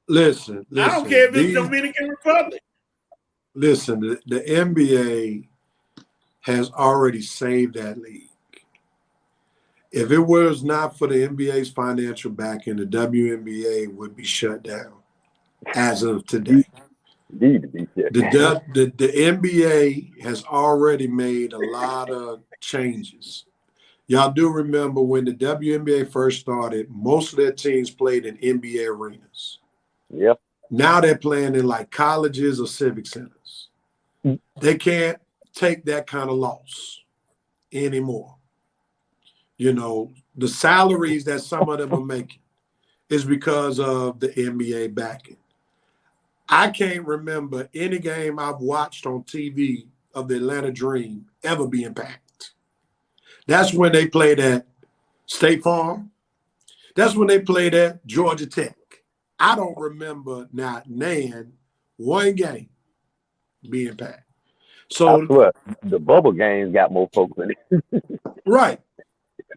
Listen. I don't care if it's Dominican Republic. Listen, the NBA has already saved that league. If it was not for the NBA's financial backing, the WNBA would be shut down as of today. Need to be shit. The NBA has already made a lot of changes. Y'all do remember when the WNBA first started, most of their teams played in NBA arenas. Yep. Now they're playing in like colleges or civic centers. They can't take that kind of loss anymore. You know, the salaries that some of them are making is because of the NBA backing. I can't remember any game I've watched on TV of the Atlanta Dream ever being packed. That's when they played at State Farm. That's when they played at Georgia Tech. I don't remember not one game being packed. So I swear, the bubble games got more folks in it. Right.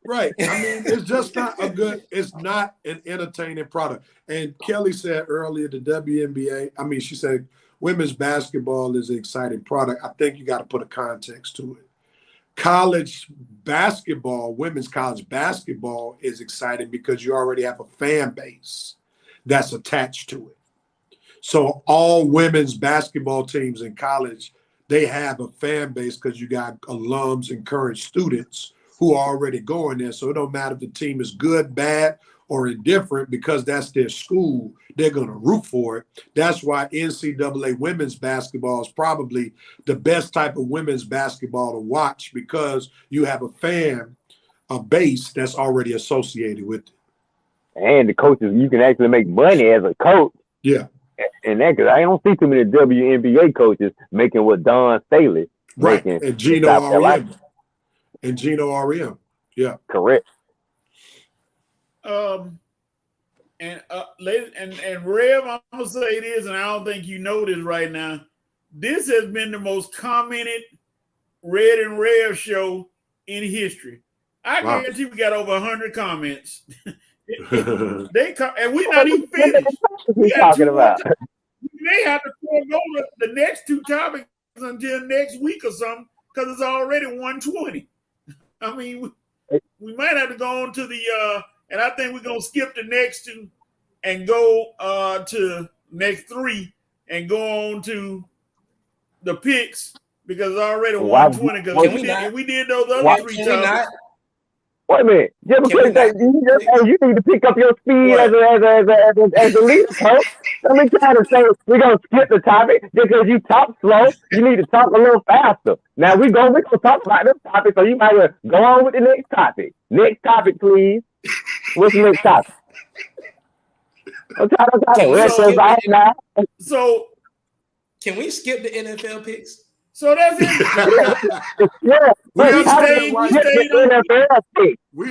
I mean, it's just it's not an entertaining product. And Kelly said earlier, the WNBA, she said women's basketball is an exciting product. I think you got to put a context to it. College basketball, women's college basketball is exciting because you already have a fan base that's attached to it. So all women's basketball teams in college, they have a fan base because you got alums and current students who are already going there. So it don't matter if the team is good, bad, or indifferent, because that's their school, they're going to root for it. That's why NCAA women's basketball is probably the best type of women's basketball to watch, because you have a base that's already associated with it. And the coaches, you can actually make money as a coach. Yeah. And that, because I don't see too many WNBA coaches making what Don Staley making. And Gino RM. Yeah. Correct. And Rev, I'm gonna say this, and I don't think you know this right now. This has been the most commented Red and Rev show in history. I guarantee we got over 100 comments. And we're not even finished. We talking about. We may have to forego the next two topics until next week or something, because it's already 1:20. I mean, we might have to go on to the and I think we're gonna skip the next two and go to next three and go on to the picks, because it's already 1:20. Because we did those other three topics. Wait a minute, you need to pick up your speed as a leader, coach. Let me try to say we're gonna skip the topic because you talk slow. You need to talk a little faster. Now we're gonna talk about this topic, so you might as well go on with the next topic. Next topic, please. What's the next topic? So can we skip the NFL picks? So that's it. Yeah, we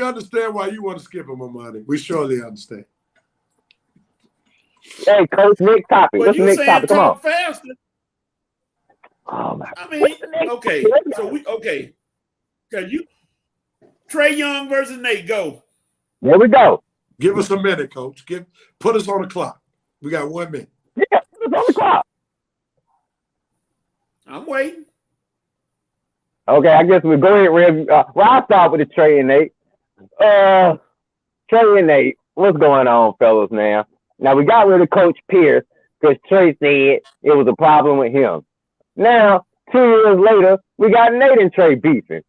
understand why you want to skip them, Armani. We surely understand. Hey, coach, next topic. Well, what's the next topic? Come on. Faster. Oh my. I mean, okay. Cause you, Trae Young versus Nate, go. There we go. Give us a minute, coach. Put us on the clock. We got 1 minute. Yeah, put us on the clock. I'm waiting. Okay, I guess we'll go ahead, Rev. I'll start with the Trae and Nate. Trae and Nate, what's going on, fellas, now? Now, we got rid of Coach Pierce because Trae said it was a problem with him. Now, 2 years later, we got Nate and Trae beefing.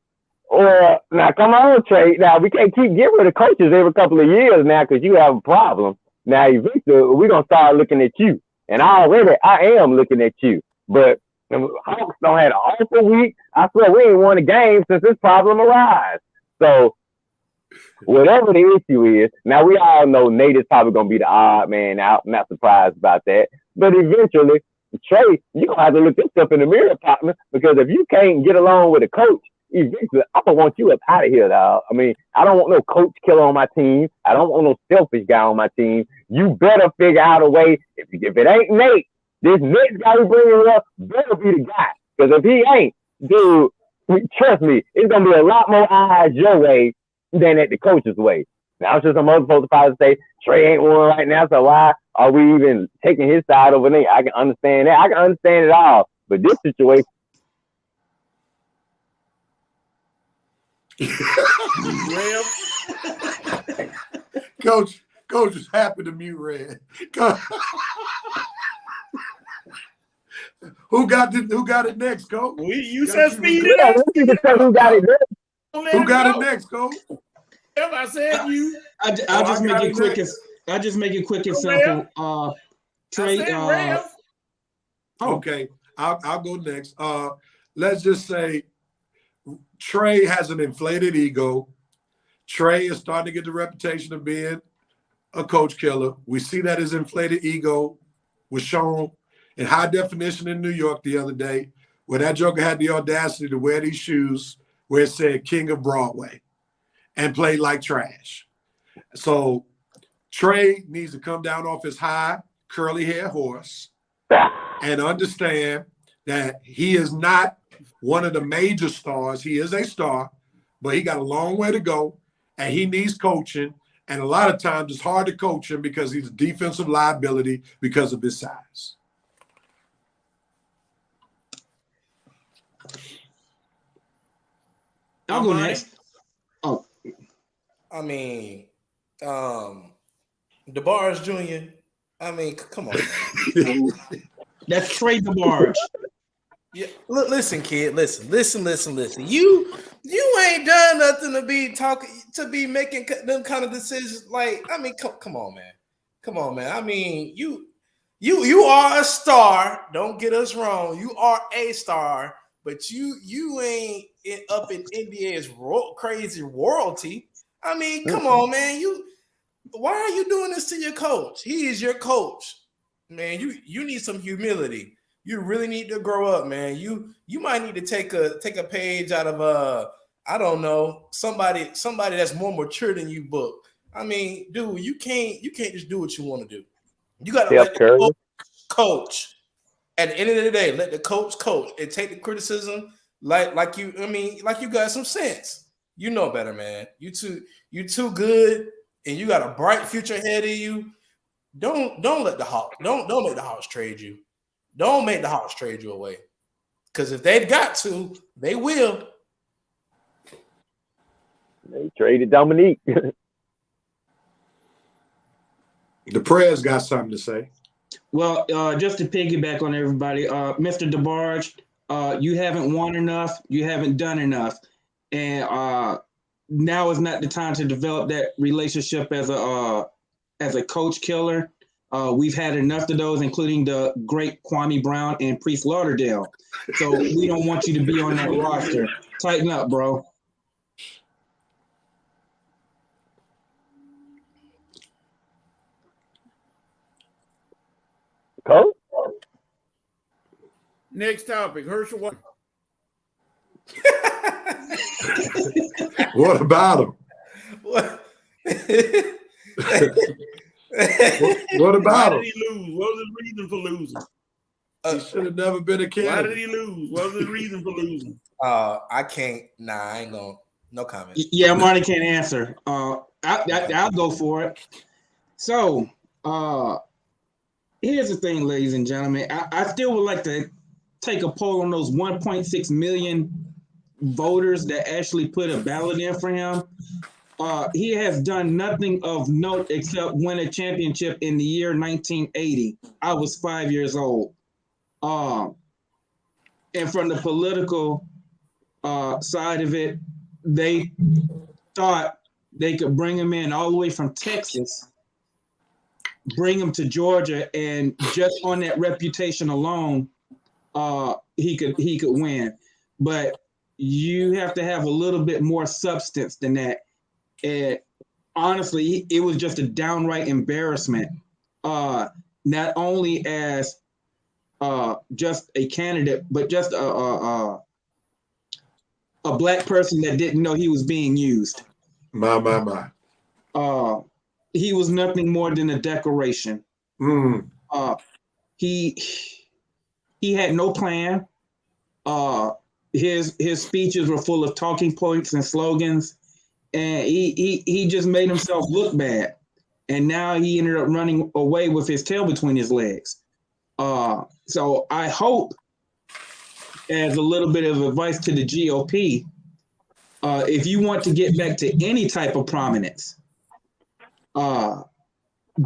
Now, come on, Trae. Now, we can't keep getting rid of coaches every couple of years now because you have a problem. Now, eventually, we're gonna start looking at you, and I am looking at you. But the Hawks don't had an awful week. I swear we ain't won a game since this problem arose. So whatever the issue is, now we all know Nate is probably gonna be the odd man out. I'm not surprised about that. But eventually, Trey, you're gonna have to look yourself in the mirror, partner, because if you can't get along with a coach, eventually I'm gonna want you up out of here, dog. I mean, I don't want no coach killer on my team. I don't want no selfish guy on my team. You better figure out a way. If it ain't Nate, this next guy we bringing up better be the guy. Because if he ain't, dude, trust me, it's gonna be a lot more eyes your way than at the coach's way. Now, I'm sure some other folks probably say Trey ain't one right now, so why are we even taking his side over Nate? I can understand that. I can understand it all. But this situation. Coach is happy to mute Red. Who got it next, Coach? You said speed it up. Who got it next? Who got it next, Coach? I said you. I'll just make it quick. I'll just make it quick and simple. Trey. Okay, I'll go next. Let's just say Trey has an inflated ego. Trey is starting to get the reputation of being a coach killer. We see that his inflated ego was shown in high definition in New York the other day, where that joker had the audacity to wear these shoes where it said King of Broadway and played like trash. So Trey needs to come down off his high curly hair horse and understand that he is not one of the major stars. He is a star, but he got a long way to go, and he needs coaching. And a lot of times it's hard to coach him because he's a defensive liability because of his size. I'll go next. Oh, I mean, DeBarge Jr. I mean, come on. That's Trey DeBarge. Yeah, listen, kid. Listen. You ain't done nothing to be making them kind of decisions. Like, I mean, come on, man. I mean, you are a star. Don't get us wrong. You are a star, but you ain't up in NBA's crazy royalty. I mean, come on, man. Why are you doing this to your coach? He is your coach, man. You need some humility. You really need to grow up, man. You might need to take a page out of I don't know, somebody that's more mature than you book. I mean, dude, you can't just do what you want to do. You got to let the coach. At the end of the day, let the coach and take the criticism like you got some sense. You know better, man. You too good, and you got a bright future ahead of you. Don't let the Hawks don't make the Hawks trade you. Don't make the Hawks trade you away. Because if they've got to, they will. They traded Dominique. The prayers got something to say. Well, just to piggyback on everybody, Mr. DeBarge, you haven't won enough. You haven't done enough. And now is not the time to develop that relationship as a coach killer. We've had enough of those, including the great Kwame Brown and Priest Lauderdale. So we don't want you to be on that roster. Tighten up, bro. Coach? Next topic, Herschel. What about him? What? What about him? Why did he lose? What was his reason for losing? He should have never been a candidate. Why did he lose? What was his reason for losing? I can't. Nah, I ain't gonna. No comment. Yeah, Armani can't answer. I'll go for it. So, here's the thing, ladies and gentlemen. I still would like to take a poll on those 1.6 million voters that actually put a ballot in for him. He has done nothing of note except win a championship in the year 1980. I was 5 years old. And from the political side of it, they thought they could bring him in all the way from Texas bring him to Georgia, and just on that reputation alone, he could win. But you have to have a little bit more substance than that. And honestly, it was just a downright embarrassment. Not only as just a candidate, but just a black person that didn't know he was being used. My. He was nothing more than a decoration. He had no plan. His speeches were full of talking points and slogans, and he just made himself look bad. And now he ended up running away with his tail between his legs. So I hope, as a little bit of advice to the GOP, if you want to get back to any type of prominence,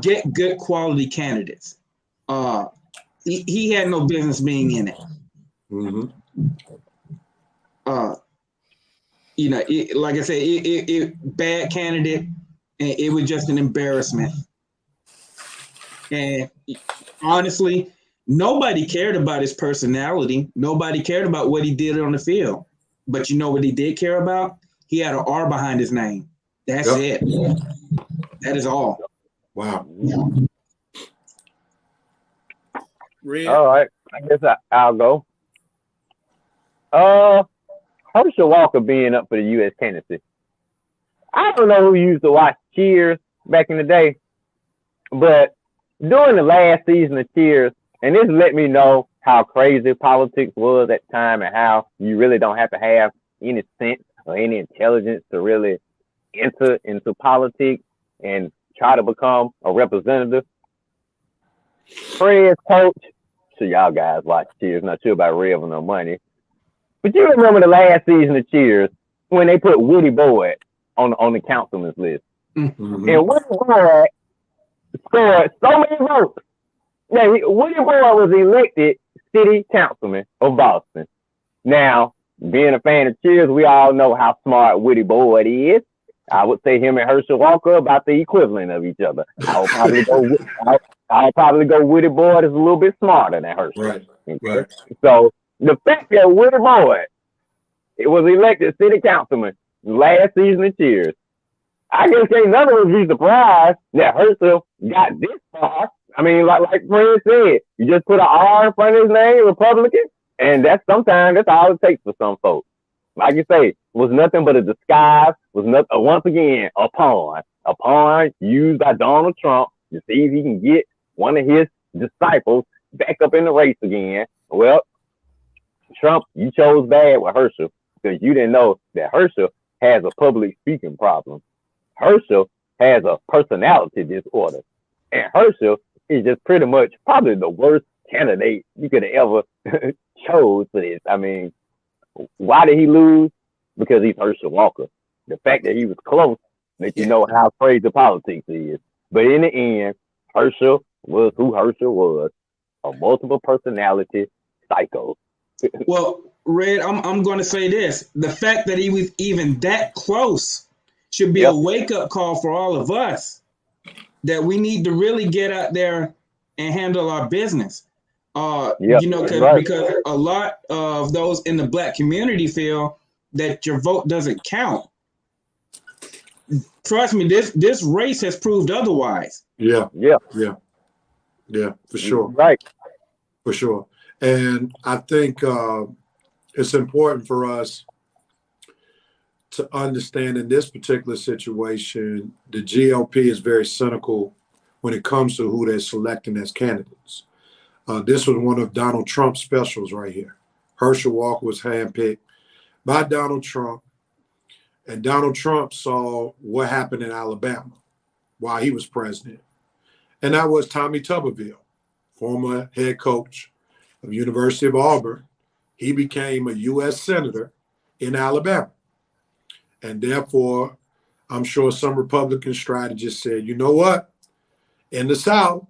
get good quality candidates. He had no business being in it. Like I said, it bad candidate, and it was just an embarrassment. And honestly, nobody cared about his personality. Nobody cared about what he did on the field. But you know what he did care about? He had an R behind his name. That's it. That is all. Wow. Red. All right. I guess I'll go. Herschel Walker being up for the U.S. candidacy. I don't know who used to watch Cheers back in the day, but during the last season of Cheers, and this let me know how crazy politics was at the time and how you really don't have to have any sense or any intelligence to really enter into politics and try to become a representative. Fred's coach, so y'all guys watch Cheers, not sure about Rev or No Money, but you remember the last season of Cheers when they put Woody Boyd on the councilman's list. Mm-hmm. And Woody Boyd scored so many votes. Yeah, Woody Boyd was elected city councilman of Boston. Now, being a fan of Cheers, we all know how smart Woody Boyd is. I would say him and Herschel Walker about the equivalent of each other. I'll probably go Woody Boyd is a little bit smarter than Herschel. Right. Okay? Right. So the fact that Woody Boyd was elected city councilman last season of Cheers, I guess ain't none of us be surprised that Herschel got this far. I mean, like Fred said, you just put an R in front of his name, Republican, and that's all it takes for some folks. Like you say, was nothing but a disguise, was nothing, once again, a pawn used by Donald Trump to see if he can get one of his disciples back up in the race again. Well, Trump, you chose bad with Herschel because you didn't know that Herschel has a public speaking problem. Herschel has a personality disorder. And Herschel is just pretty much probably the worst candidate you could have ever chose for this. I mean, why did he lose? Because he's Herschel Walker. The fact that he was close lets you know how crazy politics is. But in the end, Herschel was who Herschel was, a multiple personality psycho. Well, Red, I'm going to say this. The fact that he was even that close should be a wake-up call for all of us that we need to really get out there and handle our business. Because a lot of those in the black community feel that your vote doesn't count. Trust me, this race has proved otherwise. Yeah, for sure. Right. For sure. And I think it's important for us to understand in this particular situation, the GOP is very cynical when it comes to who they're selecting as candidates. This was one of Donald Trump's specials right here. Herschel Walker was handpicked by Donald Trump, and Donald Trump saw what happened in Alabama while he was president. And that was Tommy Tuberville, former head coach of University of Auburn. He became a U.S. Senator in Alabama. And therefore, I'm sure some Republican strategists said, you know what? In the South,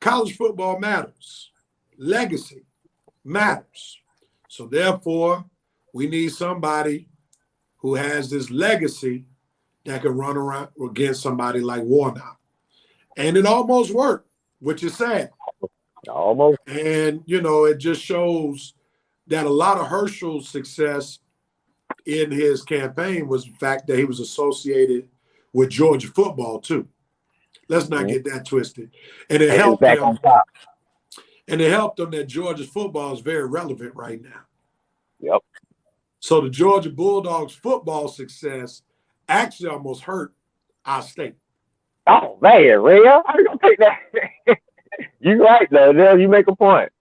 college football matters. Legacy matters. So therefore, we need somebody who has this legacy that can run around against somebody like Warnock. And it almost worked, which is sad. Almost. And, it just shows that a lot of Herschel's success in his campaign was the fact that he was associated with Georgia football, too. Let's not get that twisted. And it helped back him. on top. And it helped him that Georgia's football is very relevant right now. Yep. So the Georgia Bulldogs football success actually almost hurt our state. Oh, man, real? How you going to take that? You right, though. Dale, you make a point.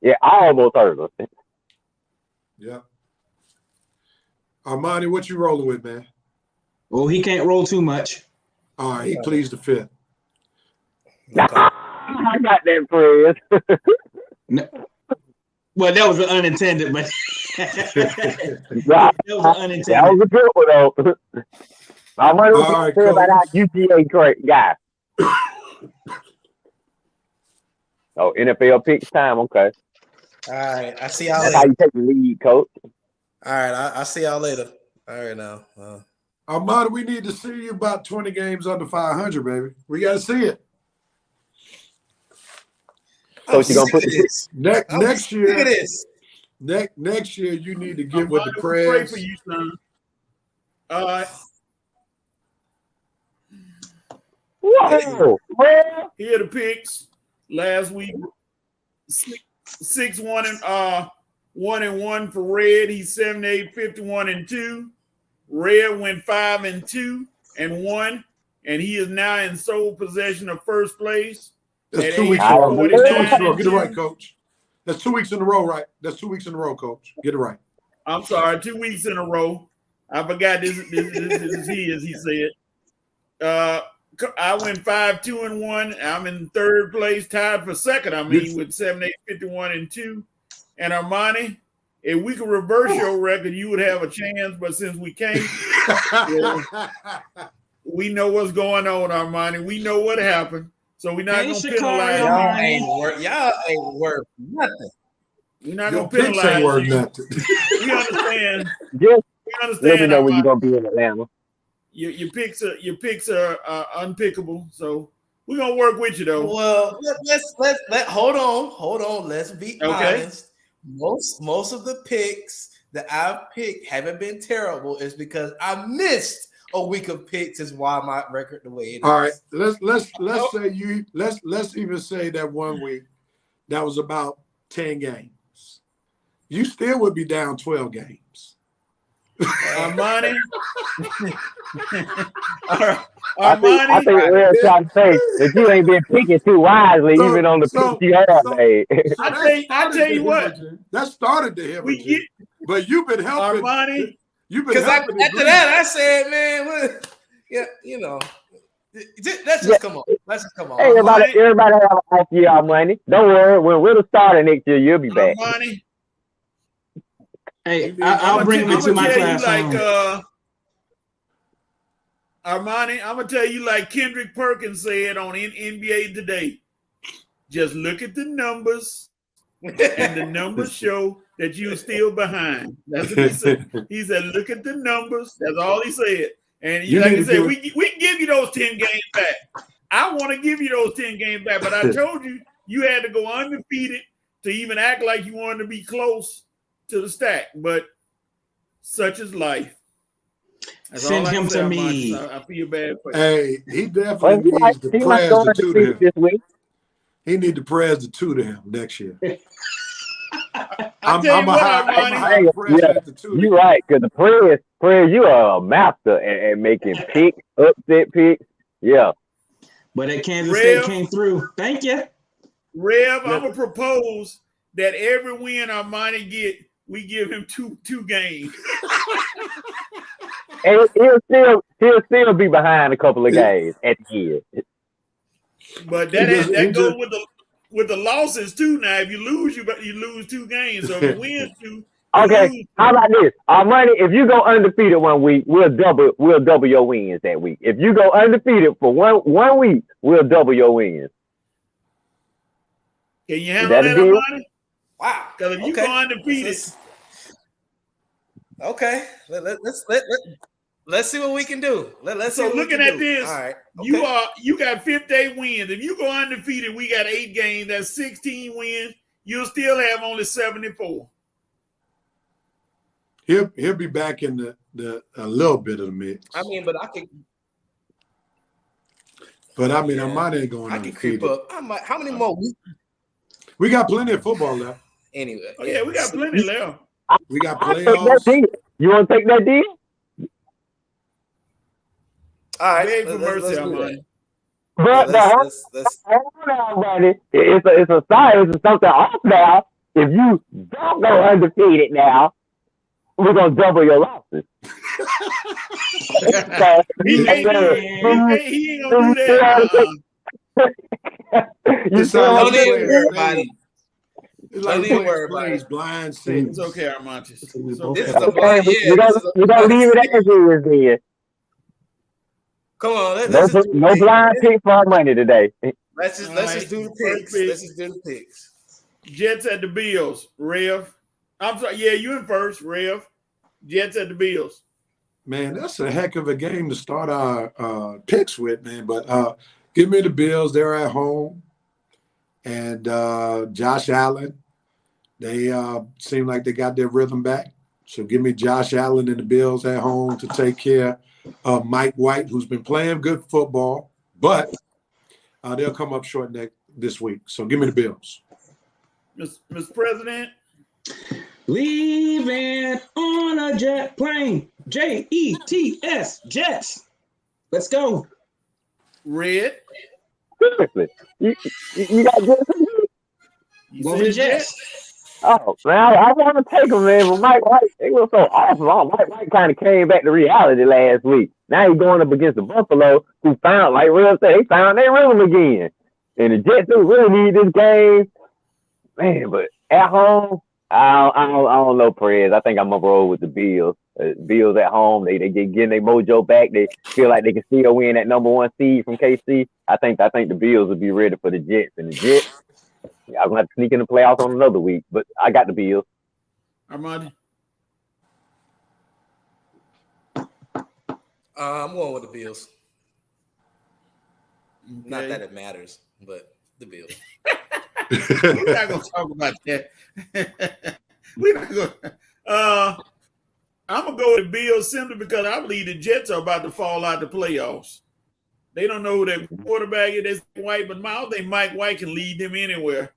Yeah, I almost heard of it. Yeah. Armani, what you rolling with, man? Well, he can't roll too much. All right, he pleads the fifth. I got that, Fred. No. Well, that was unintended, but Right. that was unintended. That was a good one, though. I'm wondering what you say about our UGA guy. Oh, NFL picks time. Okay. All right, I see y'all That's later. how you take the lead, coach. All right, I see y'all later. All right, now. Armani, we need to see you about 20 games under 500, baby. We got to see it. Coach, you gonna put this. Next year. Look at this. Next year, you need to get with the Pray press. for you, son. All right. Whoa, man. Here are the picks. Last week, 1-1 for Red. He's 78, 51-2. Red went 5-2 and 1, and he is now in sole possession of first place. That's at 2 weeks in age a row. That's 2 weeks in a row. 49 Get it right, and coach. That's 2 weeks in a row, right? That's 2 weeks in a row, coach. Get it right. I'm sorry, 2 weeks in a row. I forgot this is he, as he said. I went 5-2-1. I'm in third place, tied for second. With 78, 51-2. And Armani, if we could reverse your record, you would have a chance. But since we can't, we know what's going on, Armani. We know what happened, so we're not going to penalize Y'all ain't worth nothing. We're not Your going to picks penalize ain't worth you. nothing. We understand. Just We let me understand. know when Armani. you're gonna be in Atlanta. Your picks are unpickable, so we're gonna work with you though. Well, let hold on. Let's be honest. Most of the picks that I've picked haven't been terrible. Is because I missed a week of picks. Is why my record the way it is. All right, let's say let's even say that 1 week that was about 10 games. You still would be down 12 games. Armani. I think we're trying to say that you ain't been picking too wisely, even on the picks you have made. I tell you what, that started the hemorrhaging, but you've been helping. Armani. You've been Because helping. after that, I said, man, let's just come on. Let's just come on. Hey, everybody have an off year money. Don't worry, when we're the starter next year, you'll be back. Armani. Hey, I'll bring me to my class. Armani, I'm gonna tell you like Kendrick Perkins said on NBA Today. Just look at the numbers, and the numbers show that you're still behind. That's what he said. He said, "Look at the numbers." That's all he said. And like I said, we can give you those 10 games back. I want to give you those 10 games back, but I told you you had to go undefeated to even act like you wanted to be close to the stack. But such is life. That's Send him to me. I feel bad for you. Hey, he definitely needs to press the two to him. This week. He need to press the two to him next year. You're right, because the prayer, you are a master at making picks, upset picks. Yeah. But at Kansas State came through. Thank you. Rev, I'm going to propose that every win Armani get, we give him two games. And he'll still be behind a couple of games at the end. But that goes with the losses too. Now, if you lose, you lose 2 games. So if you win 2, okay. How about this? Armani, if you go undefeated 1 week, we'll double your wins that week. If you go undefeated for one week, we'll double your wins. Can you handle that, Armani? Wow. Because if you go undefeated. Okay. Let's see what we can do. Let's see. So what looking we can at do. this, All right. Okay. you got 58 wins. If you go undefeated, we got 8 games. That's 16 wins. You'll still have only 74. He'll be back in the a little bit of the mix. I mean, but I can. But I mean, Armani ain't going I can creep undefeated. up. How many more weeks? We got plenty of football left. Anyway. Oh yeah, we got plenty left. We got I'll take that playoffs. deal. You want to take that deal? All right. Beg for mercy, Let's do Armani. But that. Let's hold on, buddy. It's a sign. It's something off now. If you don't go undefeated now, we're gonna double your losses. He ain't gonna do that. It's still like Don't even playing worry about it. spades. It's like Don't even playing worry about spades it. blind six. It's okay, Armani. It's okay. This is a Okay, blind. Yeah. we're gonna leave it as is then. Come on. No blind pick for our money today. Let's just do the picks. Let's just do the picks. Jets at the Bills. Rev. I'm sorry. Yeah, you in first, Rev. Jets at the Bills. Man, that's a heck of a game to start our picks with, man. But give me the Bills. They're at home. And Josh Allen, they seem like they got their rhythm back. So give me Josh Allen and the Bills at home to take care of Mike White, who's been playing good football. But they'll come up short this week. So give me the Bills. Mr. President. Leaving on a jet plane. Jets. Jets. Let's go. Red. Seriously, you got Jets. You Go said with Jets. Oh man, I want to take them, man. But Mike White, they were so awesome. Mike White kind of came back to reality last week. Now he's going up against the Buffalo, who found, like Real said, they found their rhythm again. And the Jets do really need this game, man. But at home, I don't know, Perez. I think I'm gonna roll with the Bills. Bills at home, they getting their mojo back. They feel like they can still win that number 1 seed from KC. I think the Bills will be ready for the Jets, and the Jets, I'm gonna have to sneak in the playoffs on another week. But I got the Bills. Armani. I'm going with the Bills. Okay. Not that it matters, but the Bills. We're not gonna talk about that. We're not gonna. I'm gonna go with the Bills simply because I believe the Jets are about to fall out the playoffs. They don't know who their quarterback is. That's White, but I don't think Mike White can lead them anywhere.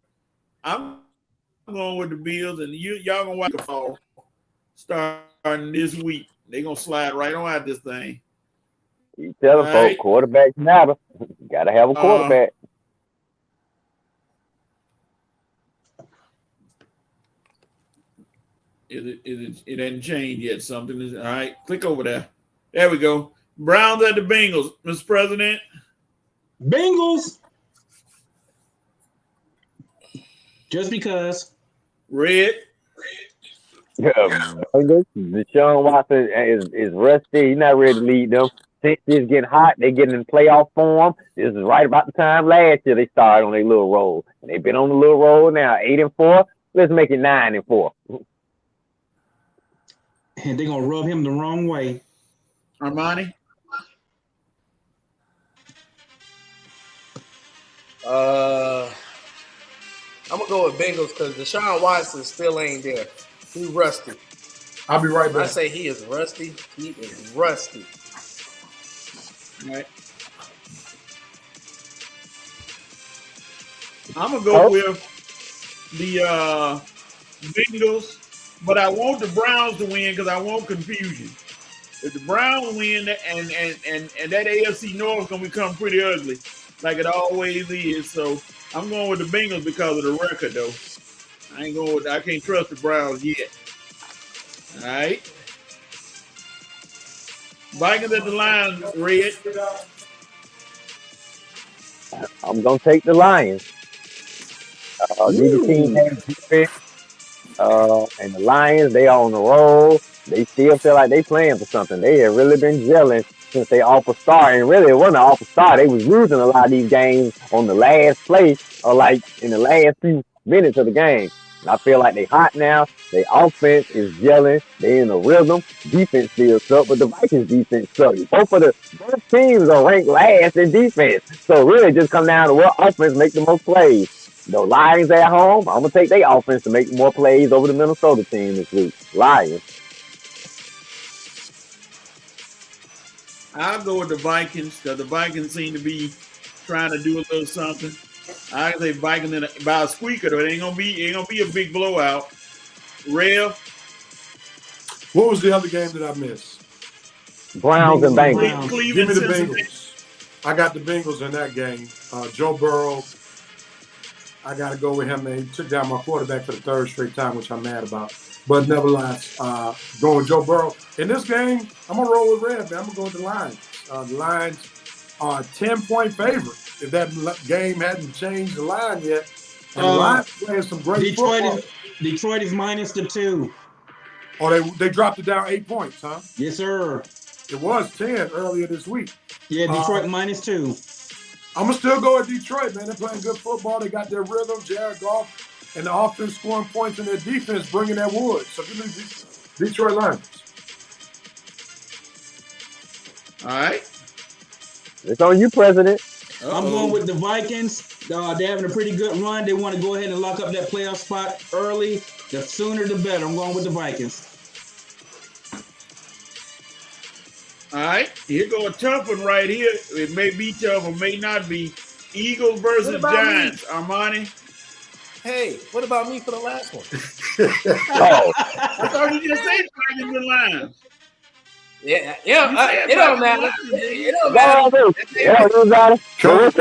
I'm going with the Bills, and y'all gonna watch the fall starting this week. They're gonna slide right on out this thing. You tell them, folks, quarterbacks matter. You gotta have a quarterback. It hasn't changed yet. Something is all right. Click over there. There we go. Browns at the Bengals, Mr. President. Bengals. Just because. Red. Deshaun Watson is rusty. He's not ready to lead them. Since it's getting hot, they getting in playoff form. This is right about the time last year they started on their little roll. And they've been on the little roll now, 8-4. Let's make it 9-4. And they're gonna rub him the wrong way. Armani. I'm gonna go with Bengals because Deshaun Watson still ain't there. He rusty. I'll be right When I back. say he is rusty, he is rusty. All right. I'm gonna go with the Bengals, but I want the Browns to win because I want confusion. If the Browns win and that AFC North is gonna become pretty ugly, like it always is. So I'm going with the Bengals because of the record, though. I can't trust the Browns yet. All right. Vikings at the Lions, Red. I'm gonna take the Lions. Neither team has defense. And the Lions, they are on the roll. They still feel like they playing for something. They have really been gelling since they off a start. And really, it wasn't an off a start. They was losing a lot of these games on the last play or like in the last few minutes of the game. And I feel like they hot now. Their offense is gelling. They in a rhythm. Defense still suck, but the Vikings defense suck. Both teams are ranked last in defense. So really just come down to what offense make the most plays. The Lions at home, I'm gonna take their offense to make more plays over the Minnesota team this week. Lions. I'll go with the Vikings because the Vikings seem to be trying to do a little something. I say Vikings in by a squeaker, though. It ain't gonna be a big blowout. Rev. What was the other game that I missed? Browns and Bengals. Cleveland, Give me the Bengals. I got the Bengals in that game. Joe Burrow, I got to go with him. Man, he took down my quarterback for the third straight time, which I'm mad about. But nevertheless, going with Joe Burrow. In this game, I'm going to roll with Red, man. I'm going to go with the Lions. The Lions are a 10-point favorite. If that game hadn't changed the line yet. And the Lions playing some great football. Detroit is -2. Oh, they dropped it down 8 points, huh? Yes, sir. It was 10 earlier this week. Yeah, Detroit -2. I'm going to still go with Detroit, man. They're playing good football. They got their rhythm. Jared Goff and the offense scoring points, and their defense bringing that wood. So give me Detroit Lions. All right. It's on you, President. I'm going with the Vikings. They're having a pretty good run. They want to go ahead and lock up that playoff spot early. The sooner, the better. I'm going with the Vikings. All right. Here go a tough one right here. It may be tough or may not be. Eagles versus Giants. Me? Armani. Hey, what about me for the last one? Oh. I thought you just said Vikings and Lions. Yeah, it don't matter. It don't matter. Coach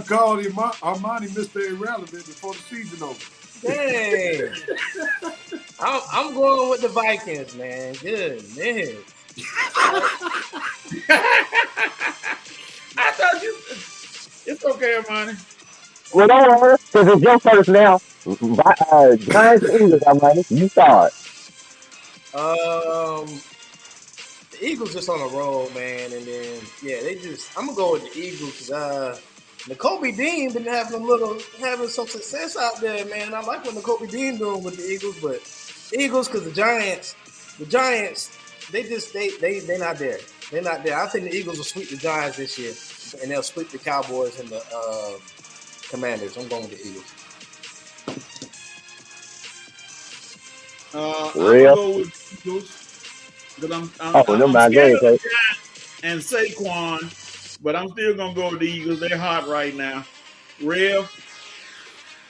called Armani Mr. Irrelevant before the season over. Dang. I'm going with the Vikings, man. Goodness. I thought you. It's okay, Armani. Well, don't worry, because it's your first now. Giants and Eagles, Armani. You start. The Eagles just on a roll, man, and then I'm gonna go with the Eagles because Nakobe Dean been having some success out there, man. I like what Nakobe Dean doing with the Eagles, but Eagles because the Giants, they not there. They're not there. I think the Eagles will sweep the Giants this year, and they'll sweep the Cowboys and the Commanders. I'm going with the Eagles. I'm gonna go with Eagles. I'm scared of and Saquon, but I'm still gonna go with the Eagles. They're hot right now. Rev.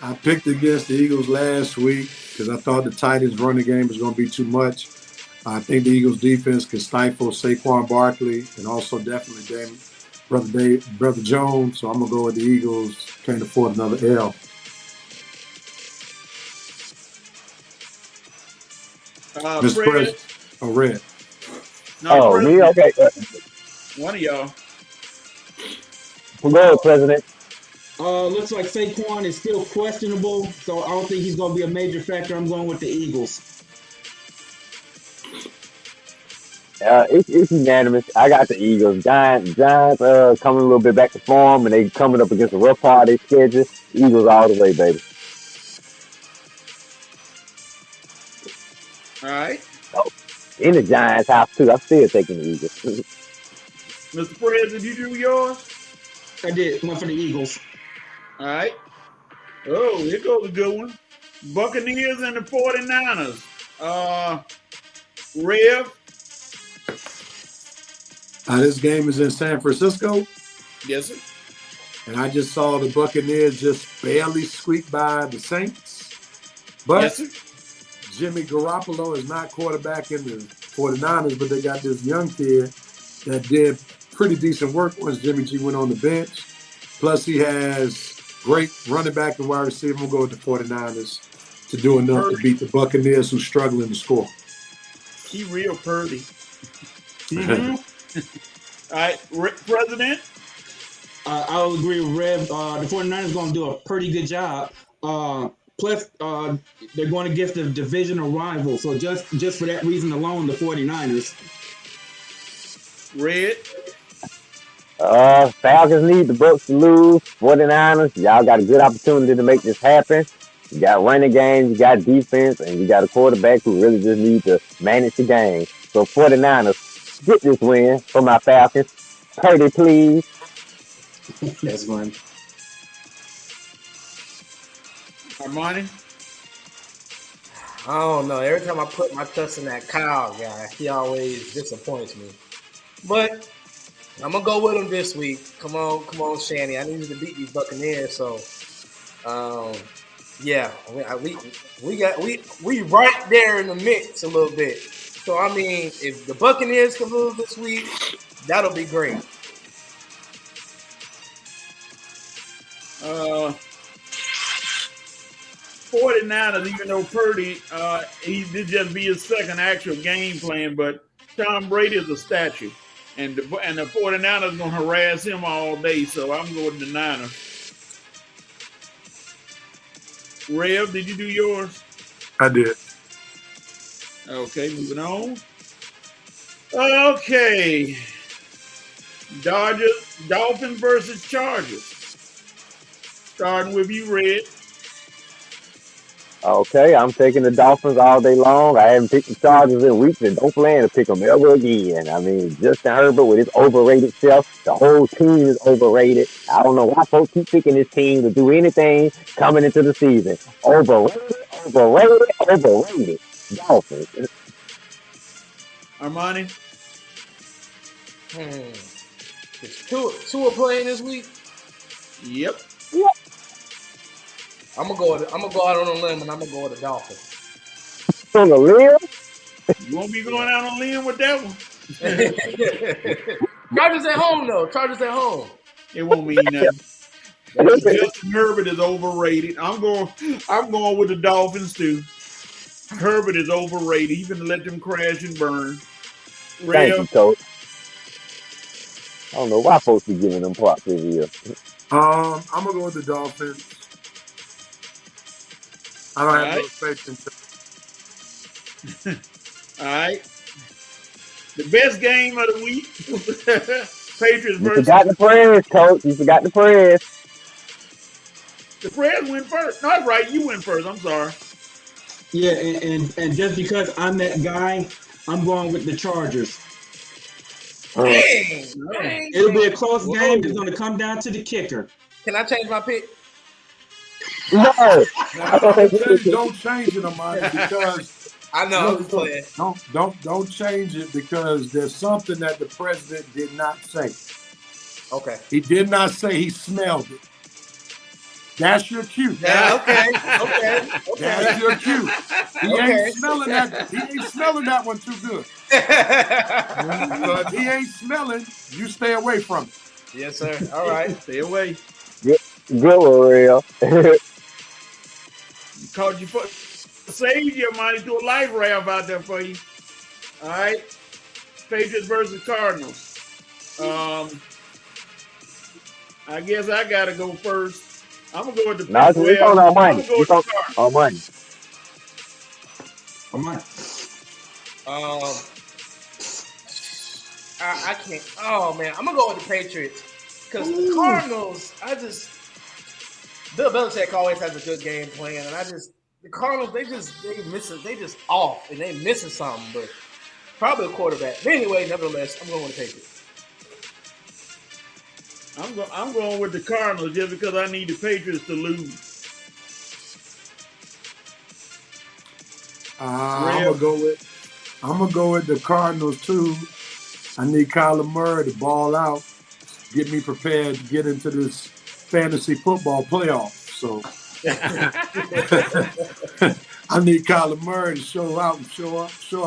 I picked against the Eagles last week because I thought the Titans' running game was going to be too much. I think the Eagles' defense can stifle Saquon Barkley and also definitely Brother Jones. So I'm gonna go with the Eagles. Can't afford another L. Mr. President. Oh, Red. No, me? Okay. One of y'all. Go ahead, President. Looks like Saquon is still questionable, so I don't think he's going to be a major factor. I'm going with the Eagles. It's unanimous. I got the Eagles. Giants coming a little bit back to form, and they coming up against a rough part of their schedule. Eagles all the way, baby. All right. In the Giants' house, too. I'm still taking the Eagles. Mr. President, did you do yours? I did. Went for the Eagles. All right. Oh, here goes a good one. Buccaneers and the 49ers. Rev. This game is in San Francisco. Yes, sir. And I just saw the Buccaneers just barely squeak by the Saints. But yes, sir. Jimmy Garoppolo is not quarterback in the 49ers, but they got this young kid that did pretty decent work once Jimmy G went on the bench. Plus, he has great running back and wide receiver. We'll go with the 49ers to do enough to beat the Buccaneers who's struggling to score. He real purdy. Mm-hmm. All right, President. I'll agree with Rev. The 49ers going to do a pretty good job. Plus, they're going against the divisional rival. So just for that reason alone, the 49ers. Red. Falcons need the Bucs to lose. 49ers, y'all got a good opportunity to make this happen. You got running games, you got defense, and you got a quarterback who really just needs to manage the game. So 49ers get this win for my Falcons. Purdy, please. That's fun. Armani. I don't know. Every time I put my trust in that Kyle guy, he always disappoints me. But I'm gonna go with him this week. Come on, Shanny. I need you to beat these Buccaneers. So, yeah, we right there in the mix a little bit. So I mean, if the Buccaneers can lose this week, that'll be great. 49ers, even though Purdy, he did just be his second actual game plan, but Tom Brady is a statue. And the 49ers going to harass him all day, so I'm going to the Niners. Rev, did you do yours? I did. Okay, moving on. Okay. Dolphins versus Chargers. Starting with you, Red. Okay, I'm taking the Dolphins all day long. I haven't picked the Chargers in weeks and don't plan to pick them ever again. I mean, Justin Herbert with his overrated self, the whole team is overrated. I don't know why folks keep picking this team to do anything coming into the season. Overrated. Dolphins. Armani? Is Tua playing this week? Yep. I'm gonna go out on a limb and I'm gonna go with the Dolphins. On the limb? You won't be going out on a limb with that one. Chargers at home though. Chargers at home. It won't mean nothing. Justin Herbert is overrated. I'm going with the Dolphins too. Herbert is overrated. He's gonna let them crash and burn. Thank you, Coach. I don't know why folks be giving them props this year. I'm gonna go with the Dolphins. I don't have no faith in. All right. The best game of the week. Patriots versus. You forgot the press, Coach. You forgot the press. The Preds went first. No, that's right. You went first. I'm sorry. Yeah, and just because I'm that guy, I'm going with the Chargers. Dang. It'll be a close game. It's going to come down to the kicker. Can I change my pick? No. Don't change it, Armani, because I know. I'm playing. Don't change it because there's something that the president did not say. Okay. He did not say he smelled it. That's your cue. Yeah, okay. That's your cue. He ain't smelling that. He ain't smelling that one too good. So if he ain't smelling, you stay away from it. Yes, sir. All right. Stay away. Good one, real. Called you for save your money, do a life raft out there for you. All right. Patriots versus Cardinals. I guess I gotta go first. I'm gonna go with the No, it's on our money. It's on our money. I can't. Oh man, I'm gonna go with the Patriots because the Cardinals. Bill Belichick always has a good game plan, and the Cardinals they just off and they missing something, but probably a quarterback. But anyway, nevertheless, I'm going with the Patriots. I'm going with the Cardinals just because I need the Patriots to lose. I'm gonna go with the Cardinals too. I need Kyler Murray to ball out, get me prepared to get into this fantasy football playoff. So I need Kyler Murray to show up and show out. So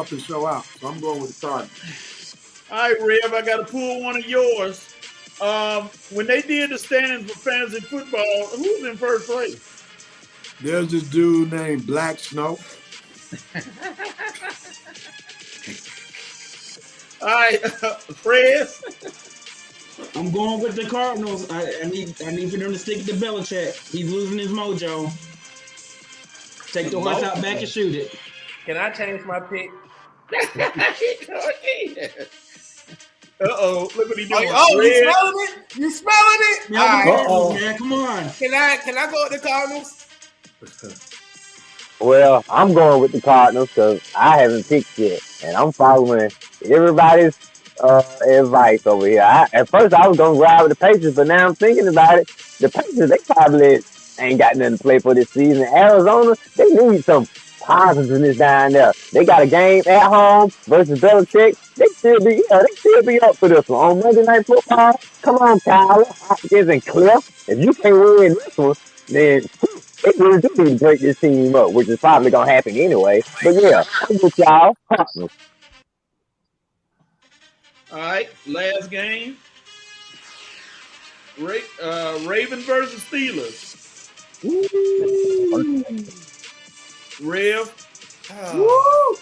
I'm going with the Cardinals. All right, Rev, I got to pull one of yours. When they did the standings for fantasy football, who's in first place? There's this dude named Black Snow. All right, Fred. I'm going with the Cardinals. I need for them to stick to Belichick. He's losing his mojo. Take the horse out back and shoot it. Can I change my pick? Uh-oh, look what he's doing. Oh, you smelling it? You smelling it? Man, man, come on. Can I go with the Cardinals? Well, I'm going with the Cardinals because I haven't picked yet, and I'm following everybody's advice over here. At first, I was going to ride with the Pacers, but now I'm thinking about it. The Pacers, they probably ain't got nothing to play for this season. Arizona, they need some positiveness down there. They got a game at home versus Belichick. They still be up for this one on Monday Night Football. Come on, Tyler, Hopkins, and Cliff. If you can't win this one, then they really do need to break this team up, which is probably gonna happen anyway. But yeah, I'm with y'all. All right, last game. Ravens versus Steelers. Rev. Woo!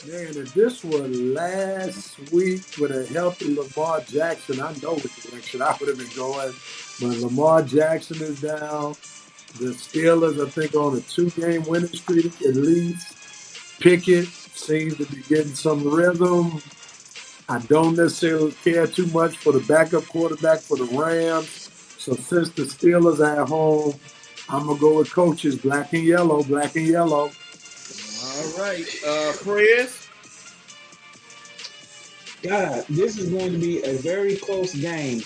Man, if this were last week with a healthy Lamar Jackson, I know which direction I would have been going. But Lamar Jackson is down. The Steelers, I think, on a 2-game winning streak at least. Pickett seems to be getting some rhythm. I don't necessarily care too much for the backup quarterback for the Rams. So since the Steelers are at home, I'm going to go with coaches, black and yellow, black and yellow. All right. Prez. God, this is going to be a very close game.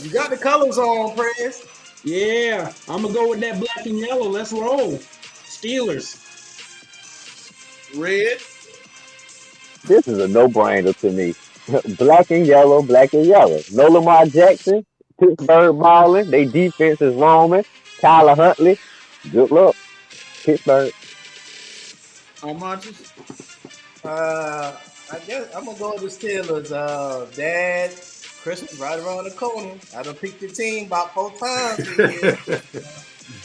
You got the colors on, Prez. Yeah, I'm going to go with that black and yellow. Let's roll. Steelers. Red. This is a no-brainer to me. Black and yellow, black and yellow. No Lamar Jackson, Pittsburgh balling. They defense is roaming. Tyler Huntley, good luck. Pittsburgh. Armani. I guess I'm gonna go with the Steelers. Dad, Christmas right around the corner. I done picked the team about 4 times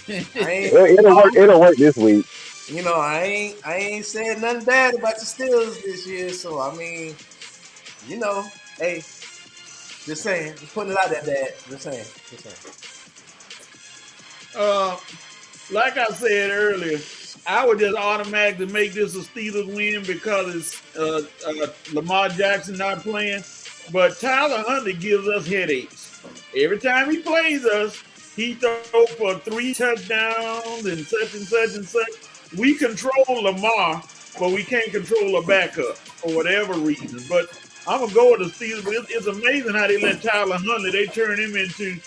this year. It'll work this week. You know, I ain't said nothing bad about the Steelers this year. So I mean, you know, hey, just saying, just putting it out there, Dad. Just saying. Like I said earlier, I would just automatically make this a Steelers win because it's Lamar Jackson not playing. But Tyler Huntley gives us headaches. Every time he plays us, he throws for 3 touchdowns and such and such and such. We control Lamar, but we can't control a backup for whatever reason. But I'm going to go with the Steelers. But it's amazing how they let Tyler Huntley, they turn him into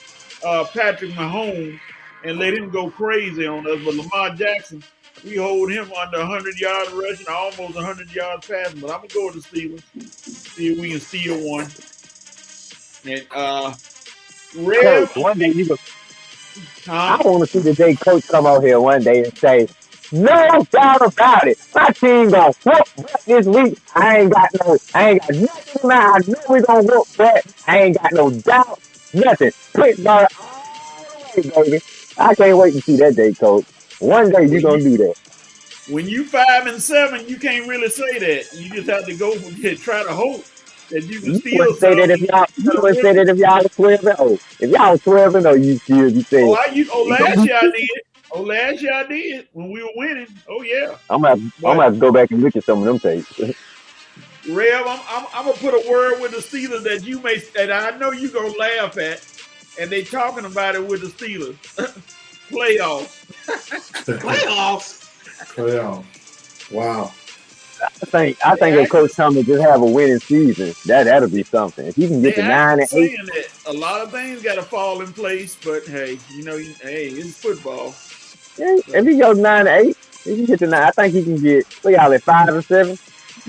Patrick Mahomes and let him go crazy on us. But Lamar Jackson, we hold him under 100 yards rushing, almost 100 yards passing. But I'm going to go with the Steelers. See if we can steal one. And Rev, Coach, one day you go. huh? I want to see the day Coach come out here one day and say, "No doubt about it, my team gonna whoop back this week. I ain't got nothing in mind. I know we gonna whoop back. I ain't got no doubt, nothing. Pittsburgh all the way, baby. I can't wait to see that day, Coach. One day you gonna do that. When you 5-7, you can't really say that. You just have to go and try to hope that you can You steal wouldn't say that if y'all. You wouldn't say that if y'all was 12-0. If y'all was 12-0, you still be saying. Last year I did. Last year I did when we were winning. Oh yeah. I'm gonna have to go back and look at some of them tapes. Rev, I'm gonna put a word with the Steelers that I know you gonna laugh at, and they talking about it with the Steelers. Playoffs. Playoffs. Wow. I think if Coach Thomas just have a winning season, that'll be something. If he can get to 9-8, that a lot of things got to fall in place, but hey, it's football. yeah, if he goes 9-8, he can get to 9. I think he can get. Look out, like 5-7.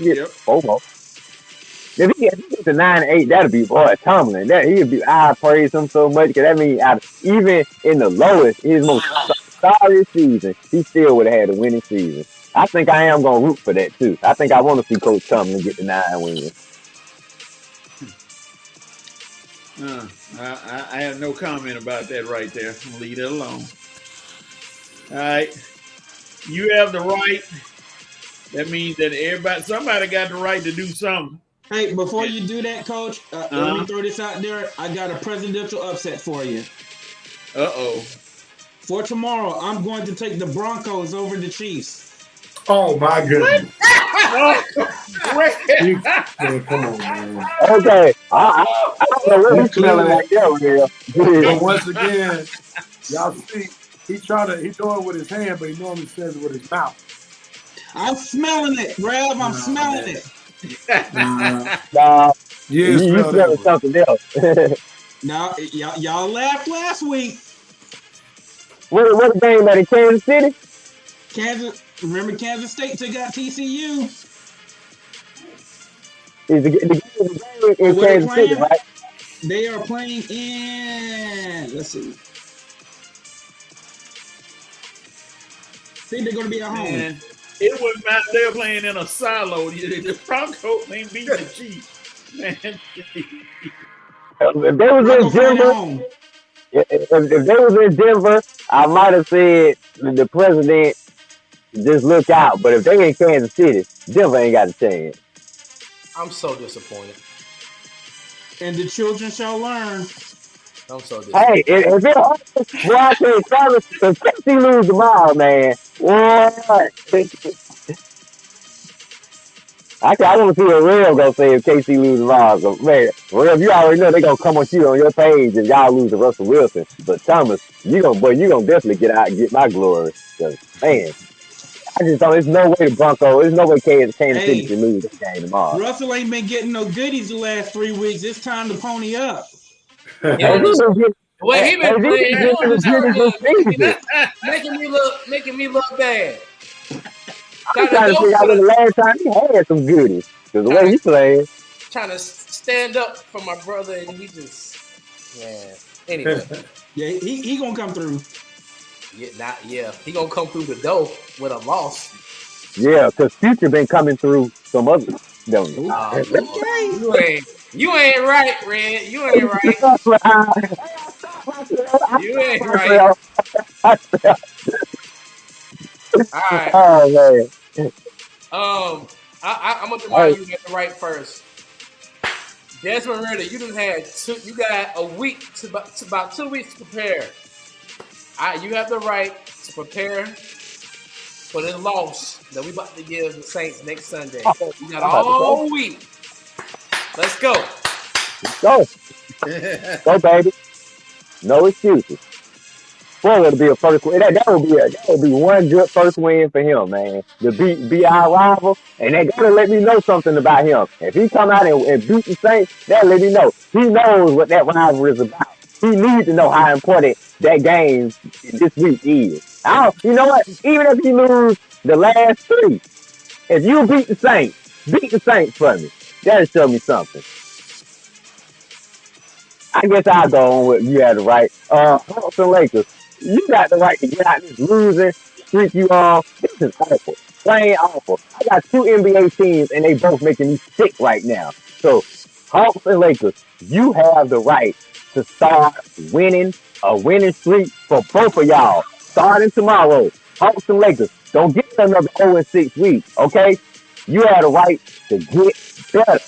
Get 4 more. If he gets to 9-8, that'll be Tomlin. He'll be. I praise him so much because that means even in the lowest, his most sorry season, he still would have had a winning season. I think I am going to root for that, too. I think I want to see Coach Tomlin get the 9 wins. I have no comment about that right there. I'll leave it alone. All right. You have the right. That means that somebody got the right to do something. Hey, before you do that, Coach, let me throw this out there. I got a presidential upset for you. Uh-oh. For tomorrow, I'm going to take the Broncos over the Chiefs. Oh my goodness! Man, come on, man. Okay, I don't know what he's smelling like there. But once again, y'all see, He do it with his hand, but he normally says it with his mouth. I'm smelling it, Rev. I'm smelling it. Nah, Yeah, you smell smelling that something else. Now, y'all laughed last week. what the game at in Kansas City? Remember Kansas State took out TCU? Is the game Or in were they Kansas City, playing? right? They are playing in, let's see. I think they're going to be at home. Man, it was not. They're playing in a silo. The Broncos ain't beating the Chiefs. Man, If they was in Broncos playing at Denver, home. if they was in Denver, I might have said the president just look out. But if they in Kansas City, Denver ain't got a chance. I'm so disappointed. And the children shall learn. I'm so Hey, disappointed. if it boy, I tell you, Travis, if Casey lose tomorrow, man, what? I want to see a real go say if KC lose tomorrow. So, man, real, you already know they gonna come on you on your page if y'all lose to Russell Wilson. But Thomas, you gonna definitely get my glory. 'Cause, man, I just thought there's no way the Broncos, there's no way Kansas City can lose that game tomorrow. Russell ain't been getting no goodies the last 3 weeks. It's time to pony up. He don't deserve it. The way he been playing, he don't deserve it. Making me look bad. I'm trying to figure out when the last time he had some goodies. Because the way he playing. Trying to stand up for my brother, and he just, man. Anyway. Yeah, he gonna come through. Yeah, he gonna come through the door with a loss. Yeah, because Future been coming through some other. Okay. You ain't right, Red. You ain't right. You ain't right. All right. Oh man. I'm gonna remind you get the right first. Desmond Ritter, you got a week to about 2 weeks to prepare. You have the right to prepare for this loss that we about to give the Saints next Sunday. You got all week. Let's go. Go, baby. No excuses. Boy, would be a first win. That would be one good first win for him, man. To beat our rival, and they gotta let me know something about him. If he come out and beat the Saints, that let me know he knows what that rivalry is about. He needs to know how important that game this week is. You know what? Even if he lose the last 3, if you beat the Saints for me. That'll show me something. I guess I'll go on with you had the right. Hawks and Lakers, you got the right to get out this losing streak you on. This is awful. Plain awful. I got 2 NBA teams and they both making me sick right now. So, Hawks and Lakers, you have the right to start winning a winning streak for both of y'all. Starting tomorrow. Hawks and Lakers, don't get another 0-6 week, okay? You have the right to get better.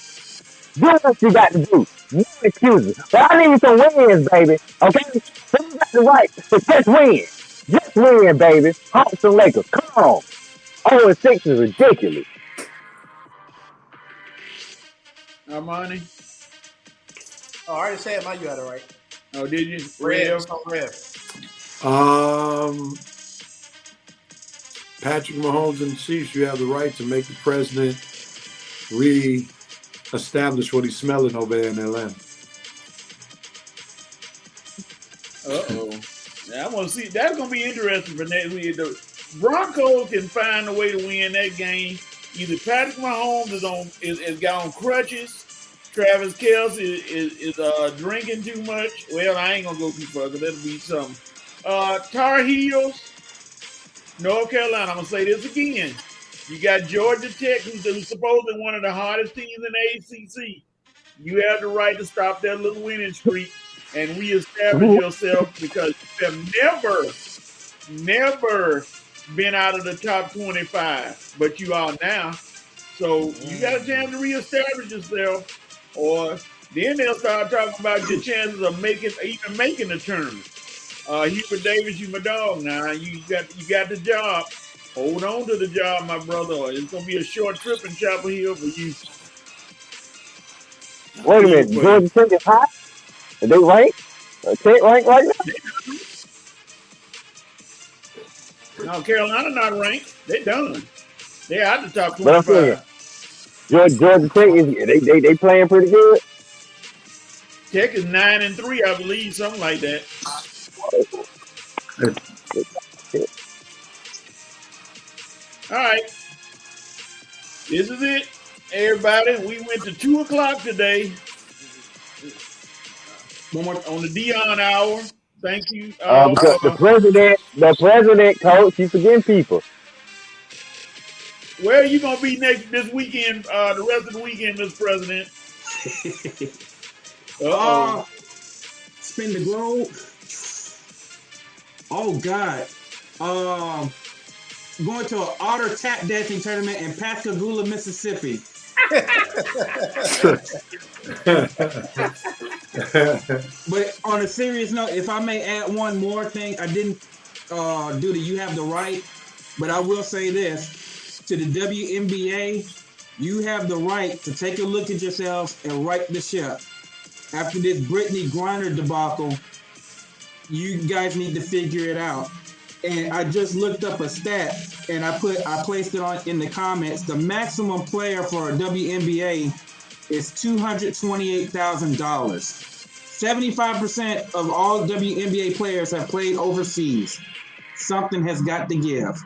Do what you got to do. No excuses. But I need some wins, baby. Okay? So you got the right to just win. Just win, baby. Hawks and Lakers. Come on. 0-6 is ridiculous. Armani. Oh, I already said you had it right. Oh, did you? Rev. Patrick Mahomes and the Chiefs, you have the right to make the president re-establish what he's smelling over there in Atlanta. Now, I want to see. That's going to be interesting for next week. The Broncos can find a way to win that game. Either Patrick Mahomes is got on crutches. Travis Kelce is drinking too much. Well, I ain't going to go too far because that'll be something. Tar Heels, North Carolina. I'm going to say this again. You got Georgia Tech, who's supposedly one of the hardest teams in the ACC. You have the right to stop that little winning streak and reestablish yourself because you have never been out of the top 25, but you are now. So you got a chance to reestablish yourself, or then they'll start talking about your chances of even making the tournament. Hubert Davis, you my dog now. You got the job. Hold on to the job, my brother. It's gonna be a short trip in Chapel Hill for you. Wait a minute, Georgia Tech is hot? Are they ranked? Tech ranked right now? No, Carolina not ranked. They done. They out the top But I'm saying 25. Georgia Tech is they playing pretty good. Tech is 9-3, I believe, something like that. All right. This is it, everybody. We went to 2:00 today. One more. On the Dion Hour. Thank you. Because the president, coach, you forgetting people. Where are you gonna be this weekend? The rest of the weekend, Mr. President. Spin the globe. Oh God. Going to an otter tap dancing tournament in Pascagoula, Mississippi. But on a serious note, if I may add one more thing, I didn't do the You Have the Right, but I will say this to the WNBA: you have the right to take a look at yourselves and right the ship. After this Brittany Griner debacle, you guys need to figure it out. And I just looked up a stat, and I placed it on in the comments. The maximum player for a WNBA is $228,000. 75% of all WNBA players have played overseas. Something has got to give.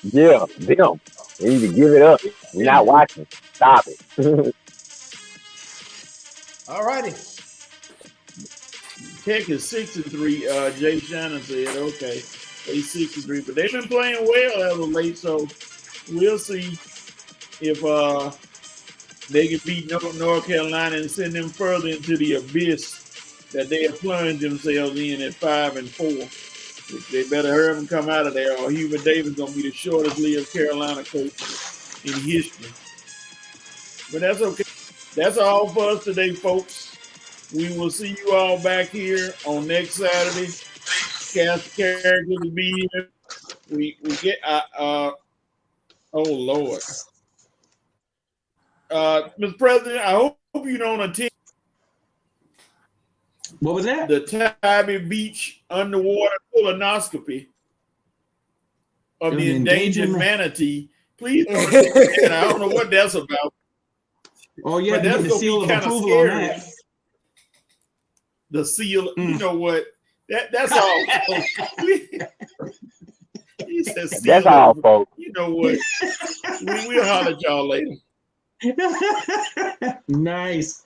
Yeah, them. They need to give it up. You're not watching. Stop it. All righty. Tech is 6-3. Jay Shannon said, okay, they 6-3, but they've been playing well as of late, so we'll see if they can beat North Carolina and send them further into the abyss that they have plunged themselves in at 5-4. They better hurry up and come out of there, or Hubert Davis gonna be the shortest lived Carolina coach in history. But that's okay. That's all for us today, folks. We will see you all back here on next Saturday. Cast characters will be here. We get oh Lord. Mr. President, I hope you don't attend. What was that? The Tybee Beach underwater colonoscopy of the endangered manatee. Please don't attend. I don't know what that's about. Oh yeah, that's the seal of approval on that. The seal, you know what? That's all. He said seal. That's all, folks. You know what? We'll holler at y'all later. Nice.